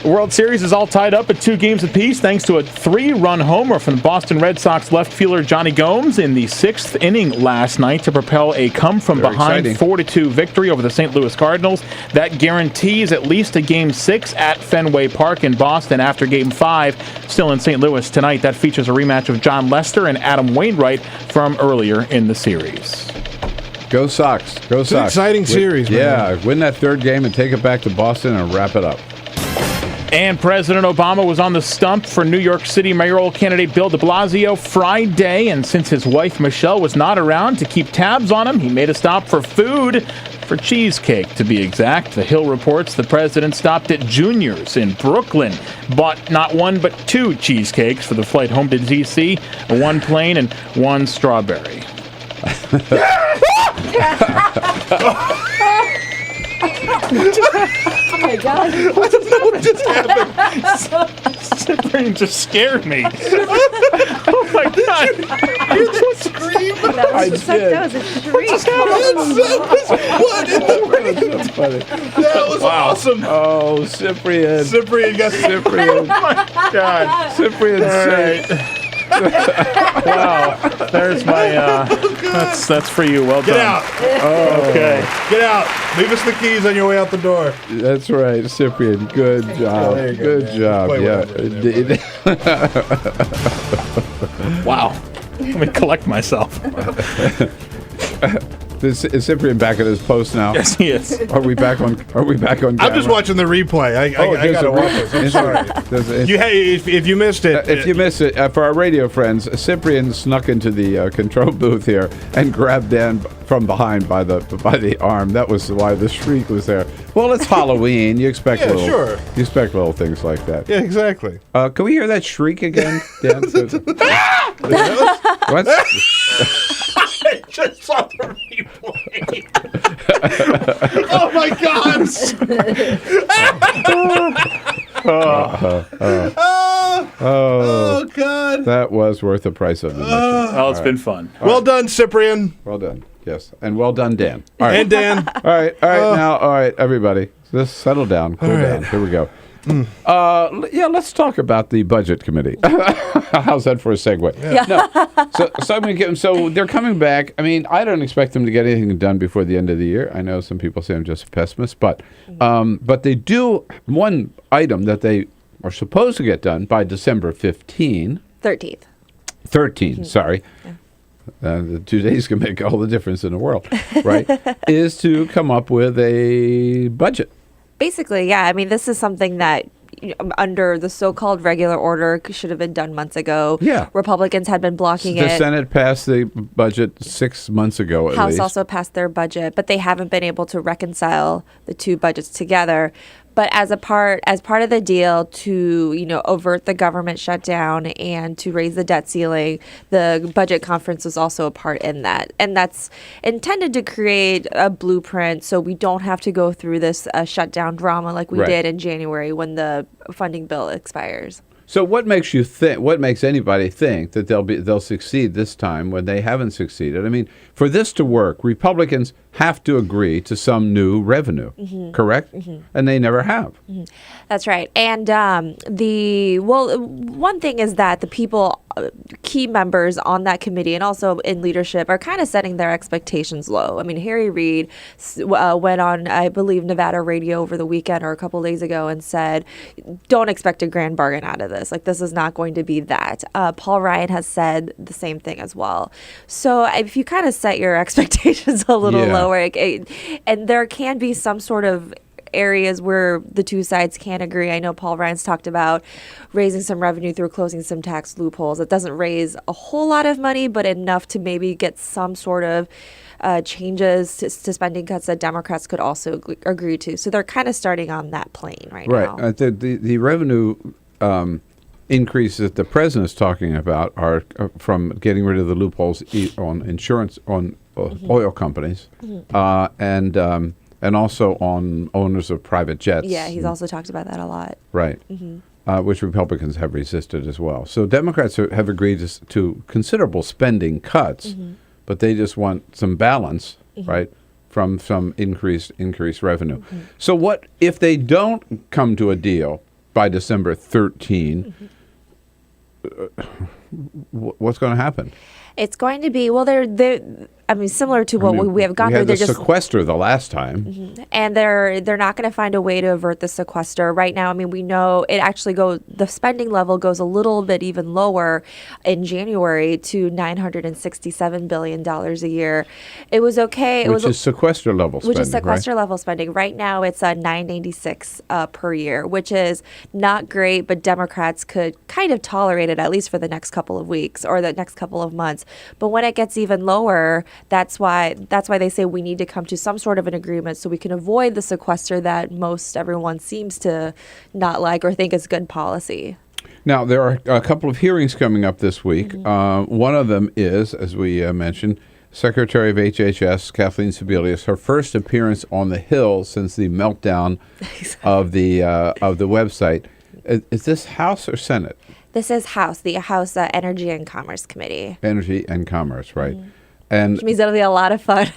World Series is all tied up at 2 games apiece thanks to a 3-run homer from the Boston Red Sox left fielder Johnny Gomes in the 6th inning last night to propel a come-from-behind 4-2 victory over the St. Louis Cardinals. That guarantees at least a Game 6 at Fenway Park in Boston after Game 5, still in St. Louis tonight. That features a rematch of John Lester and Adam Wainwright from earlier in the series. Go Sox. Go Sox. It's an exciting series, man. Yeah, win that 3rd game and take it back to Boston and wrap it up. And President Obama was on the stump for New York City mayoral candidate Bill de Blasio Friday, and since his wife Michelle was not around to keep tabs on him, he made a stop for food, for cheesecake to be exact. The Hill reports the president stopped at Junior's in Brooklyn, bought not one but 2 cheesecakes for the flight home to D.C., 1 plain and 1 strawberry. Oh my God. I don't know what just happened. Cyprian just scared me. Oh my God. You just screamed. That was a shriek. What in the world? That's funny. That was awesome. Oh, Cyprian. Cyprian got Cyprian. Oh my God. Cyprian's right. Wow, there's my. That's for you. Well Get done. out. Oh. Okay. Get out. Leave us the keys on your way out the door. That's right, Cyprian. Good job. There you go, Good man. job. Play Yeah, whatever indeed. Wow. Let me collect myself. Is Cyprian back at his post now? Yes, he is. Are we back on camera? I'm just watching the replay. I got to watch this. I'm sorry. If you missed it. If you missed it, for our radio friends, Cyprian snuck into the control booth here and grabbed Dan from behind by the arm. That was why the shriek was there. Well, it's Halloween. You expect you expect little things like that. Yeah, exactly. Can we hear that shriek again, Dan? What? I just saw the replay. Oh my God! Oh God! That was worth the price of admission. Oh, it's been fun. Well done, Cyprian. Well done. Yes, and well done, Dan. All right. And Dan. All right. Now, all right, everybody, just settle down, cool down. Here we go. Let's talk about the budget committee. How's that for a segue? Yeah. No. So they're coming back. I mean, I don't expect them to get anything done before the end of the year. I know some people say I'm just a pessimist, but they do one item that they are supposed to get done by December 13th. 13th, sorry. Yeah. The 2 days can make all the difference in the world, right? Is to come up with a budget. Basically, yeah. I mean, this is something that under the so-called regular order should have been done months ago. Yeah. Republicans had been blocking it. The Senate passed the budget 6 months ago at House least. also passed their budget, but they haven't been able to reconcile the two budgets together. But as part of the deal to, avert the government shutdown and to raise the debt ceiling, the budget conference was also a part in that. And that's intended to create a blueprint so we don't have to go through this shutdown drama like we did in January when the funding bill expires. So what makes you think? What makes anybody think that they'll succeed this time when they haven't succeeded? I mean, for this to work, Republicans have to agree to some new revenue, correct? And they never have. That's right. And one thing is that the people, key members on that committee and also in leadership are kind of setting their expectations low. I mean, Harry Reid went on, I believe, Nevada radio over the weekend or a couple days ago and said, don't expect a grand bargain out of this. Like, this is not going to be that. Paul Ryan has said the same thing as well. So if you kind of set your expectations a little lower, and there can be some sort of areas where the two sides can't agree. I know Paul Ryan's talked about raising some revenue through closing some tax loopholes. It doesn't raise a whole lot of money, but enough to maybe get some sort of changes to spending cuts that Democrats could also agree to. So they're kind of starting on that plane now. Right. The revenue increases that the president's talking about are from getting rid of the loopholes on insurance, on oil companies, and also on owners of private jets. Yeah, he's also talked about that a lot. Right. Which Republicans have resisted as well. So Democrats have agreed to considerable spending cuts, but they just want some balance, right, from some increased revenue. So what if they don't come to a deal by December 13? What's going to happen? It's going to be, similar to what we have gone through. We had the sequester the last time. And they're not going to find a way to avert the sequester. Right now, I mean, we know it actually the spending level goes a little bit even lower in January to $967 billion a year. It was okay. Which is sequester level spending, Which is sequester level spending. Right now, it's $986 per year, which is not great, but Democrats could kind of tolerate it, at least for the next couple of weeks or the next couple of months. But when it gets even lower, that's why they say we need to come to some sort of an agreement so we can avoid the sequester that most everyone seems to not like or think is good policy. Now, there are a couple of hearings coming up this week. One of them is, as we mentioned, Secretary of HHS Kathleen Sebelius, her first appearance on the Hill since the meltdown of the website. Is this House or Senate? This is House, the House Energy and Commerce Committee. Energy and Commerce, right. And which means it'll be a lot of fun.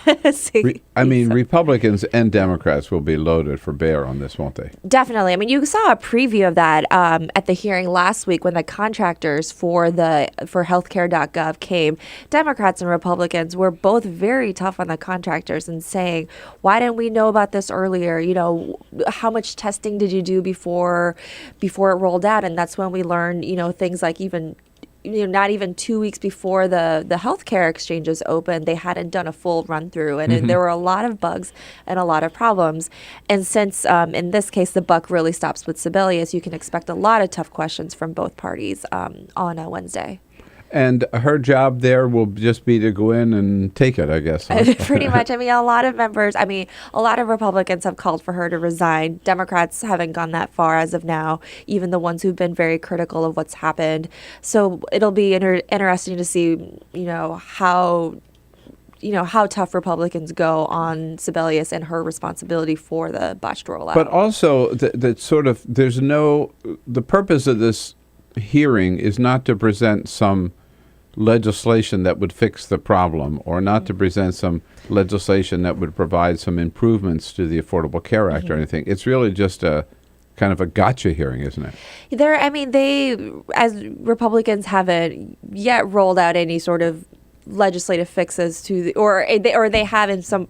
Republicans and Democrats will be loaded for bear on this, won't they? Definitely. I mean, you saw a preview of that at the hearing last week when the contractors for healthcare.gov came. Democrats and Republicans were both very tough on the contractors and saying, why didn't we know about this earlier? How much testing did you do before it rolled out? And that's when we learned, things like even not even 2 weeks before the healthcare exchanges opened, they hadn't done a full run through, and there were a lot of bugs and a lot of problems. And since in this case the buck really stops with Sebelius, you can expect a lot of tough questions from both parties on Wednesday. And her job there will just be to go in and take it, I guess. Huh? Pretty much. I mean, a lot of Republicans have called for her to resign. Democrats haven't gone that far as of now, even the ones who've been very critical of what's happened. So it'll be interesting to see, how tough Republicans go on Sebelius and her responsibility for the botched rollout. But also, the purpose of this hearing is not to present some legislation that would fix the problem, or not to present some legislation that would provide some improvements to the Affordable Care Act or anything. It's really just a kind of a gotcha hearing, isn't it? They, as Republicans, haven't yet rolled out any sort of legislative fixes to or they have in some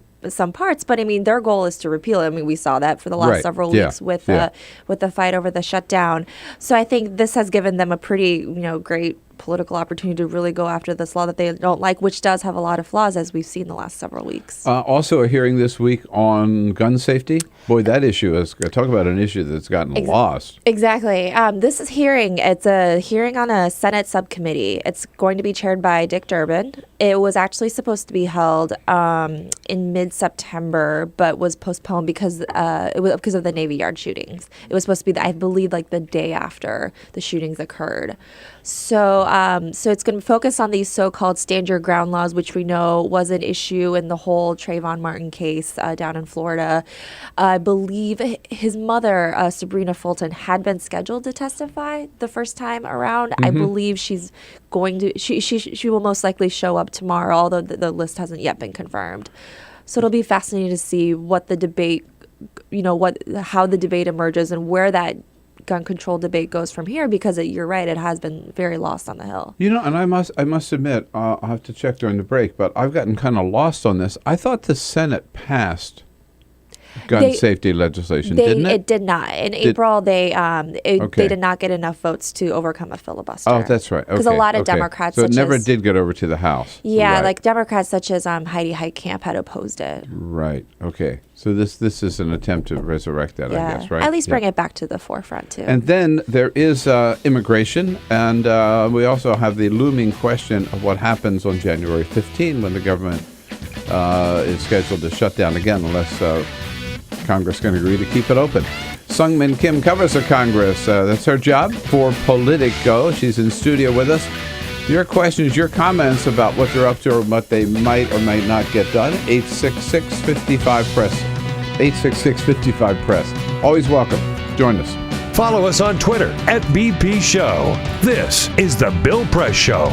parts, but their goal is to repeal it. We saw that for the last several weeks with the fight over the shutdown. So I think this has given them a pretty great political opportunity to really go after this law that they don't like, which does have a lot of flaws, as we've seen the last several weeks. Also a hearing this week on gun safety. Boy, that issue talk about an issue that's gotten lost. Exactly. This is it's a hearing on a Senate subcommittee. It's going to be chaired by Dick Durbin. It was actually supposed to be held in mid-September, but was postponed because of the Navy Yard shootings. It was supposed to be, I believe, the day after the shootings occurred. So it's going to focus on these so-called stand your ground laws, which we know was an issue in the whole Trayvon Martin case down in Florida. I believe his mother, Sabrina Fulton, had been scheduled to testify the first time around. I believe she's going to. She will most likely show up tomorrow, although the list hasn't yet been confirmed. So it'll be fascinating to see what the debate, how the debate emerges and where that gun control debate goes from here, because you're right, it has been very lost on the Hill. And I must admit, I'll have to check during the break, but I've gotten kind of lost on this. I thought the Senate passed gun safety legislation, didn't it? It did not. In April, they did not get enough votes to overcome a filibuster. Oh, that's right. Because a lot of Democrats, so it never did get over to the House. Yeah, right. Democrats such as Heidi Heitkamp had opposed it. Right. Okay. So this is an attempt to resurrect that, I guess, right? At least bring it back to the forefront, too. And then there is immigration, and we also have the looming question of what happens on January 15 when the government is scheduled to shut down again, unless Congress can agree to keep it open. Seung Min Kim covers the Congress. That's her job for Politico. She's in studio with us. Your questions, your comments about what you're up to or what they might or might not get done, 866-55-PRESS. 866-55-PRESS. Always welcome. Join us. Follow us on Twitter @BP Show. This is The Bill Press Show.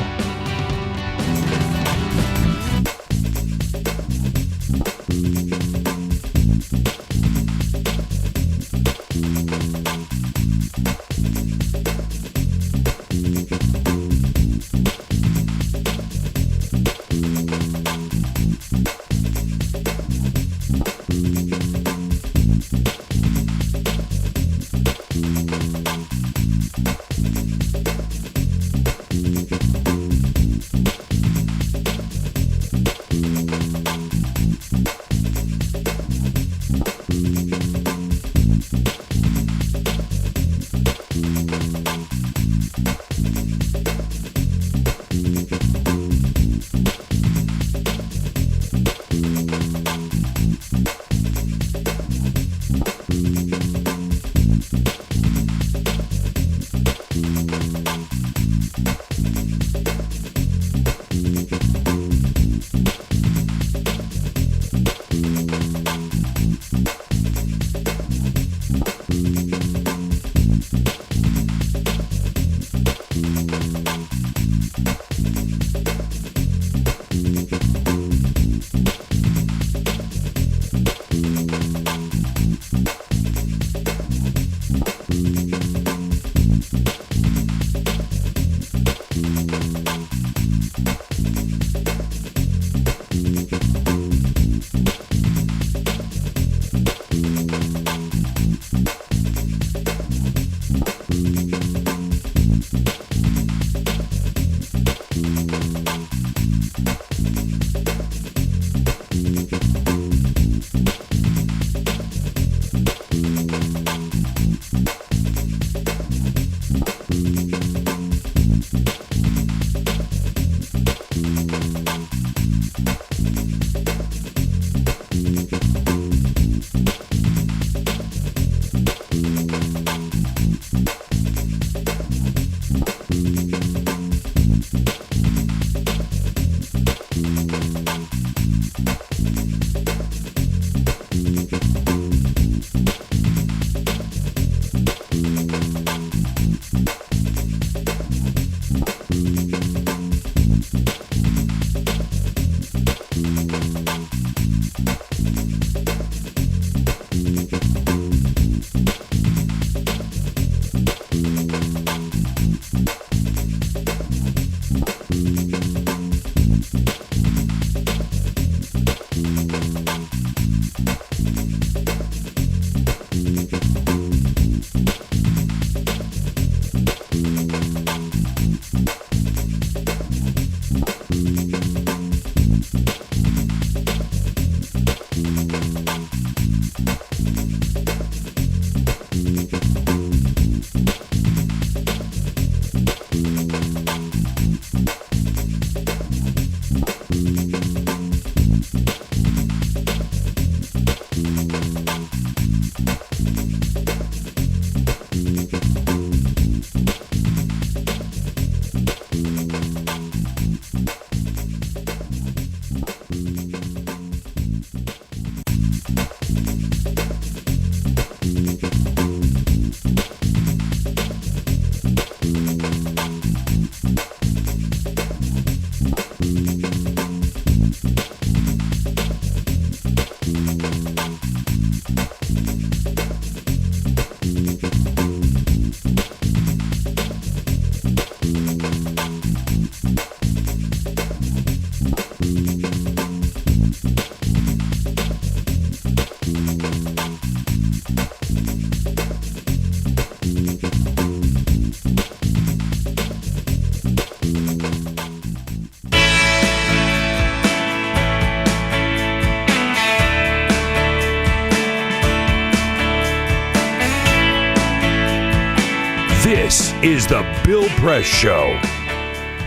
This is the Bill Press Show.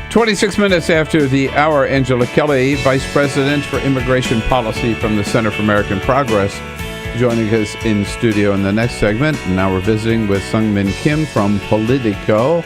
26 minutes after the hour, Angela Kelley, Vice President for Immigration Policy from the Center for American Progress, joining us in studio in the next segment. Now we're visiting with Seung Kim from Politico.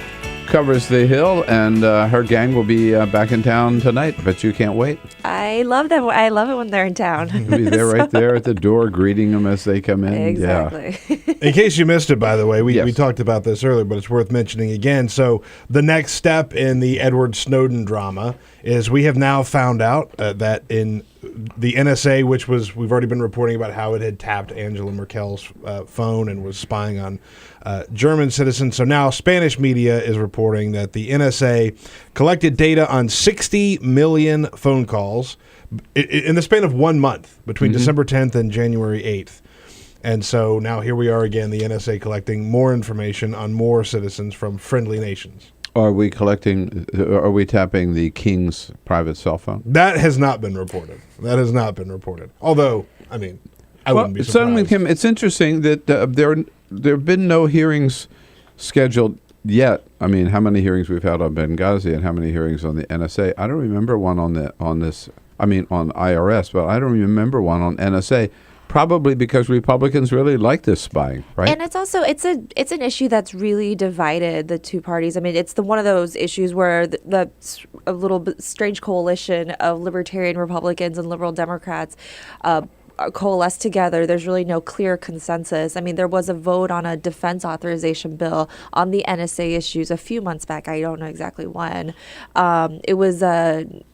Covers the Hill, and her gang will be back in town tonight. But you can't wait. I love them. I love it when they're in town. You'll be there right there at the door, greeting them as they come in. Exactly. Yeah. In case you missed it, by the way, we talked about this earlier, but it's worth mentioning again. So the next step in the Edward Snowden drama is we have now found out that in the NSA, which we've already been reporting about how it had tapped Angela Merkel's phone and was spying on German citizens. So now Spanish media is reporting that the NSA collected data on 60 million phone calls in the span of 1 month between December 10th and January 8th. And so now here we are again, the NSA collecting more information on more citizens from friendly nations. Are we tapping the king's private cell phone? That has not been reported. Although, I mean, I wouldn't be surprised. Kim, it's interesting that there have been no hearings scheduled yet. I mean, how many hearings we've had on Benghazi and how many hearings on the NSA? I don't remember one on IRS, but I don't remember one on NSA. Probably because Republicans really like this spying, right? And it's also it's an issue that's really divided the two parties. I mean, it's one of those issues where a little bit strange coalition of libertarian Republicans and liberal Democrats coalesce together. There's really no clear consensus. I mean, there was a vote on a defense authorization bill on the NSA issues a few months back. I don't know exactly when. It was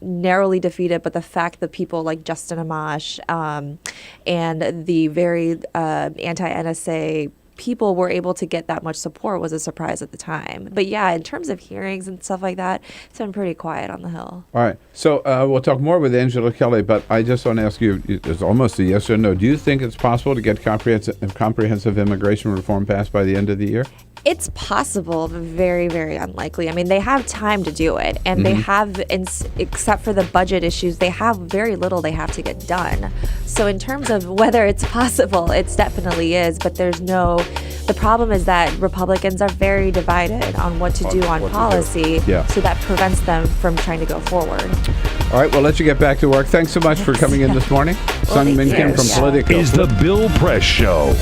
narrowly defeated, but the fact that people like Justin Amash and the very anti-NSA people were able to get that much support was a surprise at the time. But yeah, in terms of hearings and stuff like that, it's been pretty quiet on the Hill. All right. So we'll talk more with Angela Kelley, but I just want to ask you, it's almost a yes or no. Do you think it's possible to get comprehensive immigration reform passed by the end of the year? It's possible, but very, very unlikely. I mean, they have time to do it, and they have, except for the budget issues, they have very little they have to get done. So in terms of whether it's possible, it definitely is, but the problem is that Republicans are very divided on what to do on policy, so that prevents them from trying to go forward. All right, we'll let you get back to work. Thanks so much for coming in this morning. Seung Kim from Politico. Is the Bill Press Show.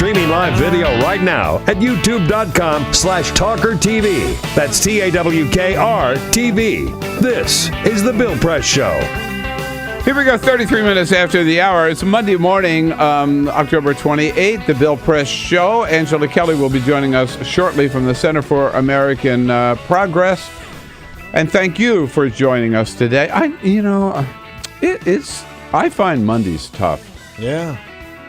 streaming live video right now at youtube.com/TawkrTV. That's TAWKR-TV. This is The Bill Press Show. Here we go, 33 minutes after the hour. It's Monday morning, October 28th, the Bill Press Show. Angela Kelley will be joining us shortly from the Center for American Progress. And thank you for joining us today. I find Mondays tough. Yeah.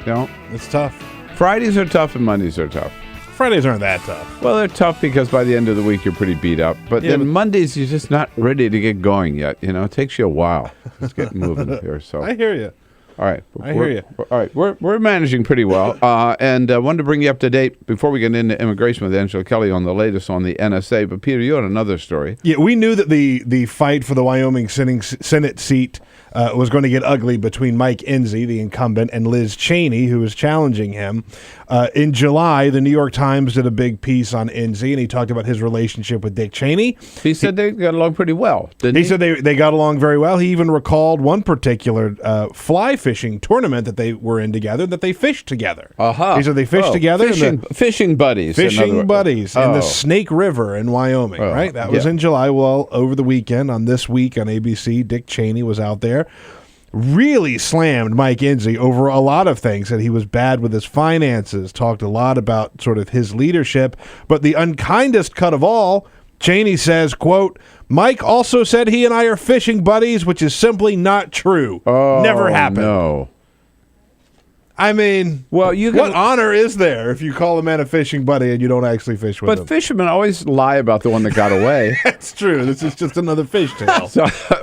You know? It's tough. Fridays are tough and Mondays are tough. Fridays aren't that tough. Well, they're tough because by the end of the week, you're pretty beat up. But then Mondays, you're just not ready to get going yet. You know, it takes you a while. Let's get moving here. So I hear you. All right. I hear you. All right. We're managing pretty well. And wanted to bring you up to date before we get into immigration with Angela Kelley on the latest on the NSA. But, Peter, you had another story. Yeah, we knew that the fight for the Wyoming Senate seat was going to get ugly between Mike Enzi, the incumbent, and Liz Cheney, who was challenging him. In July, the New York Times did a big piece on Enzi, and he talked about his relationship with Dick Cheney. He said they got along pretty well, didn't he? He said they got along very well. He even recalled one particular fly fishing tournament that they were in together, that they fished together. He said they fished together. Fishing buddies. Fishing buddies in the Snake River in Wyoming, right? That was in July. Well, over the weekend, on This Week on ABC, Dick Cheney was out there. Really slammed Mike Enzi over a lot of things, that he was bad with his finances, talked a lot about sort of his leadership. But the unkindest cut of all, Cheney says, quote, Mike also said he and I are fishing buddies, which is simply not true. Never happened. No. I mean, what honor is there if you call a man a fishing buddy and you don't actually fish with him? But fishermen always lie about the one that got away. That's true. This is just another fish tale.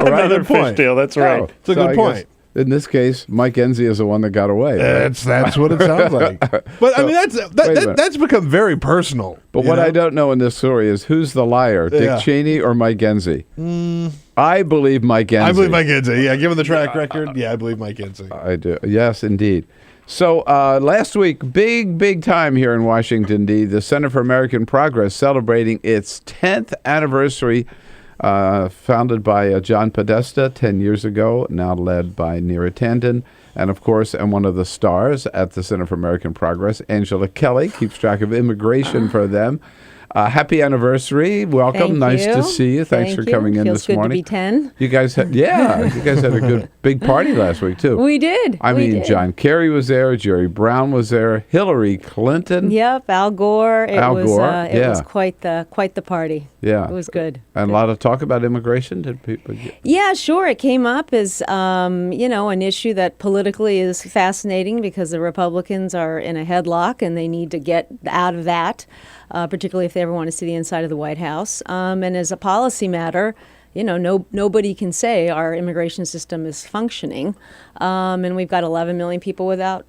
Another fish tale. That's right. It's a good point. In this case, Mike Enzi is the one that got away. Right? That's what it sounds like. But I mean, that's become very personal. But what I don't know in this story is who's the liar, Dick Cheney or Mike Enzi? I believe Mike Enzi. I believe Mike Enzi. Yeah, given the track record, I believe Mike Enzi. I do. Yes, indeed. So last week, big time here in Washington, D.C., the Center for American Progress celebrating its 10th anniversary, founded by John Podesta 10 years ago, now led by Neera Tanden. And, of course, and one of the stars at the Center for American Progress, Angela Kelley, keeps track of immigration for them. Happy anniversary. Welcome. Nice to see you. Thanks for coming in this morning. Feels good to be 10. You guys had a good big party last week, too. We did. I mean, John Kerry was there, Jerry Brown was there, Hillary Clinton. Yep, Al Gore. It was quite the party. Yeah. It was good. And a lot of talk about immigration. Did people Yeah, sure. It came up as an issue that politically is fascinating because the Republicans are in a headlock and they need to get out of that. Particularly if they ever want to see the inside of the White House. And as a policy matter, nobody can say our immigration system is functioning. And we've got 11 million people without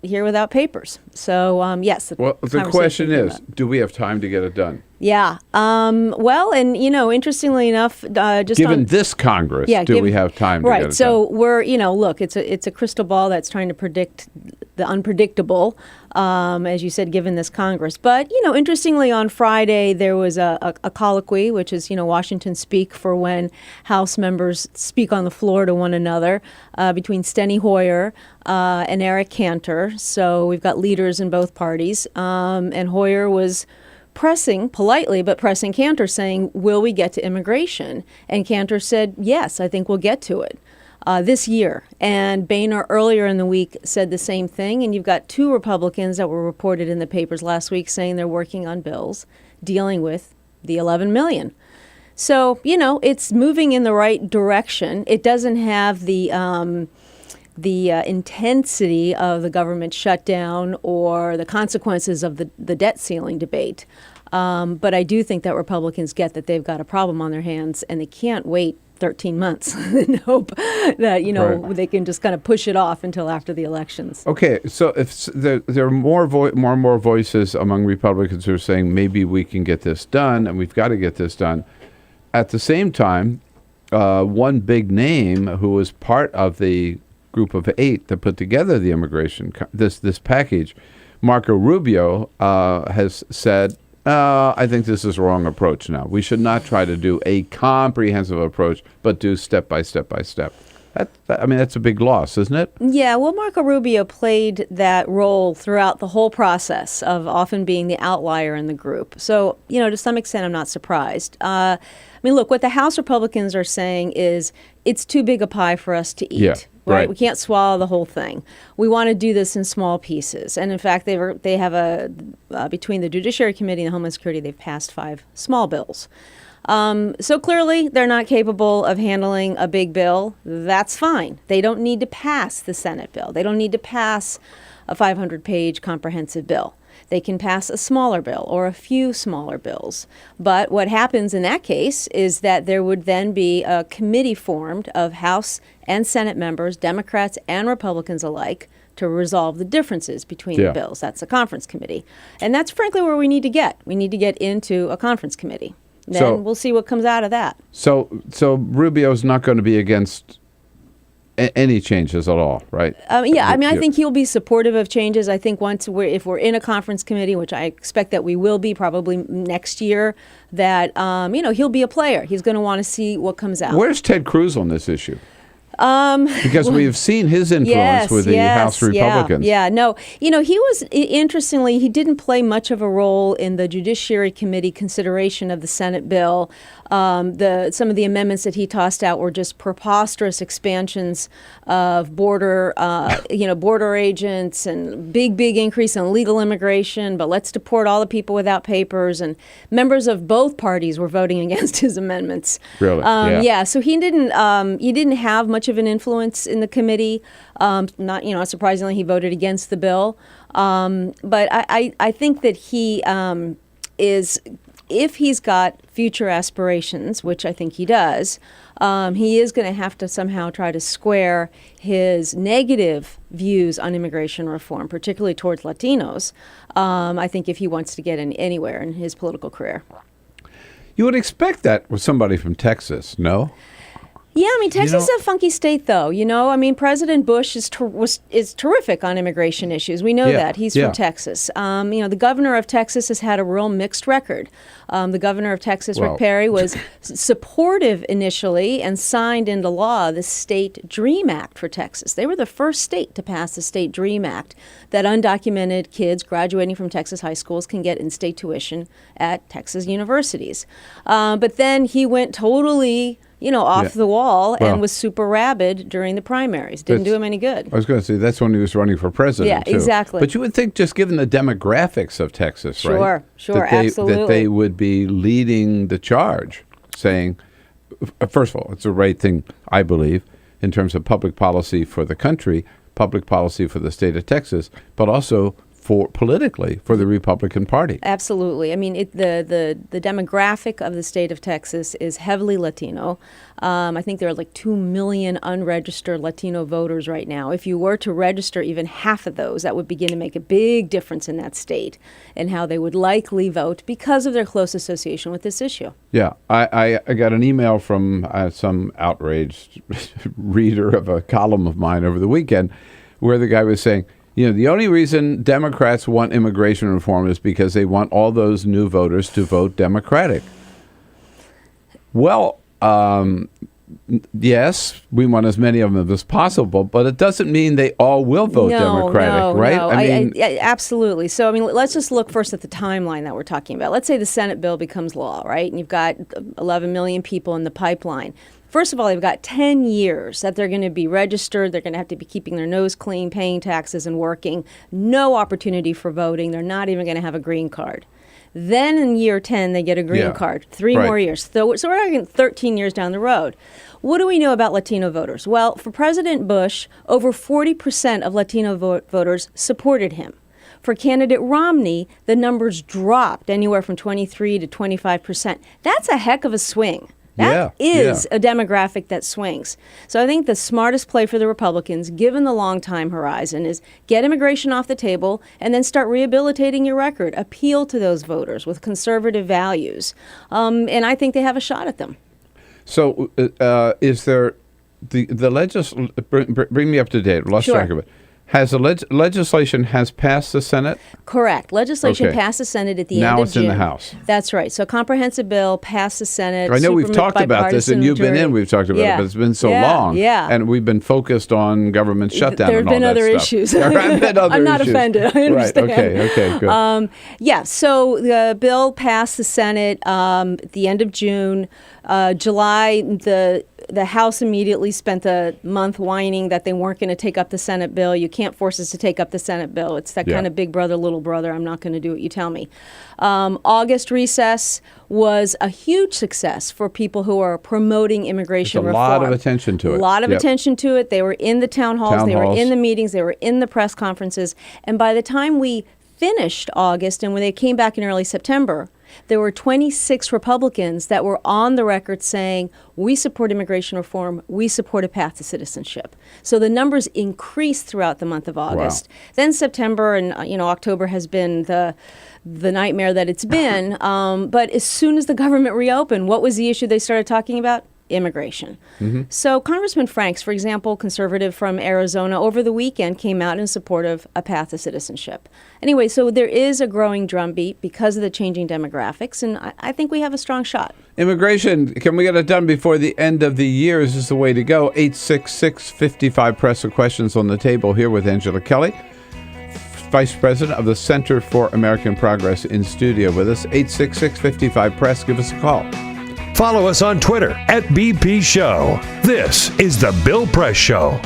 papers. So, yes. The question is, do we have time to get it done? Yeah. Interestingly enough, given this Congress, do we have time to get it done? So we're, look, it's a crystal ball that's trying to predict the unpredictable, as you said, given this Congress. But, interestingly, on Friday, there was a colloquy, which is, Washington speak for when House members speak on the floor to one another, between Steny Hoyer and Eric Cantor. So we've got leaders in both parties. And Hoyer was politely pressing Cantor, saying, will we get to immigration? And Cantor said, yes, I think we'll get to it this year. And Boehner earlier in the week said the same thing. And you've got two Republicans that were reported in the papers last week saying they're working on bills dealing with the 11 million. So, it's moving in the right direction. It doesn't have the intensity of the government shutdown or the consequences of the debt ceiling debate. But I do think that Republicans get that they've got a problem on their hands and they can't wait 13 months and hope that, they can just kind of push it off until after the elections. Okay, so if there are more and more voices among Republicans who are saying maybe we can get this done and we've got to get this done. At the same time, one big name who was part of the group of 8 that put together the immigration, this package, Marco Rubio, has said, I think this is a wrong approach now. We should not try to do a comprehensive approach, but do step by step by step. That's a big loss, isn't it? Yeah, well, Marco Rubio played that role throughout the whole process of often being the outlier in the group. So, to some extent, I'm not surprised. Look, what the House Republicans are saying is it's too big a pie for us to eat. Yeah, right. We can't swallow the whole thing. We want to do this in small pieces. And in fact, they have between the Judiciary Committee and the Homeland Security, they've passed 5 small bills. So clearly, they're not capable of handling a big bill. That's fine. They don't need to pass the Senate bill. They don't need to pass a 500-page comprehensive bill. They can pass a smaller bill or a few smaller bills. But what happens in that case is that there would then be a committee formed of House and Senate members, Democrats and Republicans alike, to resolve the differences between the bills. That's a conference committee. And that's frankly where we need to get. We need to get into a conference committee. Then we'll see what comes out of that. So Rubio's not going to be against any changes at all, right? I think he'll be supportive of changes. I think if we're in a conference committee, which I expect that we will be probably next year, that he'll be a player. He's going to want to see what comes out. Where's Ted Cruz on this issue? Because we've seen his influence with the House Republicans. He was, interestingly, he didn't play much of a role in the Judiciary Committee consideration of the Senate bill. Some of the amendments that he tossed out were just preposterous expansions of border agents and big increase in legal immigration, but let's deport all the people without papers. And members of both parties were voting against his amendments. Really? So he didn't have much of an influence in the committee. Not surprisingly, he voted against the bill. But I think that he is, if he's got future aspirations, which I think he does, he is going to have to somehow try to square his negative views on immigration reform, particularly towards Latinos, I think if he wants to get anywhere in his political career. You would expect that with somebody from Texas, no? Yeah, Texas is a funky state, though. President Bush is terrific on immigration issues. We know that. He's from Texas. The governor of Texas has had a real mixed record. The governor of Texas, Rick Perry, was supportive initially and signed into law the State Dream Act for Texas. They were the first state to pass the State Dream Act that undocumented kids graduating from Texas high schools can get in-state tuition at Texas universities. But then he went totally off the wall and was super rabid during the primaries. Didn't do him any good. I was going to say, that's when he was running for president, Yeah, too. exactly. But you would think, just given the demographics of Texas, right? Sure, absolutely. That they would be leading the charge, saying, first of all, it's the right thing, I believe, in terms of public policy for the country, public policy for the state of Texas, but also politically for the Republican Party. Absolutely. The demographic of the state of Texas is heavily Latino. I think there are like 2 million unregistered Latino voters right now. If you were to register even half of those, that would begin to make a big difference in that state and how they would likely vote because of their close association with this issue. Yeah. I got an email from some outraged reader of a column of mine over the weekend where the guy was saying, the only reason Democrats want immigration reform is because they want all those new voters to vote Democratic. Well, yes, we want as many of them as possible, but it doesn't mean they all will vote Democratic, right? No. Absolutely. So, let's just look first at the timeline that we're talking about. Let's say the Senate bill becomes law, right? And you've got 11 million people in the pipeline. First of all, they've got 10 years that they're going to be registered. They're going to have to be keeping their nose clean, paying taxes, and working. No opportunity for voting. They're not even going to have a green card. Then in year 10, they get a green card. 3 more years. So we're talking 13 years down the road. What do we know about Latino voters? Well, for President Bush, over 40% of Latino voters supported him. For candidate Romney, the numbers dropped anywhere from 23 to 25%. That's a heck of a swing. That is a demographic that swings. So I think the smartest play for the Republicans, given the long time horizon, is get immigration off the table and then start rehabilitating your record. Appeal to those voters with conservative values. And I think they have a shot at them. So is there the bring me up to date. Lost track of it. Has the legislation has passed the Senate? Correct. Legislation Okay. passed the Senate at the Now end of it's June. in the House. That's right. So a comprehensive bill passed the Senate. I know we've super talked about this, and you've been bipartisan in. We've talked about majority. it, but it's been so Yeah, long. Yeah. And we've been focused on government shutdown. There have and all been that other stuff. issues. There have been other I'm not issues. offended. I understand. Right. Okay. Good. Yeah. So the bill passed the Senate at the end of June. July, the House immediately spent a month whining that they weren't going to take up the Senate bill. You can't force us to take up the Senate bill. It's that kind of big brother, little brother. I'm not going to do what you tell me. August recess was a huge success for people who are promoting immigration There's a reform. lot of attention to it. A lot of Yep. attention to it. They were in the town halls. They were in the meetings. They were in the press conferences. And by the time we finished August and when they came back in early September, there were 26 Republicans that were on the record saying, we support immigration reform, we support a path to citizenship. So the numbers increased throughout the month of August. Then September and October has been the nightmare that it's been. But as soon as the government reopened, what was the issue they started talking about? Immigration. So Congressman Franks, for example, conservative from Arizona, over the weekend came out in support of a path to citizenship. Anyway, so there is a growing drumbeat because of the changing demographics, and I think we have a strong shot. Immigration, can we get it done before the end of the year? Is this the way to go? 866-55-PRESS for questions on the table here with Angela Kelley, Vice President of the Center for American Progress, in studio with us. 866-55-PRESS. Give us a call. Follow us on Twitter @BP Show. This is The Bill Press Show.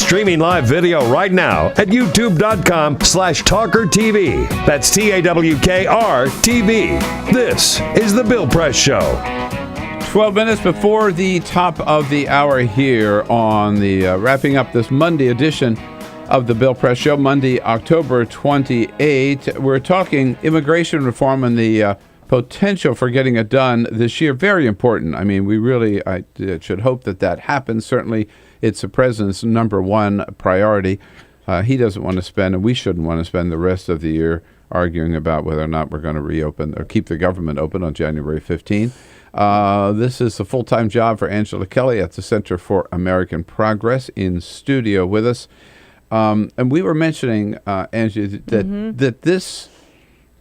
streaming live video right now at youtube.com/TawkrTV. That's TAWKR-TV. This is The Bill Press Show. 12 minutes before the top of the hour here on the wrapping up this Monday edition of the Bill Press Show, Monday, October 28. We're talking immigration reform and the potential for getting it done this year. Very important. I mean, I should hope that happens. Certainly, it's the president's number one priority. He doesn't want to spend, and we shouldn't want to spend the rest of the year arguing about whether or not we're going to reopen or keep the government open on January 15. This is a full-time job for Angela Kelley at the Center for American Progress in studio with us. And we were mentioning, Angie, that this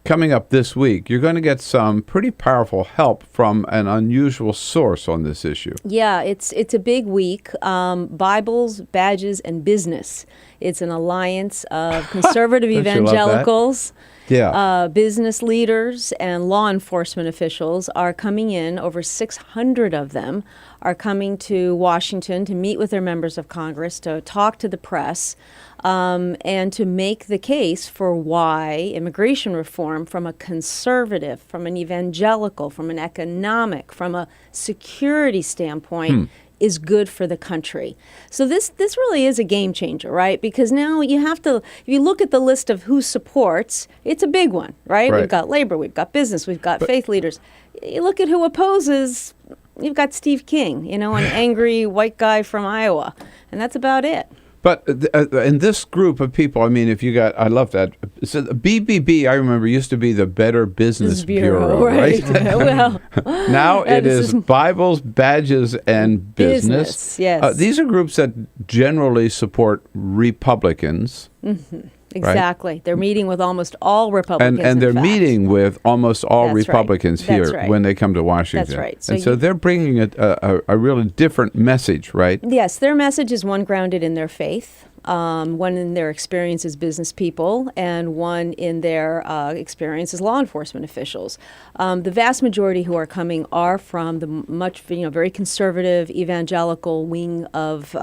coming up this week, you're going to get some pretty powerful help from an unusual source on this issue. Yeah, it's a big week. Bibles, badges, and business. It's an alliance of conservative evangelicals. Yeah. Business leaders and law enforcement officials are coming in. Over 600 of them are coming to Washington to meet with their members of Congress, to talk to the press, and to make the case for why immigration reform from a conservative, from an evangelical, from an economic, from a security standpoint is good for the country. So this really is a game changer, right? Because now you have to, if you look at the list of who supports, it's a big one, right? We've got labor, we've got business, we've got faith leaders. You look at who opposes, you've got Steve King, an angry white guy from Iowa, and that's about it. But in this group of people, I mean, I love that. So the BBB, I remember, used to be the Better Business Bureau, right? Well, now it is Bibles, Badges, and Business. Yes. These are groups that generally support Republicans. Mm-hmm. Exactly. Right? They're meeting with almost all Republicans. And they're meeting with almost all Republicans right. here when they come to Washington. That's right. So they're bringing a really different message, right? Yes, their message is one grounded in their faith, one in their experience as business people, and one in their experience as law enforcement officials. The vast majority who are coming are from the very conservative evangelical wing of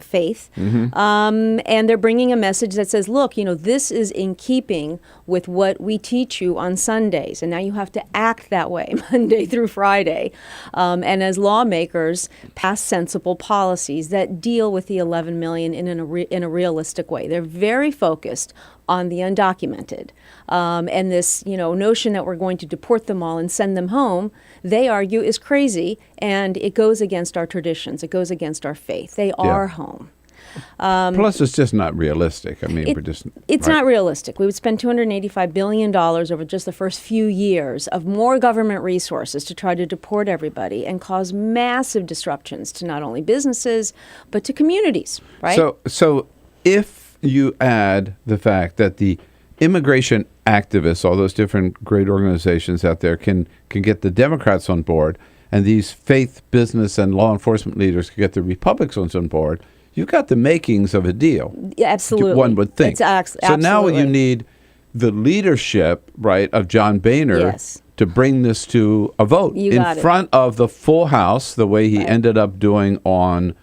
faith, and they're bringing a message that says, look, this is in keeping with what we teach you on Sundays, and now you have to act that way Monday through Friday, and as lawmakers pass sensible policies that deal with the 11 million in a realistic way. They're very focused on the undocumented. And this, notion that we're going to deport them all and send them home, they argue is crazy, and it goes against our traditions. It goes against our faith. They are home. Plus, it's just not realistic. I mean, it's not realistic. We would spend $285 billion over just the first few years of more government resources to try to deport everybody and cause massive disruptions to not only businesses, but to communities, right? So if you add the fact that the immigration activists, all those different great organizations out there can get the Democrats on board, and these faith, business, and law enforcement leaders can get the Republicans on board, you've got the makings of a deal. Yeah, absolutely. One would think. So now you need the leadership, right, of John Boehner to bring this to a vote in front of the full House, the way he ended up doing on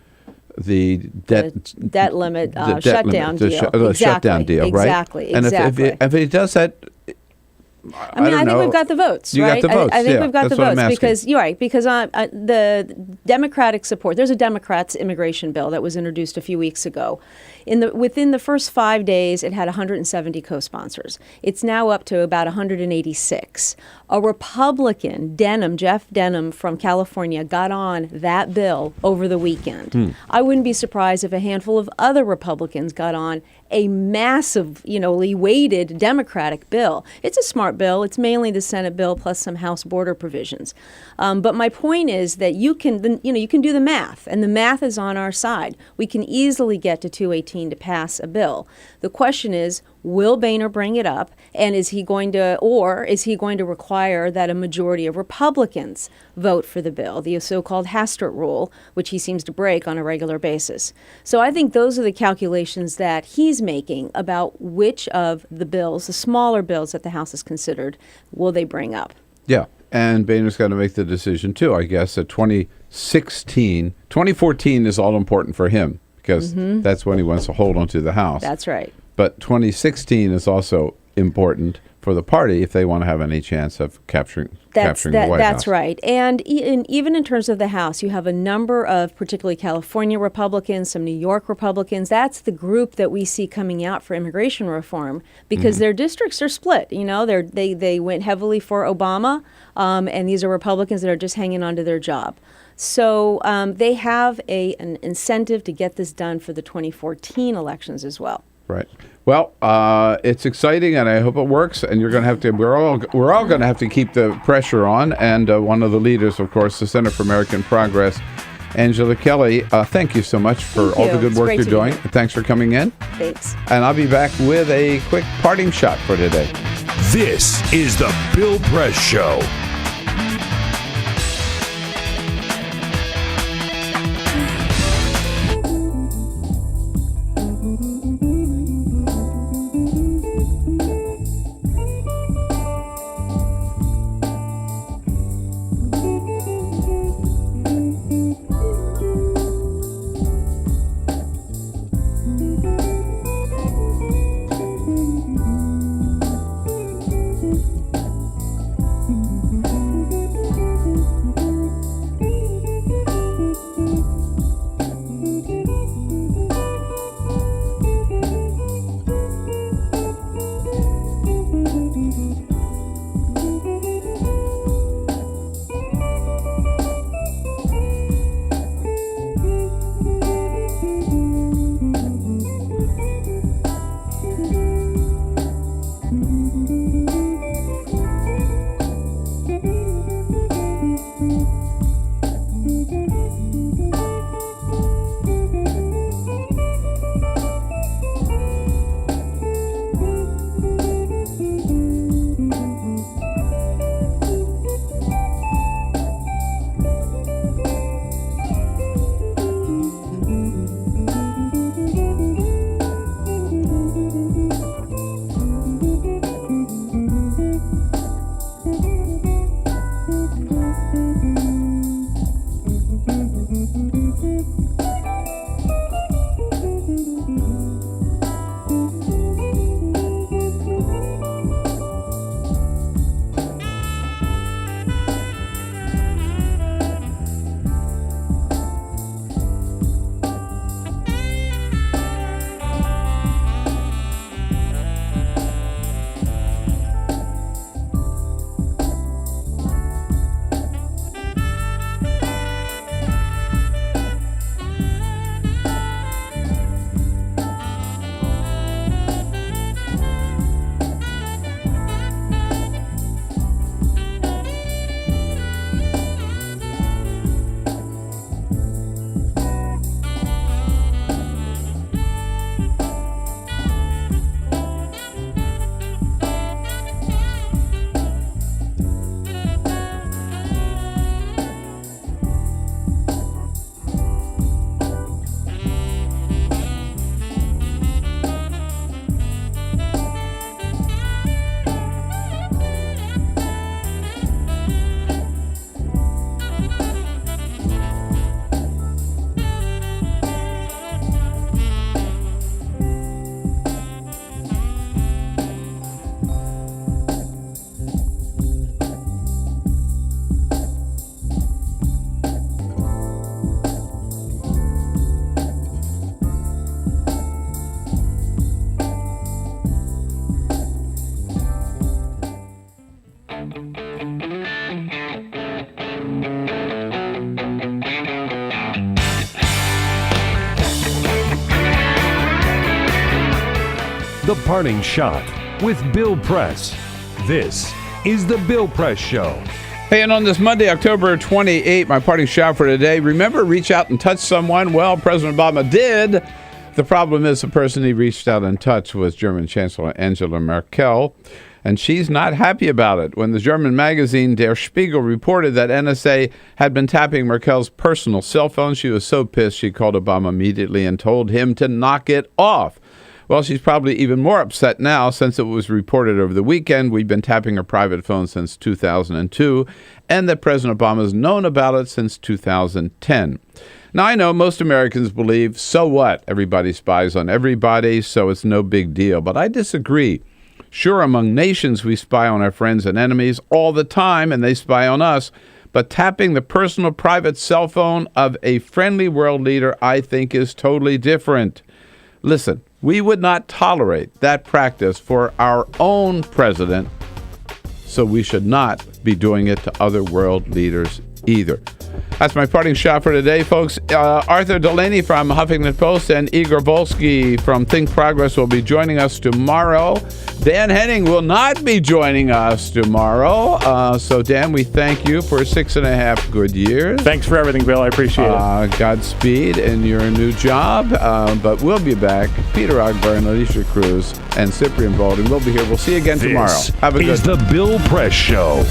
the debt limit shutdown deal. The shutdown deal, right? Exactly. And if he does that, I think we've got the votes, you right? Got the votes. I think we've got the votes because you're right. Because the Democratic support, there's a Democrats immigration bill that was introduced a few weeks ago. Within the first 5 days, it had 170 co-sponsors. It's now up to about 186. A Republican, Jeff Denham from California, got on that bill over the weekend. I wouldn't be surprised if a handful of other Republicans got on a massively weighted Democratic bill. It's a smart bill. It's mainly the Senate bill plus some House border provisions. But my point is that you can do the math, and the math is on our side. We can easily get to 218 to pass a bill. The question is, will Boehner bring it up, and is he going to require that a majority of Republicans vote for the bill, the so-called Hastert rule, which he seems to break on a regular basis? So I think those are the calculations that he's making about which of the bills, the smaller bills that the House has considered, will they bring up. Yeah, and Boehner's got to make the decision too, I guess, that 2014 is all important for him, because that's when he wants to hold on to the House. That's right. But 2016 is also important for the party if they want to have any chance of capturing the White House. That's right. And even in terms of the House, you have a number of particularly California Republicans, some New York Republicans. That's the group that we see coming out for immigration reform because their districts are split. You know, they went heavily for Obama, and these are Republicans that are just hanging on to their job. So they have an incentive to get this done for the 2014 elections as well. Right. Well, it's exciting, and I hope it works. And you're going to have to. We're all going to have to keep the pressure on. And one of the leaders, of course, the Center for American Progress, Angela Kelley. Thank you so much for all the good work you're doing. Thanks for coming in. Thanks. And I'll be back with a quick parting shot for today. This is the Bill Press Show. The Parting Shot with Bill Press. This is the Bill Press Show. Hey, and on this Monday, October 28, my parting shot for today, remember, reach out and touch someone? Well, President Obama did. The problem is the person he reached out and touched was German Chancellor Angela Merkel, and she's not happy about it. When the German magazine Der Spiegel reported that NSA had been tapping Merkel's personal cell phone, she was so pissed she called Obama immediately and told him to knock it off. Well, she's probably even more upset now since it was reported over the weekend we've been tapping her private phone since 2002 and that President Obama's known about it since 2010. Now, I know most Americans believe, so what? Everybody spies on everybody, so it's no big deal. But I disagree. Sure, among nations, we spy on our friends and enemies all the time, and they spy on us. But tapping the personal private cell phone of a friendly world leader, I think, is totally different. Listen, we would not tolerate that practice for our own president, so we should not be doing it to other world leaders either. That's my parting shot for today, folks. Arthur Delaney from Huffington Post and Igor Volsky from Think Progress will be joining us tomorrow. Dan Henning will not be joining us tomorrow. So, Dan, we thank you for 6.5 good years. Thanks for everything, Bill. I appreciate it. Godspeed in your new job. But we'll be back. Peter Ogbar and Alicia Cruz and Cyprian Baldwin will be here. We'll see you again tomorrow. Have a good This is the Bill Press Show.